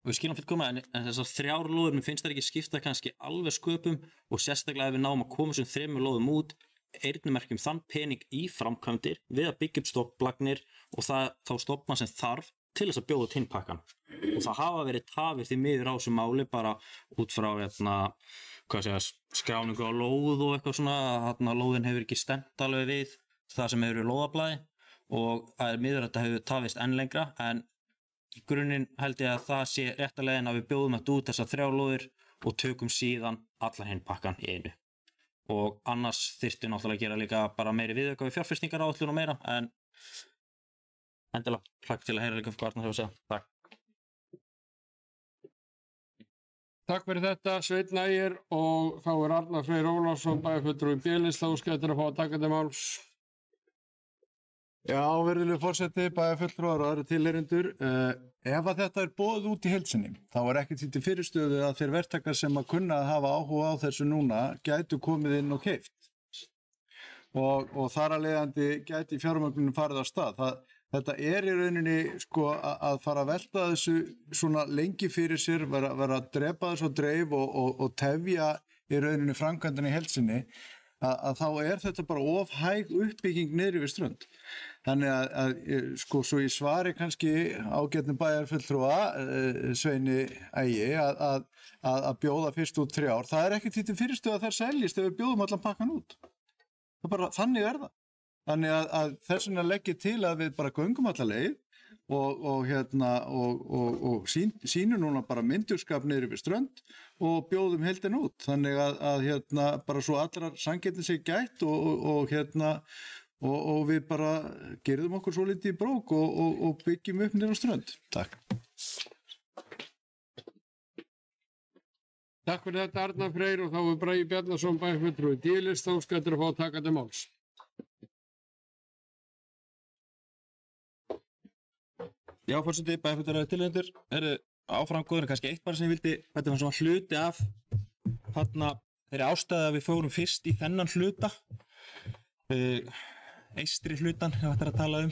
við skilum fyrir koma en þessar 3 lóðir mér finnst það ekki skipta kannski alveg sköpum og sérstaklega ef við náum að koma þessum 3 lóðum út eyrnamerkjum þann pening í framkvæmdir við að byggja upp stofnlagnir og þá stofna sem þarf til þess að bjóða tinnpakkan og það hafa verið tafir því miður á þessu máli bara út frá skráningu á lóð og eitthvað svona lóðin hefur ekki stemt alveg við það sem hefur í lóðablaði og það er miður að þetta hefur tafist enn lengra en í grunninn held ég að það sé rétta leiðin að við bjóðum þetta út þessar 3 lóðir og tökum síðan allan hinn pakkan í einu og annars þyrfti náttúrulega að gera líka bara meiri viðauka við fjárfestingar áætlun og meira en endilega hlakka til að heyra líka hvað Arnar hefur að segja. Takk. Takk fyrir þetta, Sveinn Ægir og þá er Arnar Freyr Ólafsson bæjarfulltrúi D-lista óska eftir að fá að taka til máls. Já, virðulegur forseti, bæjarfulltrúar og aðra tilheyrendur. Ef að þetta er boðið út í heild sinni, þá er ekkert því til fyrirstöðu að þeir verktakar sem að kunna að hafa áhuga á þessu núna gætu komið inn og keypt. Og þar að leiðandi gæti fjármögnunum farið á stað. Þetta er í rauninni að fara að velta þessu svona lengi fyrir sér, vera að drepa þessu á dreif og tefja í rauninni framkvæmdina í heild sinni, að þá er þetta bara of hæg uppbygging niðri við strönd. Þannig að svo í svari kannski ágætnum bæjarfulltrúa Sveini Ægi að bjóða fyrst út 3 ár. Það er ekki til fyrirstöðu að þær seljist ef við bjóðum allan pakkan út. Það bara, þannig er það. Þannig að þess vegna legg ég til að við bara göngum alla leið og sýnum núna bara myndjurskap niður við strönd og bjóðum heildin út. Þannig að bara svo allrar sanngirni sé gætt og við bara gerðum okkur svo litið í brók og byggjum upp niður á strönd. Takk. Takk fyrir þetta Arnar Freyr og þá er Bragi Bjarnason bæjarfulltrúi D-lista óska eftir að fá að taka til máls. Já, forseti, bæjarfulltrúar tilheyrendur áfram góður, kannski eitt bara sem ég vildi þetta var svona hluti af þeirri ástæðu að við fórum fyrst í þennan hluta eystri hlutan, ef þetta er að tala um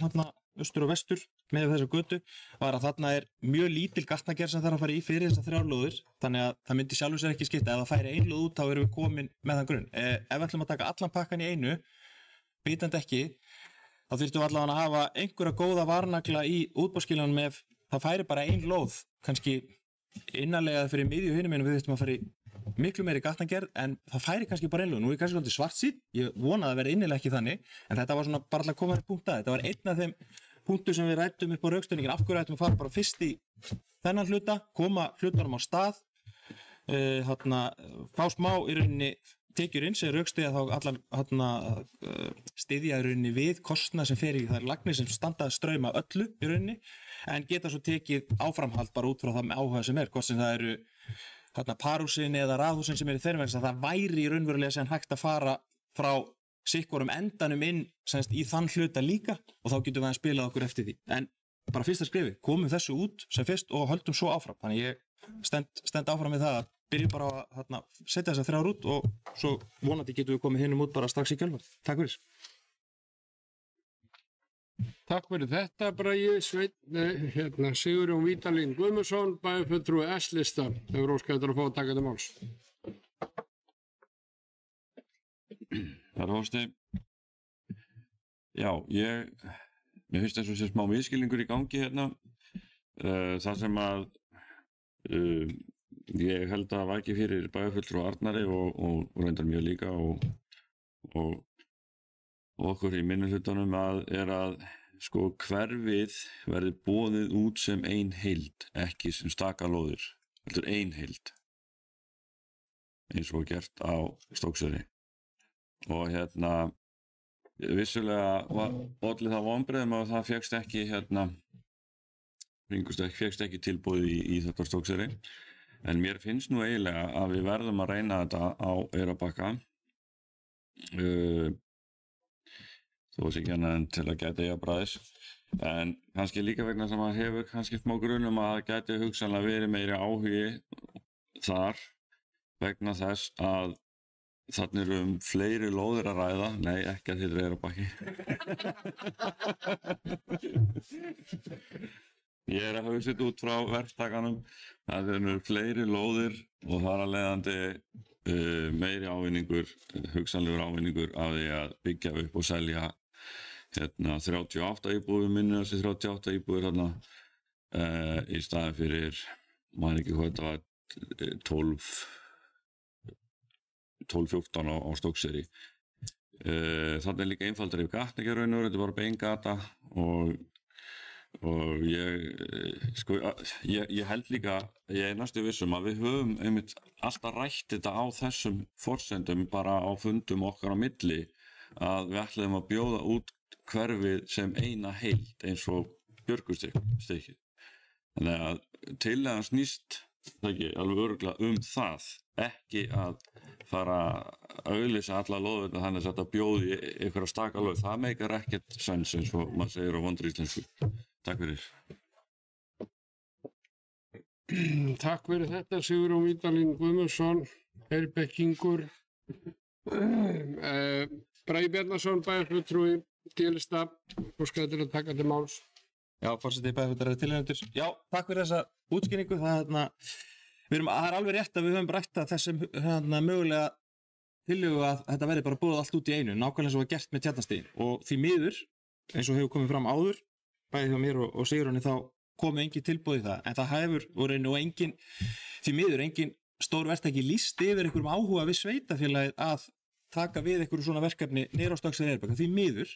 austur og vestur með þessa götu, var að þarna er mjög lítil gatnagerð sem þarf að fara í fyrir þessar 3 lóðir, þannig að það myndi sjálfur sér ekki skipta, ef það færi 1 lóð út þá erum við komin með þann grunn. Ef við ætlum að taka allan pakkan í einu, bitandi ekki, þá þurftum við allavega að hafa einhverja góða varnagla í útboðsskiljanum ef það færi bara 1 lóð, kannski innanlega fyrir miðju hinum við þurftum að fara í miklu meiri gatnagerð en það færi kannski bara 1 lóð. Nú er kannski svolítið svartsýnn, ég vona að vera innilega ekki þannig, en þetta var svona bara að koma punkt að. Þetta var einn af þeim punktu sem við ræddum upp á rökstuðningin, af hverju ættum að fara bara fyrst í þennan hluta, koma hlutunum á stað, fá smá í rauninni tekjur inn sem rökstuðja þá allan styðja í rauninni við kostnað sem fer í þær lagnir sem standa strauma öllu í rauninni, en geta svo tekið áframhald bara út frá það með áhuga sem hvort sem það eru parhúsin eða raðhúsin sem eru þeirra vegna, það væri í raunverulega sem hægt að fara frá sikkorum endanum inn semst, í þann hluta líka og þá getum við að spila okkur eftir því. En bara fyrsta skrifi, komum þessu út sem fyrst og höldum svo áfram. Þannig ég stend áfram með það að byrjum bara að setja þessar 3 út og svo vonandi getum við komið hinum út bara strax í kjölfar. Takk fyrir. Takk fyrir þetta, Bragi. Sigurjón Vídalín Guðmundsson, bæjarfulltrúi S-lista, hefur óskað eftir að fá að taka til máls. Herra Hósti, já, mér finnst þess að sé smá miskilningur í gangi hérna. Það sem að ég held að var ekki fyrir bæjarfulltrúi Arnari og reyndar mjög líka og okkur í minnihlutanum er að sko hverfið verði boðið út sem ein heild, ekki sem staka lóðir, heldur ein heild, eins og gert á Stókseyri. Og vissulega olli það vonbrigðum að það fékkst ekki tilboð í þetta Stókseyri, en mér finnst nú eiginlega að við verðum að reyna þetta á Eyrarbakka, þó sé ekki annað en til að gæta jafnræðis, en kannski líka vegna sem að hefur kannski smá grunum að það gæti hugsanlega verið meiri áhugi þar vegna þess að þarna fleiri lóðir að ræða, nei ekki að þetta Eyrarbakki. Ég að hugsa þetta út frá verktakanum, það fleiri lóðir og þar að leiðandi meiri ávinningur, hugsanlegur ávinningur af því að byggja upp og selja 38 íbúðir, minni þessi 38 íbúðir þarna í staðin fyrir, maður ekki hvað þetta var, 12-14 á Stókseyri. Þarna líka einfaldari gatnagerðunur, þetta er bara beingata og ég held líka, ég næstu vissum að við höfum einmitt alltaf rætt þetta á þessum forsendum bara á fundum okkar á milli að við ætlaðum að bjóða út hverfið sem eina heild eins og Björgustíkið. Þannig að tillagan snýst alveg örugglega það, ekki að fara að auglýsa alla lóðina þannig að þetta bjóði einhverja staka lóð. Það meikar ekkert sens eins og maður segir á vondri íslensku. Takk fyrir. Takk fyrir þetta, Sigurjón Vídalín Guðmundsson, Eyrarbakkingur. Bragi Bjarnason, bæjarfulltrúi D-lista, óskaði til að taka til máls. Já, forseti bæjarfulltrúi tilnefndur. Já, takk fyrir þessa útskýringu. Það er alveg rétt að við höfum rætt að þessum mögulega tillögu að þetta verði bara búið allt út í einu, nákvæmlega eins og var gert með Tjarnastíginn. Og því miður, eins og hefur komið fram áður, bæði hjá mér og Sigurjóni, þá komið engin tilboð í það, en það hefur voru nú því miður engin stór verktaki lýst yfir einhverjum áhuga við sveitafélagið að taka við einhverju svona verkefni niður á Stókseyri Eyrarbakka, því miður,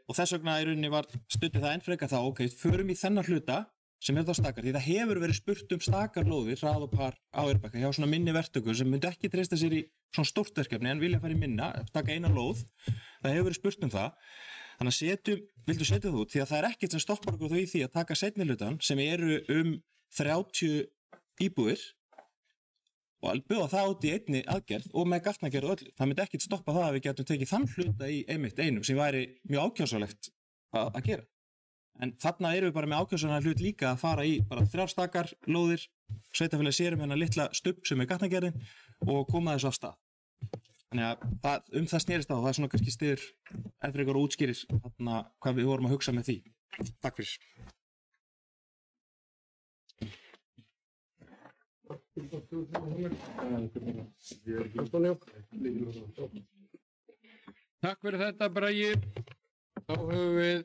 og þess vegna í rauninni var studdið það enn frekar þá, ok, förum í þennan hluta sem þá stakar, því það hefur verið spurt stakarlóðir, hrað og par á Eyrarbakka hjá svona minni verktökum sem myndi ekki treysta sér í svona stórt verkefni en vilja fara í minna, staka eina lóð, það hefur verið spurt það. Þannig að vildu setja það út því að það ekkert sem stoppar okkur þó í því að taka seinni hlutan sem eru 30 íbúðir og bjóða það út í einni aðgerð og með gatnagerð og öllu. Það myndi ekkert stoppa það að við getum tekið þann hluta í einmitt einum sem væri mjög ákjósanlegt að gera. En þarna erum við bara með ákjósanlega hlut líka að fara í bara 3 stakar lóðir, sveitafélagi sérum hennar litla stubb sem er gatnagerðin og koma þessu af stað. Þannig að það snerist á, það er svona kannski styrir eftir ykkur útskýris hvað við vorum að hugsa með því. Takk fyrir. Takk fyrir þetta, Bragi. Þá höfum við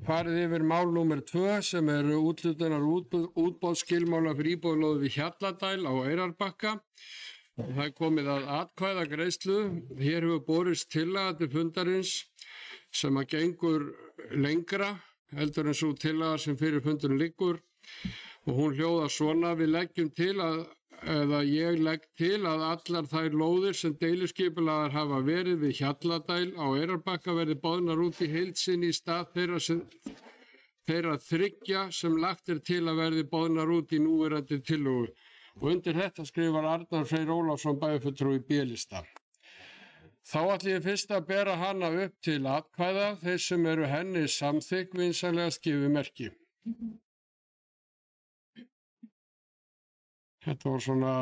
farið yfir mál númer 2 sem eru úthlutunar útboðsskilmála fyrir íbúðarlóð við Hjalladæl á Eyrarbakka. Það er komið að atkvæðagreiðslu. Hér hefur borist tillaga til fundarins sem að gengur lengra heldur en svo tillaga sem fyrir fundurinn liggur og hún hljóðar svona: við leggjum til ég legg til að allar þær lóðir sem deiliskipulagar hafa verið við Hjalladæl á Eyrarbakka verði boðnar út í heild sinni í stað þeirra 3 sem lagt til að verði boðnar út í núverandi tillögu. Og undir þetta skrifar Arnar Freyr Ólafsson, bæjarfulltrúi B-lista. Þá ætlum ég fyrst að bera hana upp til atkvæða, þeir sem eru henni samþykk vinsamlega skifu merki. Þetta var svona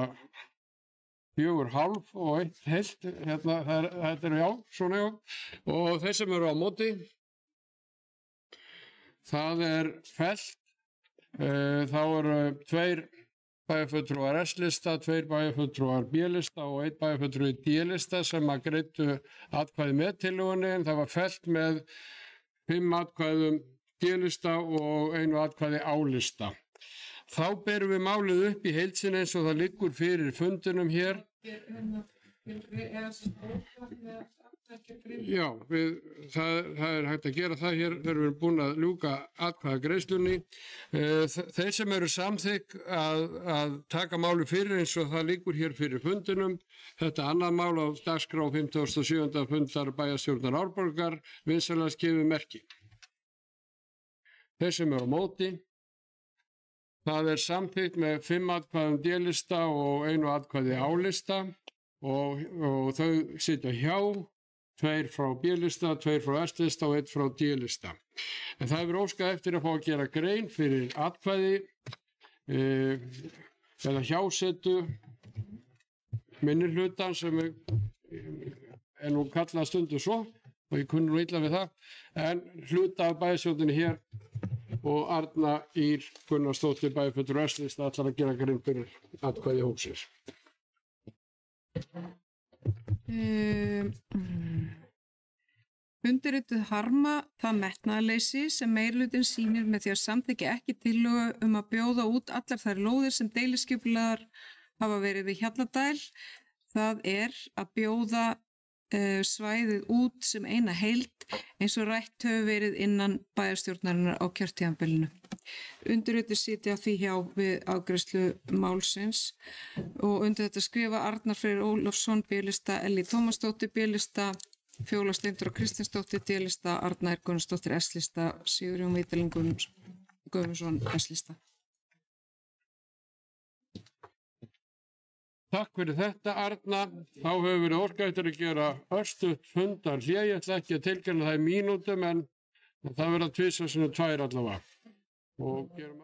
4,5 og 1 heilt, hérna, þetta eru já, svona já, og þeir sem eru á móti, það er fellt, þá eru 2 bæjarfulltrúar S-lista, 2 bæjarfulltrúar B-lista og 1 bæjarfulltrúi D-lista sem að greiddu atkvæði með tillögunni, en það var fellt með 5 atkvæðum D-lista og 1 atkvæði A-lista. Þá berum við málið upp í heild sinni eins og það liggur fyrir fundunum hér. Já, það er hægt að gera það hér þegar við erum búin að ljúka atkvæða greiðslunni. Þeir sem eru samþykk að taka máli fyrir eins og það liggur hér fyrir fundunum, þetta annað mál á dagskrá 57. fundar bæjarstjórnar Árborgar, vinsamlega skifu merki. Þeir sem eru á móti, það er samþykkt með 5 atkvæðum D-lista og 1 atkvæði A-lista og þau sitja hjá, 2 frá B-lista, 2 frá S-lista og 1 frá D-lista. En það hefur óskað eftir að fá að gera grein fyrir atkvæði eða hjásetu minnihlutan sem er nú kallað stundu svo og ég kunni nú illa við það, en hluta af bæjarstjórninni hér og Arna Ýr Gunnarsdóttir bæjarfulltrúi S-lista ætlar að gera grein fyrir atkvæði hópsins. Undirrituð harma það metnaðarleysi sem meirihlutin sýnir með því að samþykkja ekki tillögu að bjóða út allar þær lóðir sem deiliskipulagar hafa verið við Hjalladæl. Það er að bjóða svæðið út sem eina heild eins og rætt hefur verið innan bæjarstjórnarinnar á kjörtímabilinu. Undirrituð sitja því hjá við afgreiðslu málsins og undir þetta skrifa Arnar Freyr Ólafsson B-lista, Ellý Tómasdóttir B-lista, Fjóla Steindóra Kristinsdóttir D-lista, Arna Ýr Gunnarsdóttir S-lista, Sigurjón Vítaling Guðmundsson S-lista. Takk fyrir þetta, Arna. Þá hefur verið óskað eftir að gera örstutt fundarhlé. Ég ætla ekki að tilkynna það í mínútum, en það verða tvisvar sinnum 2 allavega. Og gerum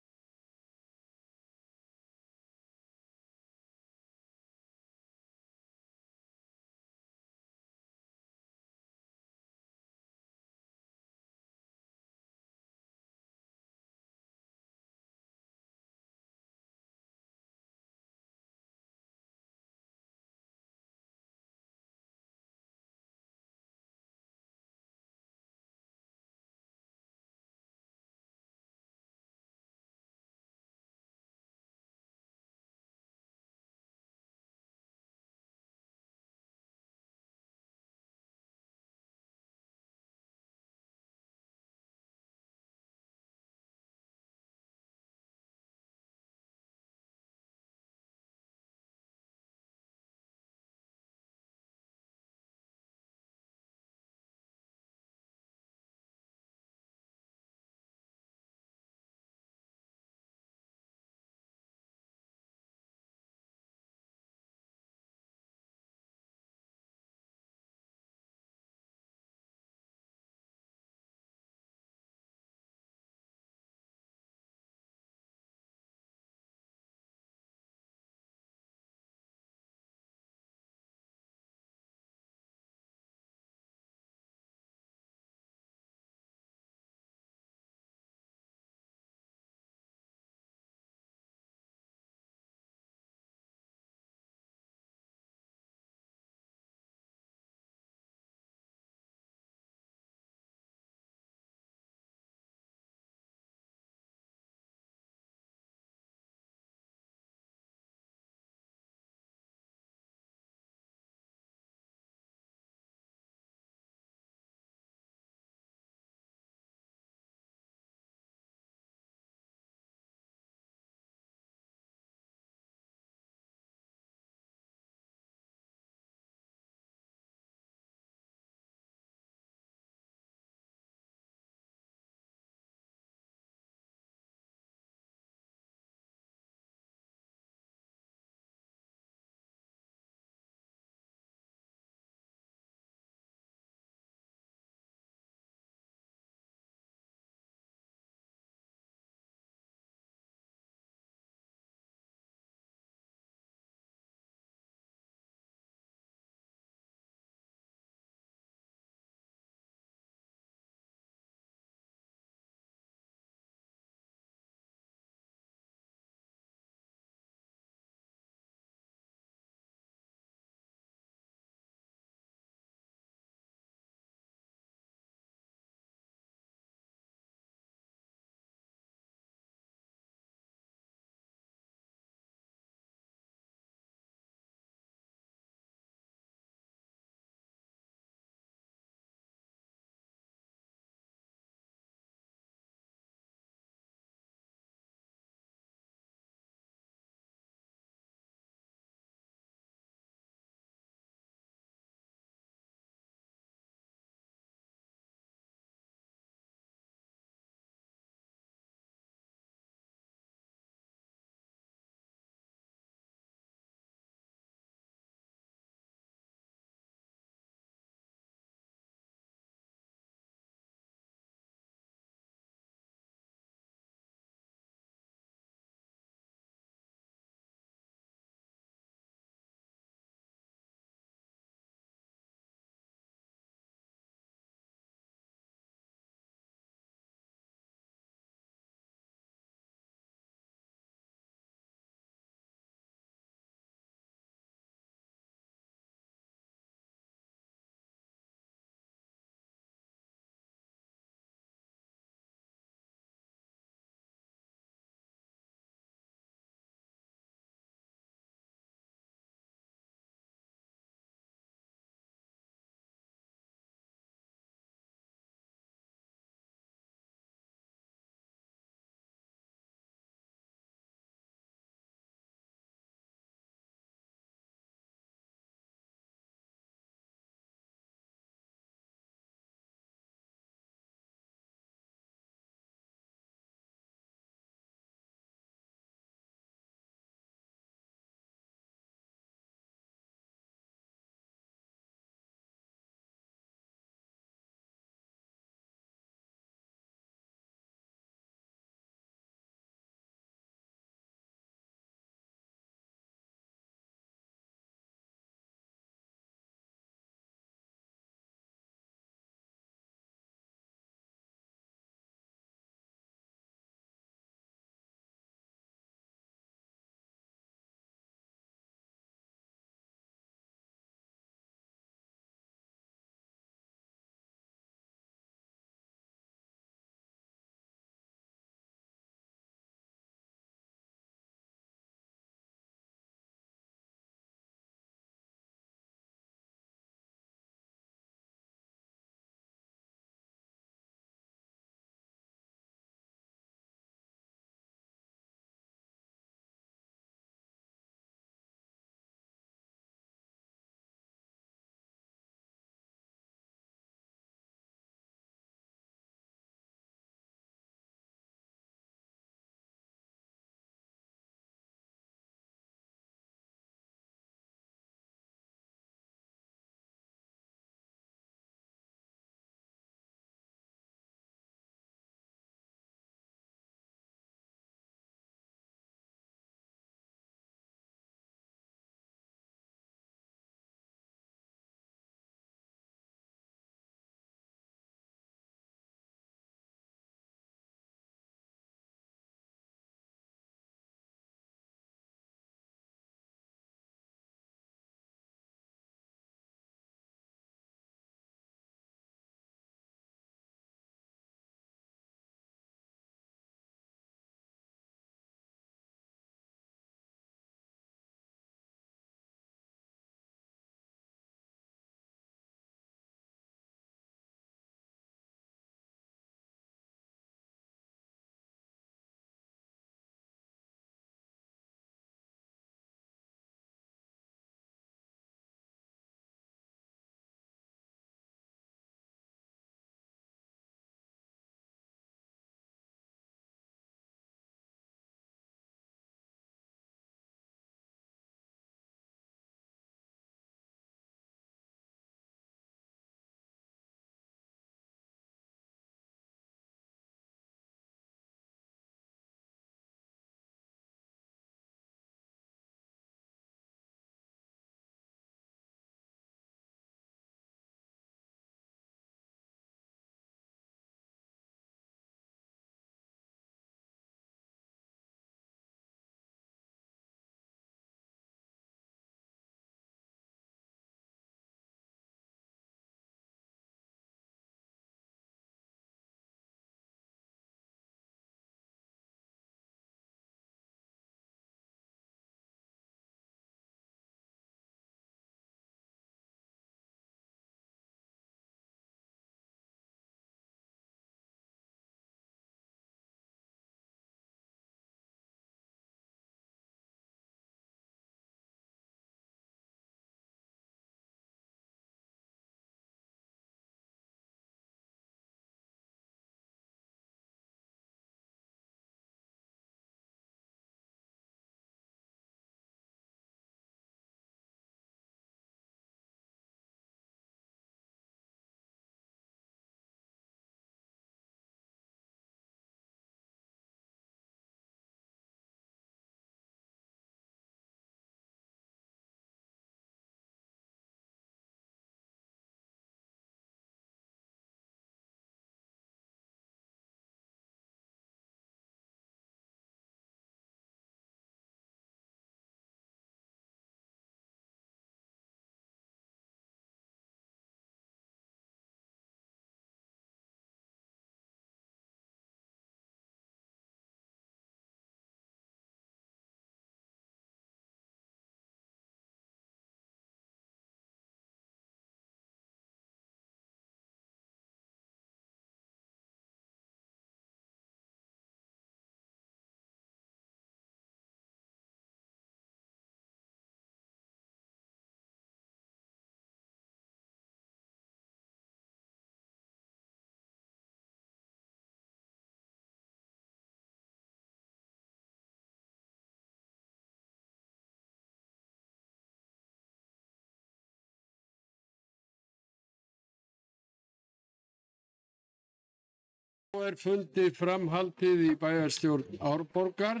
er fundið framhaldið í bæjarstjórn Árborgar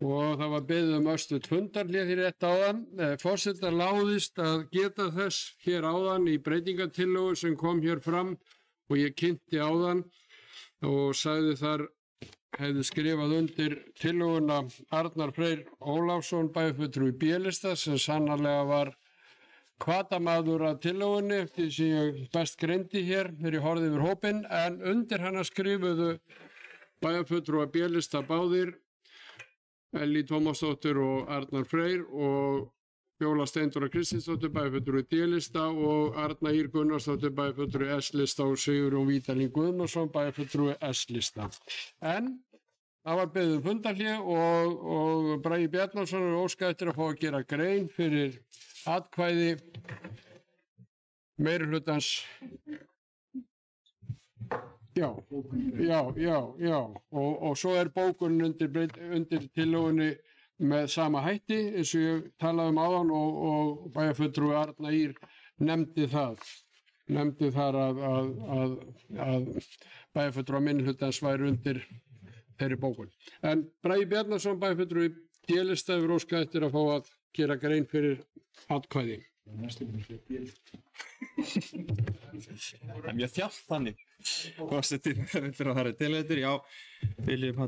og það var beðið östuð fundarhlið hér rétt áðan. Forseta láðist að geta þess hér áðan í breytingatillögu sem kom hér fram og ég kynnti áðan og sagði þar hefði skrifað undir tillöguna Arnar Freyr Ólafsson bæjarfulltrúi B-lista sem sannarlega var hvatamaður að tillögunni eftir sem ég best greindi hér þegar ég horfði yfir hópinn, en undir hana skrifuðu bæjarfulltrúa B-lista báðir Ellý Tómasdóttir og Arnar Freyr og Fjóla Steindóra Kristinsdóttir bæjarfulltrúi D-lista og Arna Ýr Gunnarsdóttir bæjarfulltrúi S-lista og Sigurjón Vítalín Guðmundsson bæjarfulltrúi S-lista. En það var beðið fundarhlið og Bragi Bjarnason óskaði eftir að fá að gera grein fyrir atkvæði meirihlutans. Já, og svo er bókunin undir tillögunni með sama hætti eins og ég talaði áðan og bæjarfulltrúi Arna Ýr nefndi þar að bæjarfulltrúa minnihlutans væri undir þeirri bókun. En Bragi Bjarnason bæjarfulltrúi D-lista hefur óskað eftir að fá að gera grein fyrir atkvæði. Það er mjög þjált þannig. Forseti vildur að fara tilhættur, já, viljum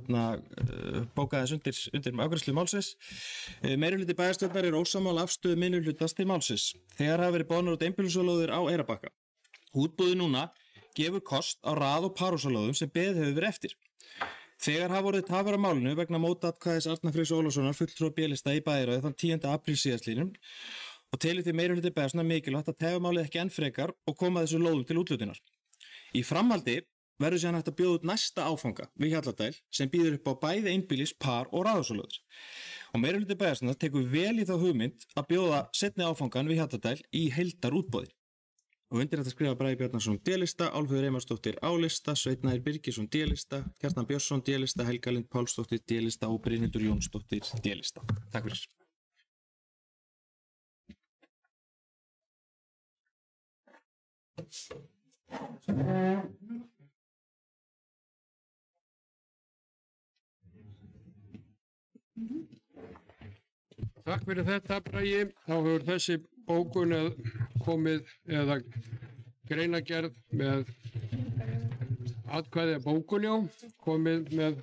bóka þess undir afgreiðslu málsins. Meirihluti bæjarstjórnar er ósammála afstöðu minnihlutans til málsins. Þegar hafa verið boðnar út einbýlisalóðir á Eyrarbakka. Útboðið núna gefur kost á rað- og parhúsalóðum sem beðið hefur verið eftir. Þegar hafa orðið tafar á málinu vegna mótatkvæðis Arnar Freyrs Ólafssonar fulltrúa B-lista í bæjarráði þann 10. apríl síðastliðnum og telur því meirihluti bæjarstjórnar mikilvægt að tefja málið ekki enn frekar og koma þessu lóðum til úthlutunar. Í framhaldi verður síðan hægt að bjóða út næsta áfanga við Hjalladæl sem býður upp á bæði einbýlis, par og raðhúsalóðir. Og meirihluti bæjarstjórnar tekur vel í þá hugmynd að bjóða seinni áfangan við Hjalladæl í heildarútboði. Og undir þetta skrifa Bragi Bjarnason D-lista, Álfheiður Einarsdóttir A-lista, Sveinn Ægir Birgisson D-lista, Kjartan Björnsson D-lista, Helga Lind Pálsdóttir D-lista og Brynhildur Jónsdóttir D-lista. Takk fyrir. Takk fyrir þetta, Bragi. Þá hefur þessi bókun komið eða greinagerð með atkvæði bókunjá komið með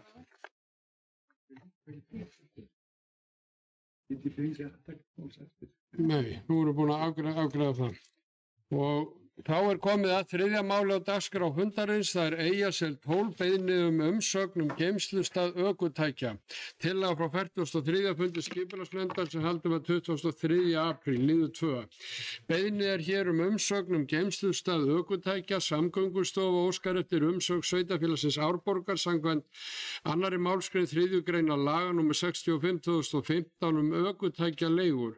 Nei, nú erum við búin að afgreiða það. Og þá er komið að þriðja máli á dagskrá fundarins, það er Eyjasel 12 beiðni umsögn geymslustað ökutækja. Tillaga frá 43. fundi skipulagsnefndar sem haldið var 23. apríl, liður 2. Beiðni er hér umsögn geymslustað ökutækja, Samgöngustofa óskar eftir umsögn sveitarfélagsins Árborgar samkvæmt 2. málsgrein 3. greinar laga nr. 65/2015 ökutækjaleigur.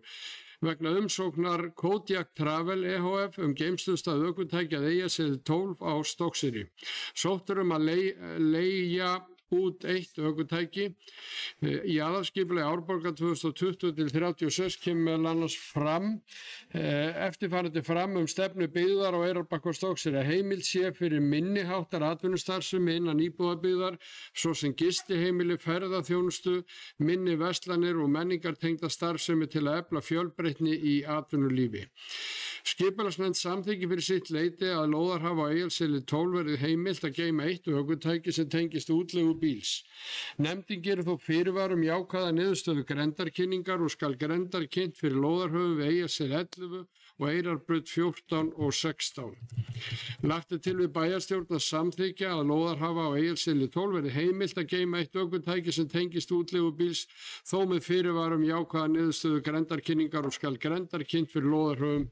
Vegna umsóknar Kodiak Travel EHF geymslustað ökutækja Eyjasel 12 á Stokkseyri. Sótt er að leigja út eitt ökutæki. Í aðalskipulagi Árborgar 2020-36 kemur meðal annars fram eftirfarandi fram stefnu byggðar á Eyrarbakka og Stokkseyri að heimild sé fyrir minni háttar atvinnustarfsemi innan íbúðabyggðar svo sem gistiheimili, ferðaþjónustu, minni verslanir og menningartengda starfsemi til að efla fjölbreytni í atvinnulífi. Skipulagsnefnd samþykki fyrir sitt leyti að lóðarhafa á Eyjaseli 12 verði heimilt að geyma eitt ökutæki sem tengist útleigu bíls. Nefndin gerir þó fyrirvar jákvæða niðurstöðu grenndarkynningar og skal grenndar kynnt fyrir lóðarhöfum við Eyjasel 11 og Eyrarbraut 14 og 16. Lagt til við bæjarstjórn að samþykja að lóðarhafa á Eyjaseli 12 verði heimilt að geyma eitt ökutæki sem tengist útleigu bíls þó með fyrirvar jákvæða niðurstöðu grenndarkynningar og skal grenndar kynnt fyrir lóðarhöfum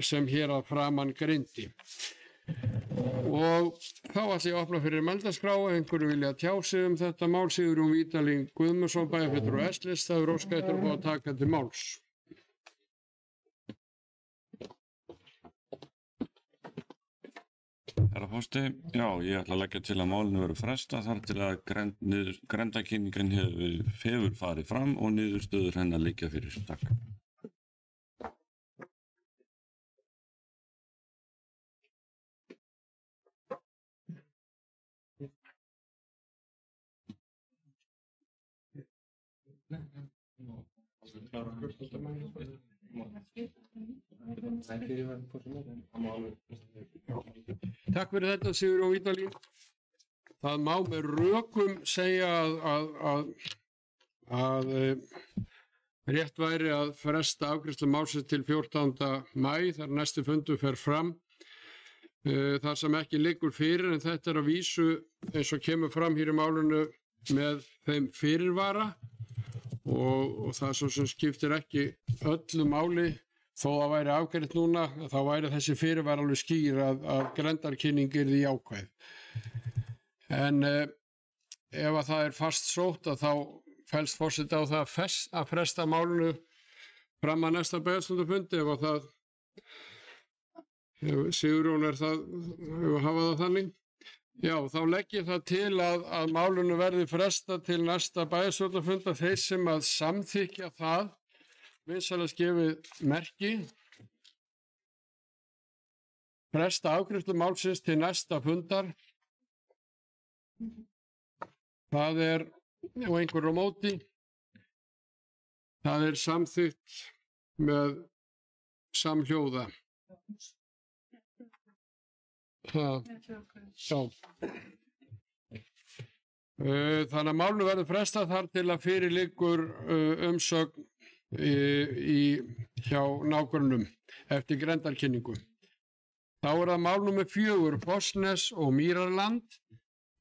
sem hér að framan greindi. Og þá ætla ég að opna fyrir meldaskrá, einhverju vilja tjá sig þetta mál, Sigurjón Vítalín Guðmundsson bæjarfulltrúi S-lista hefur óskað eftir að fá að taka til máls. Herra forseti, já, ég ætla að leggja til að málinu verður frestað þar til að grenndarkynningin hefur farið fram og niðurstöður hennar liggja fyrir. Takk. Takk fyrir þetta Sigurjón Vídalín. Það má með rökum segja að rétt væri að fresta afgreiðslu málsins til 14. maí þar næsti fundur fer fram. Þar sem ekki liggur fyrir, en þetta að vísu eins og kemur fram hér í málinu með þeim fyrirvara og það svo sem skiptir ekki öllu máli þó að væri afgreitt núna, þá væri þessi fyrirvara alveg skýr að grenndarkynning yrði jákvæð. En ef að það er fast sótt að þá fellst forseti á það að fresta málinu fram að næsta bæjarfundarfundi ef að það Sigurjón hefur hafað það þannig. Já, þá legg ég það til að málinu verði fresta til næsta bæjarstjórnarfunda. Þeir sem að samþykja það vinsamlegast gefið merki. Fresta afgreiðslu málsins til næsta fundar. Það er, og einhver á móti, það er samþykkt með samhljóða. Þannig að málinu verður frestað þar til að fyrir liggur umsögn hjá nágrönnum eftir grenndarkynningu. Þá er það mál númer 4, Fossnes og Mýrarland.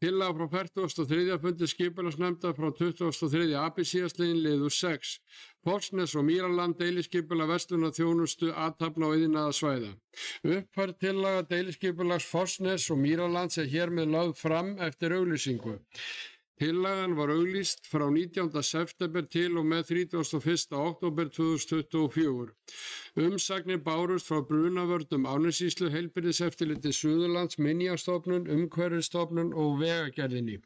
Tillaga frá 43. fundi skipulagsnefndar frá 23. apríl síðastliðinn liður 6. Fossnes og Mýrarland deiliskipulag verslunarþjónustu athafna og iðnaðarsvæða. Uppfærð tillaga deiliskipulags Fossnes og Mýrarlands er hér með lögð fram eftir auglýsingu. Tillagan var auglýst frá 19. september til og með 31. október 2024. Umsagnir bárust frá Brunavörnum Árnessýslu, Heilbrigðiseftirliti Suðurlands, Minjastofnun, Umhverfisstofnun og Vegagerðinni.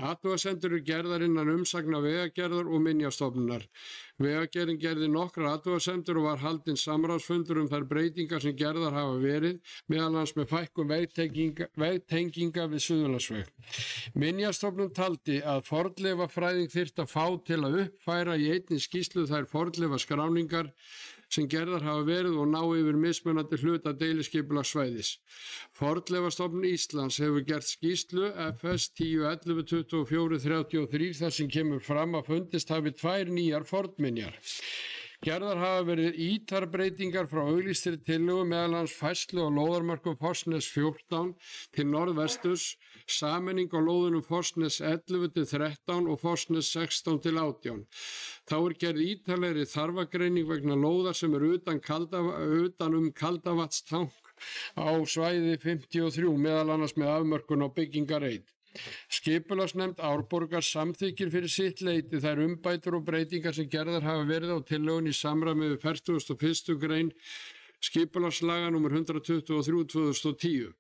Athugasemdir eru gerðar innan umsagna Vegagerðar og Minjastofnunar. Vegagerðin gerði nokkrar athugasemdir og var haldinn samráðsfundur þær breytingar sem gerðar hafa verið, meðal annars með fækkun vegtenginga við Suðurlandsveg. Minjastofnun taldi að fornleifafræðing þyrfti að fá til að uppfæra í einni skýrslu þær fornleifaskráningar sem gerðar hafa verið og ná yfir mismunandi hluta deiliskipulagssvæðis. Fornleifastofnun Íslands hefur gert skýrslu FS 10.11.24.33 þar sem kemur fram að fundist hafi 2 nýjar fornminjar. Gerðar hafa verið ítarbreytingar frá auglýstri tillögu meðal annars færslu á lóðarmörkum Fossnes 14 til norðvesturs, sameining á lóðunum Fossnes 11 til 13 og Fossnes 16 til 18. Þá er gerð ítarlegri þarfagreining vegna lóðar sem eru utan Kaldavatnstank á svæði 53 meðal annars með afmörkun á byggingareit. Skipulagsnefnd Árborgar samþykkir fyrir sitt leyti þær umbætur og breytingar sem gerðar hafa verið á tillögun í samræmi við 41. grein skipulagslaga nr. 123/2010.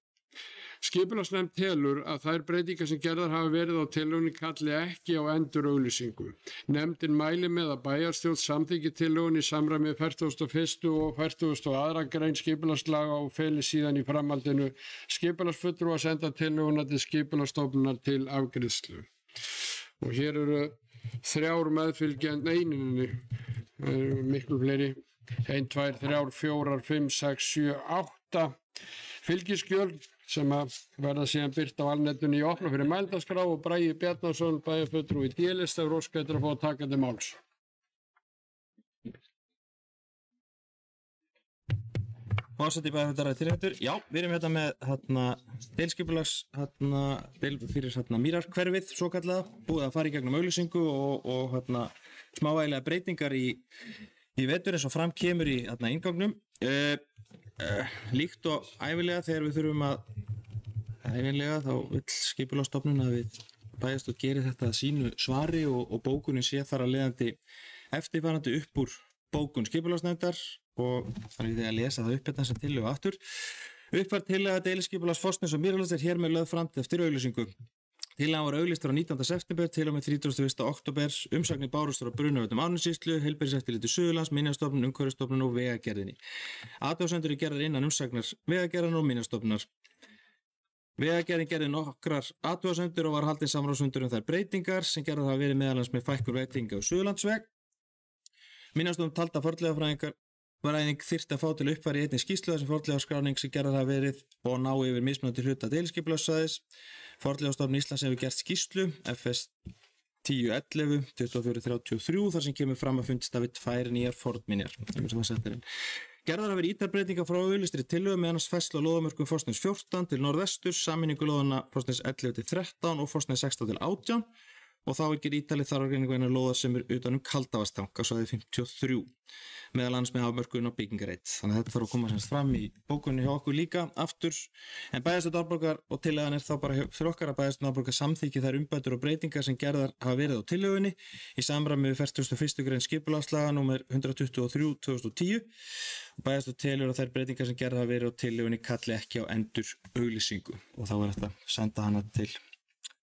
Skipulagsnefnd telur að þær breytingar sem gerðar hafa verið á tillögunni kalli ekki á endurauglýsingu. Nefndin mælir með að bæjarstjórn samþykki tillögunni í samræmi við 41. og 42. grein skipulagslaga og feli síðan í framhaldinu skipulagsfulltrúa að senda tillöguna til skipulagsstofnunar til afgreiðslu. Og hér eru 3 meðfylgjandi eininni, miklu fleiri, 1, 2, 3, 4, 5, 6, 7, 8 fylgiskjöl sem að verða síðan byrt á alnetinu í opna fyrir mælendaskrá og Bragi Bjarnason, bæjarfulltrúi í D-lista og óska eftir að fá að taka til máls. Forseti bæjarfundar tilhættur. Já, við erum hérna með deilskipulags fyrir Mýrarhverfið svo kallaða, búið að fara í gegnum auglýsingu og smávægilega breytingar í vetur eins og fram kemur í inngangnum. Líkt og ævinlega þegar við þurfum þá vill skipulagsstofnun að við bæjarstjórn geri þetta að sínu svari og bókunin sé þar að leiðandi eftirfarandi upp úr bókun skipulagsnefndar og þannig þegar að lesa það upp hérna sem tillögu aftur. Uppfærð tillaga deiliskipulags Fossnes og Mýrarlands er hér með lögð fram eftir auglýsingu. Tillagan var auglýst frá 19. september til og með 31. október. Umsagnir bárust frá Brunavörnum Árnessýslu, Heilbrigðiseftirliti Suðurlands, Minjastofnun, Umhverfisstofnun og Vegagerðinni. Athugasemdir eru gerðar innan umsagnar Vegagerðarinnar og Minjastofnunar. Vegagerðin gerði nokkrar athugasemdir og var haldinn samráðsfundur þær breytingar sem gerðar hafa verið meðal annars með fækkun vegtenginga á Suðurlandsveg. Minjastofnun taldi að fornleifafræðing þyrfti að fá til uppfæri í einni skýrslu þar sem fornleifaskráning sem gerðar hafa verið og ná yfir mismunandi hluta deiliskipulagssvæðis. Fornleifastofnun Íslands hefur gert skýrslu FS 1011 2433 þar sem kemur fram að fundist hafi 2 nýjar fornminjar. Gerðar hafa verið ítarbreytingar frá auglýstri tillögu með annars færslu á lóðamörkum Fossnes 14 til norðvesturs, sameiningu lóðana Fossnes 11 til 13 og Fossnes 16 til 18 og þá er gerð ítarleg þarfagreining vegna lóða sem utan Kaldavastang á svæði 53 meðal annars með afmörkun og byggingareit. Þannig að þetta þarf að koma semst fram í bókunni hjá okkur líka aftur. En bæjarstjórn Árborgar og tillagan er þá bara fyrir okkar að bæjarstjórn Árborgar samþykki þær umbætur og breytingar sem gerðar hafa verið á tillögunni í samræmi við 41. grein skipulagslaga nr. 123/2010. Bæjarstjórn telur að þær breytingar sem gerðar hafa verið á tillögunni kalli ekki á endur auglýsingu og þá er þetta að senda hana til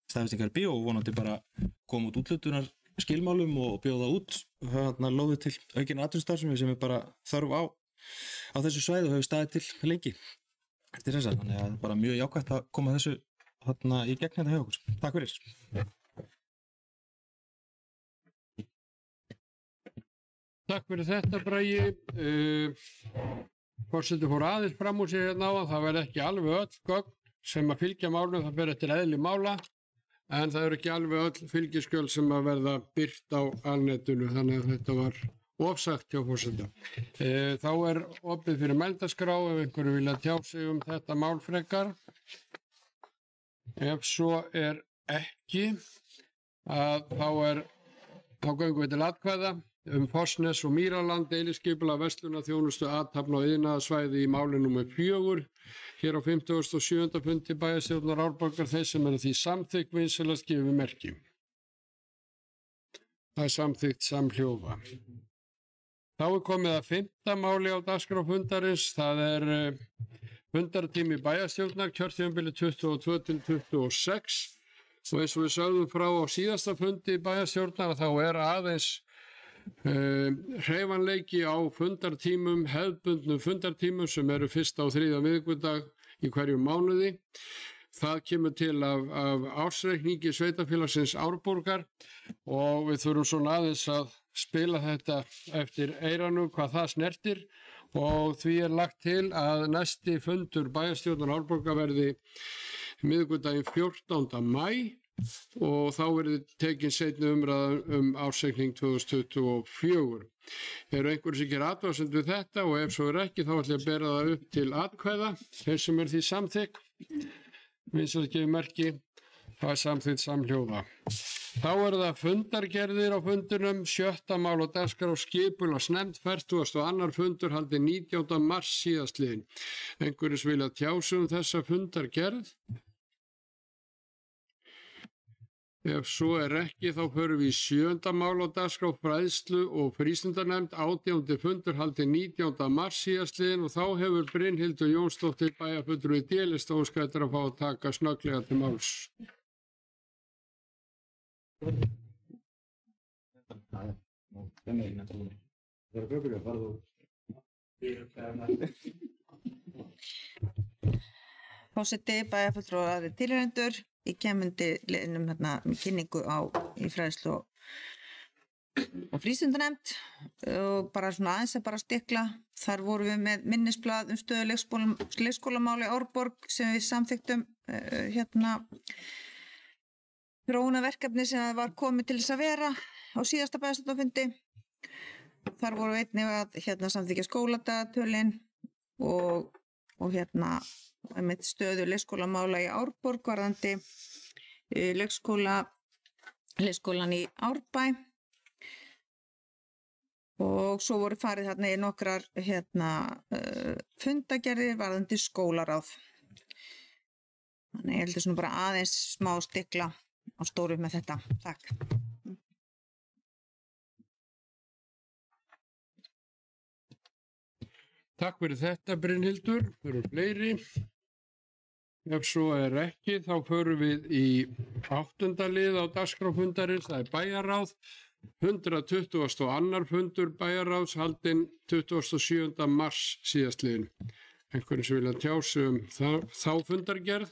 staðfestingar BÍ og vonandi bara koma út úthlutunar skilmálum og bjóða út lóði til aukin atvinnustarfsemi sem er bara þörf á þessu svæði og hefur staðið til lengi eftir þess að þannig að það er bara mjög jákvætt að koma þessu í gegn þetta hjá okkur. Takk fyrir. Takk fyrir þetta Bragi. Forseti fór aðeins fram úr sig hérna á að það verði ekki alveg öll gögn sem að fylgja málum, það fer eftir eðli mála en það eru ekki alveg öll fylgiskjöl sem að verða birt á alnetinu þannig að þetta var ofsagt hjá forseta. Þá er opið fyrir meldaskrá ef einhverju vilja tjá sig þetta mál frekar. Ef svo er ekki þá göngum við til atkvæða Fossnes og Mýraland, deiliskipulag verslunarþjónustu, athafna og iðnaðarsvæði í máli nr. 4 hér á 57. fundi bæjarstjórnar Árborgar þeir sem eru því samþykkt vinsalast gefið merki. Það er samþykkt samhljóða. Þá er komið að 5. máli á dagskrá fundarins. Það er fundartími bæjarstjórnar, kjörtímabili 22 til 26 og eins og við sögðum frá á síðasta fundi bæjarstjórnar þá er aðeins hreyfanleiki á fundartímum, hefðbundnum fundartímum sem eru 1. og 3. miðvikudag í hverjum mánuði. Það kemur til af ársreikningi sveitafélagsins Árborgar og við þurfum svona aðeins að spila þetta eftir eyranu hvað það snertir og því er lagt til að næsti fundur bæjarstjórnar Árborgar verði miðvikudaginn 14. maí og þá verður tekin seinni umræða ársreikning 2024. Eru einhverjir sem gera athugasemd við þetta og ef svo er ekki þá ætla ég að bera það upp til atkvæða. Þeir sem eru því samþykk, vinsalt gefið merki, það er samþykkt samhljóða. Þá eru það fundargerðir á fundunum, 7. mál og dagskrá skipulagsnefnd, 42. fundur haldinn 19. mars síðastliðinn. Einhverjir sem vilja tjá sig þessa fundargerð? Ef svo er ekki þá förum við í 7. mál á dagskrá fræðslu og frístundanefnd, 18. fundur haldinn 19. mars síðastliðinn og þá hefur Brynhildur Jónsdóttir bæjarfulltrúi D-lista óskað eftir að fá að taka snögglega til máls. Forseti, bæjarfulltrúi og aðrir tilheyrendur. Ég kem undir liðnum kynningu í fræðslu og frístundanefnd og bara svona aðeins að bara stikla. Þar vorum við með minnisblað stöðu leikskólamáli Árborg sem við samþyktum þróunarverkefni sem var komið til þess að vera á síðasta bæjarstjórnarfundi. Þar vorum við einnig að samþykja skóladagatölin og með stöðu leikskólamála í Árborg varðandi leikskólan í Árbæ og svo voru farið þarna í nokkrar fundagerðir varðandi skólaráð. Þannig ég heldur svona bara aðeins smá stikla á stóru með þetta. Takk. Takk fyrir þetta Brynhildur, fyrir fleiri. Ef svo er ekki þá förum við í 8. lið á dagskrá fundarins, það er bæjarráð. 122. fundur bæjarráðs haldinn 27. mars síðastliðinn. Einhverjum sem vilja tjá sig þá fundargerð?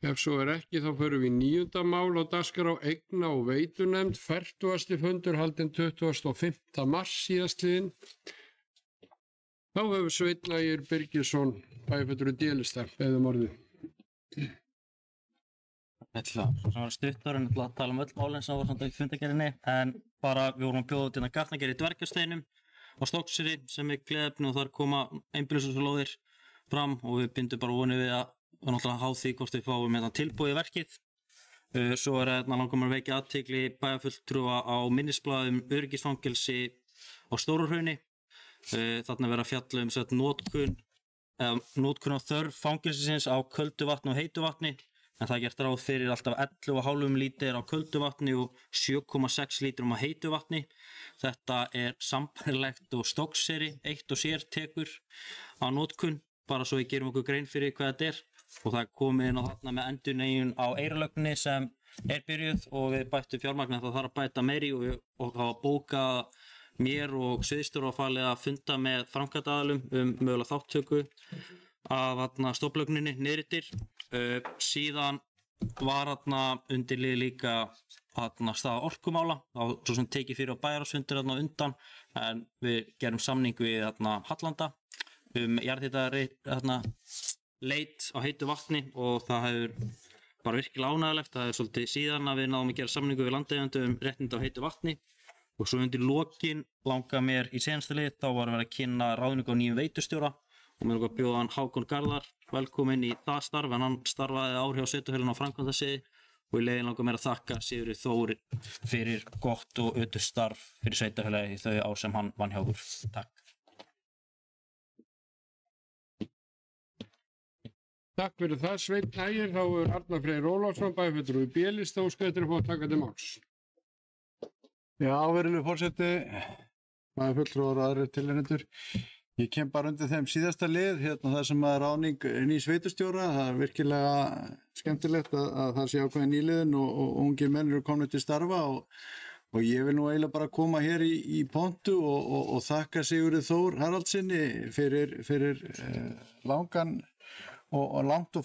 Ef svo ekki þá förum við í 9. mál á dagskrá eigna- og veitunefnd, 40. fundur haldinn 25. mars síðastliðinn. Þá hefur Sveinn Ægir Birgisson, bæjarfulltrúi D-lista, beðið orðið. Svo sem var stuttur en að tala öll málinn sem var samt ekki fundagerðinni, en bara við vorum að bjóða út inn að gatnagerð í Dvergasteinum á Stokkseyri sem gleðefni og þar koma einbýlishúsalóðir fram og við bindum bara vonið við að náttúrulega háð því hvort við fáum tilboð í verkið. Svo langar maður að vekja athygli bæjarfulltrúa á minnisblaði öryggisfangelsi á Stórahrauni. Þarna verða að fjalla notkun á þörf fangelsisins á köldu vatni og heitu vatni. En það er gert ráð fyrir alltaf 11,5 lítir á köldu vatni og 7,6 lítrum á heitu vatni. Þetta er sambærilegt og Stokkseyri, eitt og sér tekur á notkun, bara svo við gerum okkur grein fyrir hvað þetta er. Og það er komið inn á þarna með endurnýjun á Eyrarlögninni sem er byrjuð og við bættum fjármagn en það þarf að bæta meiri og það var bókað mér og sviðsstjóra falið að funda með framkvæmdaraðilum mögulega þáttöku af stofnlögninni niðritir. Síðan var undirlið líka staða orkumála, svo sem tekið fyrir á bæjarráðsfundir undan, en við gerum samning við Hallanda jarðhitaleit á heitu vatni og það hefur bara virkilega ánægilegt. Það er svolítið síðan að við náðum að gera samningu við landeigendur réttindi á heitu vatni og svo undir lokin langar mér í seinasta lið þá var að kynna ráðningu á nýjum veitustjóra og mér langar að bjóða hann Hákon Garðar velkominn í það starf en hann starfaði hjá sveitarfélaginu á framkvæmdasviði og í leiðin langar mér að þakka Sigurði Þór fyrir gott og ötugt starf fyrir sveitarfélagi í þau ár sem hann vann hjá okkur. Takk. Takk fyrir það, Sveinn Ægir. Þá er Arnar Freyr Ólafsson, bæjarfulltrúi B-lista og skautur að fá að taka til máls. Já, virðulegur forseti, bæjarfulltrúar og aðrir tilnefnendur. Ég kem bara undir þeim síðasta lið, það sem að ráðning nýs veitustjóra. Það er virkilega skemmtilegt að það sé ákveðin nýliðun og ungir menn eru komin til starfa og ég vil nú eiginlega bara koma hér í pontu og þakka Sigurði Þór Haraldsinni fyrir langan og langt og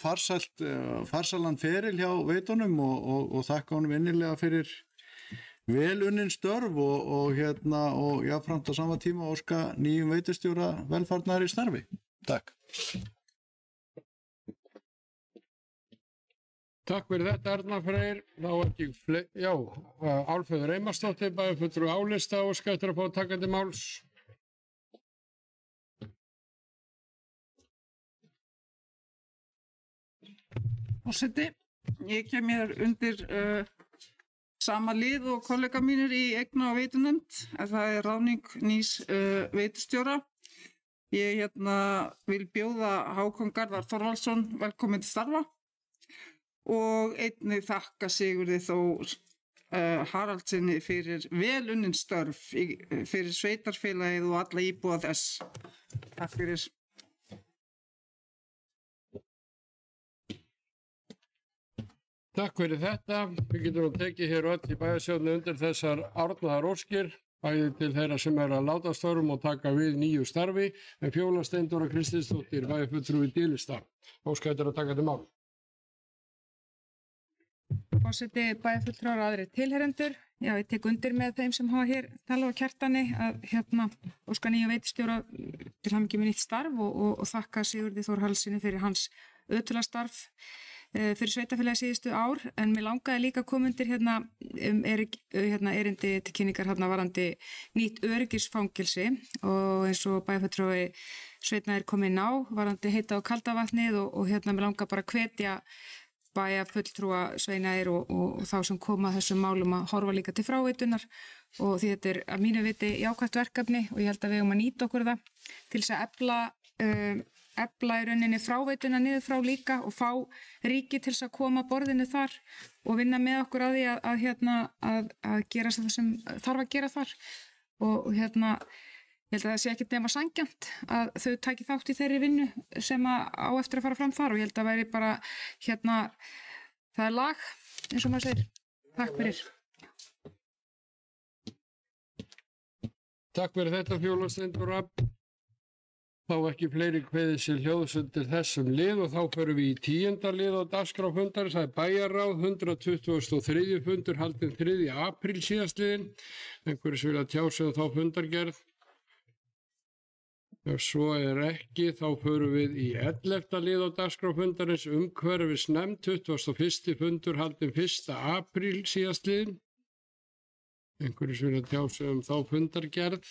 farsalan feril hjá veitunum og þakka honum innilega fyrir vel unnin störf og jáfnframt á sama tíma óska nýjum veitustjóra velfarnar í starfi. Takk. Takk fyrir þetta, Arnar Freyr. Þá ekki Álfheiður Einarsdóttir, bæjarfulltrúi A-lista og skautur að fá að taka til máls. Forseti, ég kem hér undir sama lið og kollega mínir í eigna- og veitunefnd. Það er ráðning nýs veitustjóra. Ég vil bjóða Hákon Garðar Þorvaldsson velkominn til starfa og einnig þakka Sigurði Þór Haraldsinni fyrir vel unnin störf fyrir sveitarfélagið og alla íbúa þess. Takk fyrir. Takk fyrir þetta. Við getum tekið hér öll í bæjarsjóðinu undir þessar árnaðar óskir, bæði til þeirra sem að láta störfum og taka við nýju starfi, en Fjóla Steindóra Kristinsdóttir, bæjarfulltrúi D-lista, óskautur að taka til máls. Forseti, bæjarfulltrúar og aðrir tilheyrendur. Já, ég tek undir með þeim sem hafa hér talað á kjartani að óska nýju veitustjóra til hamingju með nýtt starf og þakka Sigurði Þór Haraldsinni fyrir hans ötula starf fyrir sveitarfélagi síðustu ár, en mér langaði líka að koma undir erindi til kynningar varandi nýtt öryggisfangelsi og eins og bæjarfulltrúi Sveinn Ægir kom inn á varandi heita og kalda vatnið og mér langaði bara að hvetja bæjarfulltrúa Sveinn Ægir og þá sem koma að þessum málum að horfa líka til fráveitunar og því þetta er að mínu viti jákvætt verkefni og ég held að við eigum að nýta okkur það til þess að efla í rauninni fráveituna niður frá líka og fá ríki til þess að koma að borðinu þar og vinna með okkur að því að gera það sem þarf að gera þar og ég held að það sé ekkert nema sanngjarnt að þau taki þátt í þeirri vinnu sem á eftir að fara fram þar og ég held að væri bara það er lag eins og maður segir. Takk fyrir. Takk fyrir þetta, Fjóla Steindóra. Þá ekki fleiri kveðið sér hljóðs undir þessum lið og þá förum við í 10. lið á dagskrá fundarins. Það er bæjarráð 123. fundur haldinn 3. apríl síðastliðinn. Einhverjir sem vilja tjá sig um þá fundargerð. Ef svo er ekki, þá förum við í 11. lið á dagskrá fundarins, umhverfisnefnd 21. fundur haldinn 1. apríl síðastliðinn. Einhverjir sem vilja tjá sig um þá fundargerð.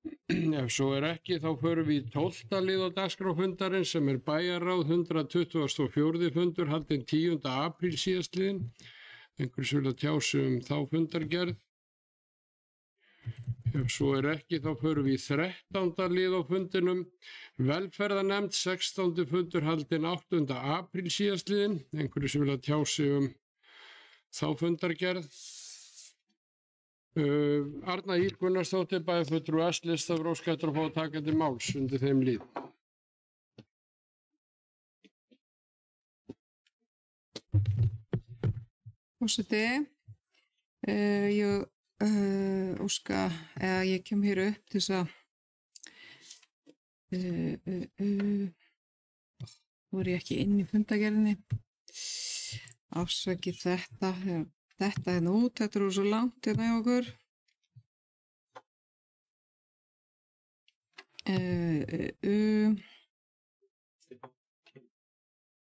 Ef svo er ekki, þá förum við í 12. lið á dagskrá fundarins sem er bæjarráð 124. fundur haldinn 10. apríl síðastliðinn. Einhverjir sem vilja tjá sig um þá fundargerð. Ef svo er ekki, þá förum við í 13. lið á fundinum. Velferðarnefnd 16. fundur haldinn 8. apríl síðastliðinn. Einhverjir sem vilja tjá sig um þá fundargerð. Arna Ýr Gunnarsdóttir, bæjarfulltrúi S-lista, óskar eftir að fá að taka til máls undir þeim lið. Forseti, ég óska, eða ég kem hér upp til þess að voru ég ekki inn í fundagerðinni. Afsakið þetta hérna út, þetta er svo langt hérna hjá okkur.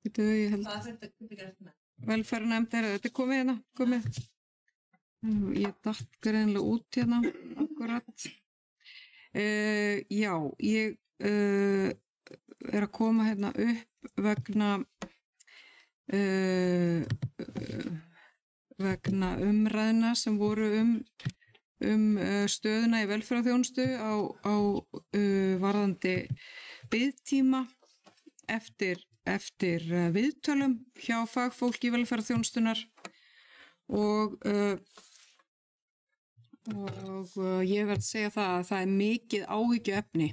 Ég held velferðarnefnd þetta er komið hérna, komið. Ég datt greinilega út hérna, akkurat. Já, ég er að koma hérna upp vegna umræðna sem voru stöðuna í velferðarþjónustu á varðandi biðtíma eftir viðtölum hjá fagfólki í velferðarþjónustunar og ég verð að segja það að það er mikið áhyggjuefni.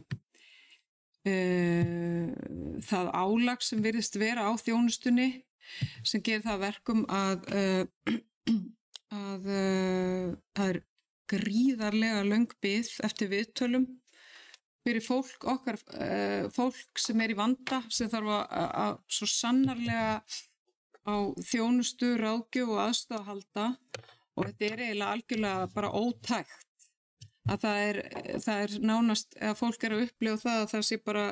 Það álag sem virðist vera á þjónustunni sem gerir það að verkum að það er gríðarlega löng bið eftir viðtölum fyrir fólk sem er í vanda, sem þarf að svo sannarlega á þjónustu, ráðgjöf og aðstoð að halda og þetta er eiginlega algjörlega bara ótækt. Að það er nánast, eða fólk er að upplifa það að það sé bara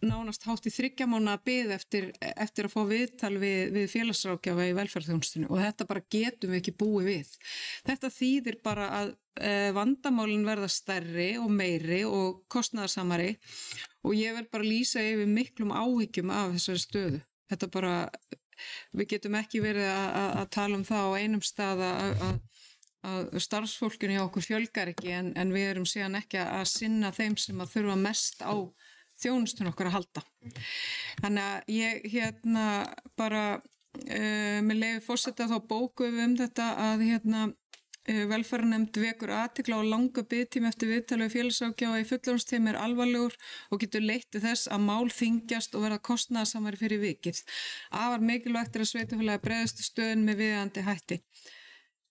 nánast hátt í 3 mánaða bið eftir að fá viðtal við félagsráðgjafa í velferðarþjónustunni og þetta bara getum við ekki búið við. Þetta þýðir bara að vandamálin verða stærri og meiri og kostnaðarsamari og ég vil bara lýsa yfir miklum áhyggjum af þessari stöðu. Þetta bara, við getum ekki verið að tala um það á einum stað að starfsfólkinu hjá okkur fjölgar ekki en við erum síðan ekki að sinna þeim sem að þurfa mest á þjónustun okkar að halda. Þannig að ég bara með leyfi forseta þá bókuðum við þetta að velferðarnefnd vekur athygli á langa biðtíma eftir viðtali við félagsráðgjafa í fullorðinsteymi er alvarlegur og getur leitt til þess að mál þyngjast og verða kostnaðarsamari fyrir vikið. Afar mikilvægt er að sveitarfélagið bregðast við stöðunni með viðeigandi hætti.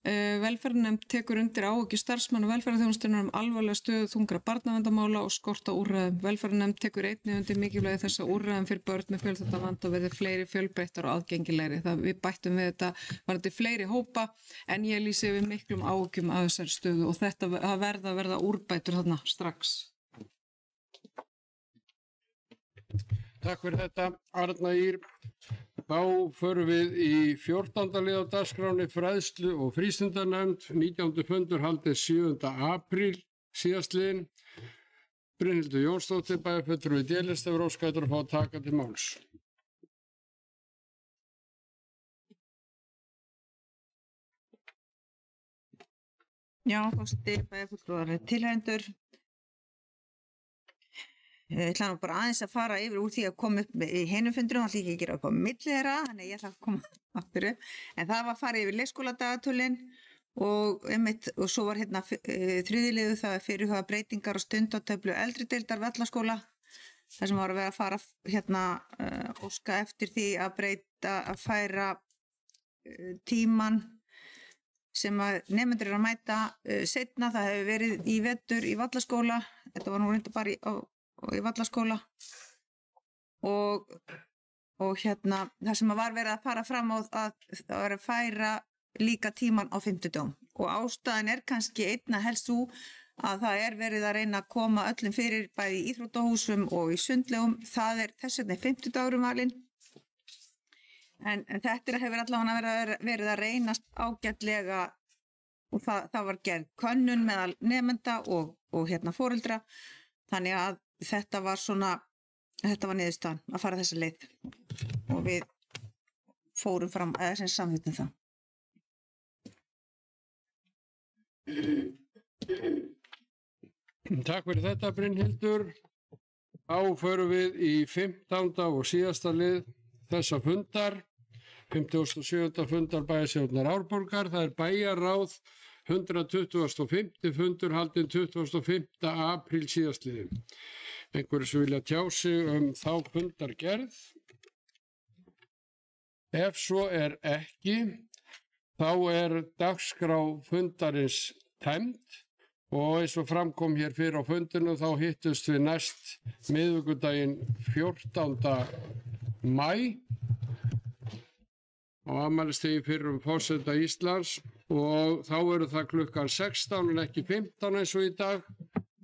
Velferðarnefnd tekur undir áhyggjur starfsmanna velferðarþjónustunnar alvarlega stöðu þungra barnaverndar og skorta úrræðum. Velferðarnefnd tekur einnig undir mikilvægi þess að úrræðum fyrir börn með fjölþáttavanda verði fleiri fjölbreyttar og aðgengilegri. Við bættum við þetta varðandi fleiri hópa en ég lýsi við miklum áhyggjum af þessari stöðu og þetta verða úrbætur þarna strax. Takk fyrir þetta, Arna Ýr. Þá förum við í 14. lið á dagskráni fræðslu og frístundanefnd, 19. fundur haldið 7. apríl síðastliðinn. Brynhildur Jónsdóttir, bæjarfulltrúi D-lista, óskar eftir að fá að taka til máls. Já, forseti, bæjarfulltrúar tilheyrendur. Ég ætla nú bara aðeins að fara yfir úr því að koma upp í hinum fundunum, það ætla ekki að gera upp á milli þeirra, þannig ég ætla að koma aftur upp. En það var að fara yfir leikskóladagatölin og svo var þriðji liður það fyrirhuga breytingar og stundatöflu eldri deildar Vallaskóla. Það sem var að vera að fara óska eftir því að færa tíman sem að nemendur eru að mæta seinna. Það hefur verið í vetur í Vallaskóla, þetta var nú reynda bara á í Vallaskóla og það sem var verið að fara fram á að það var að færa líka tíman á 50 dögum og ástæðan er kannski einna helst svo að það er verið að reyna að koma öllum fyrir bæði í íþróttahúsum og í sundlegum, það er þess vegna 50 dagurum valinn en þetta hefur allavega verið að reynast ágætlega og það var gerð könnun meðal nemenda og foreldra þannig að þetta var niðurstaðan að fara þessa leið og við fórum fram eða sem samþykktum það. Takk fyrir þetta Brynhildur. Þá förum við í 15. og síðasta lið þessa fundar, 57. fundar bæjarstjórnar Árborgar. Það er bæjarráð 125. fundur haldinn 25. apríl síðastliðinn. Einhverju sem vilja tjá sig þá fundargerð. Ef svo er ekki, þá er dagskrá fundarins tæmd og eins og framkom hér fyrir á fundinu þá hittust við næst miðvikudaginn 14. maí á afmælisdegi fyrrum forseta Íslands og þá eru það klukkan 16 en ekki 15 eins og í dag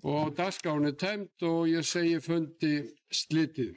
og dagskráin er tæmd og ég segi fundi slitið.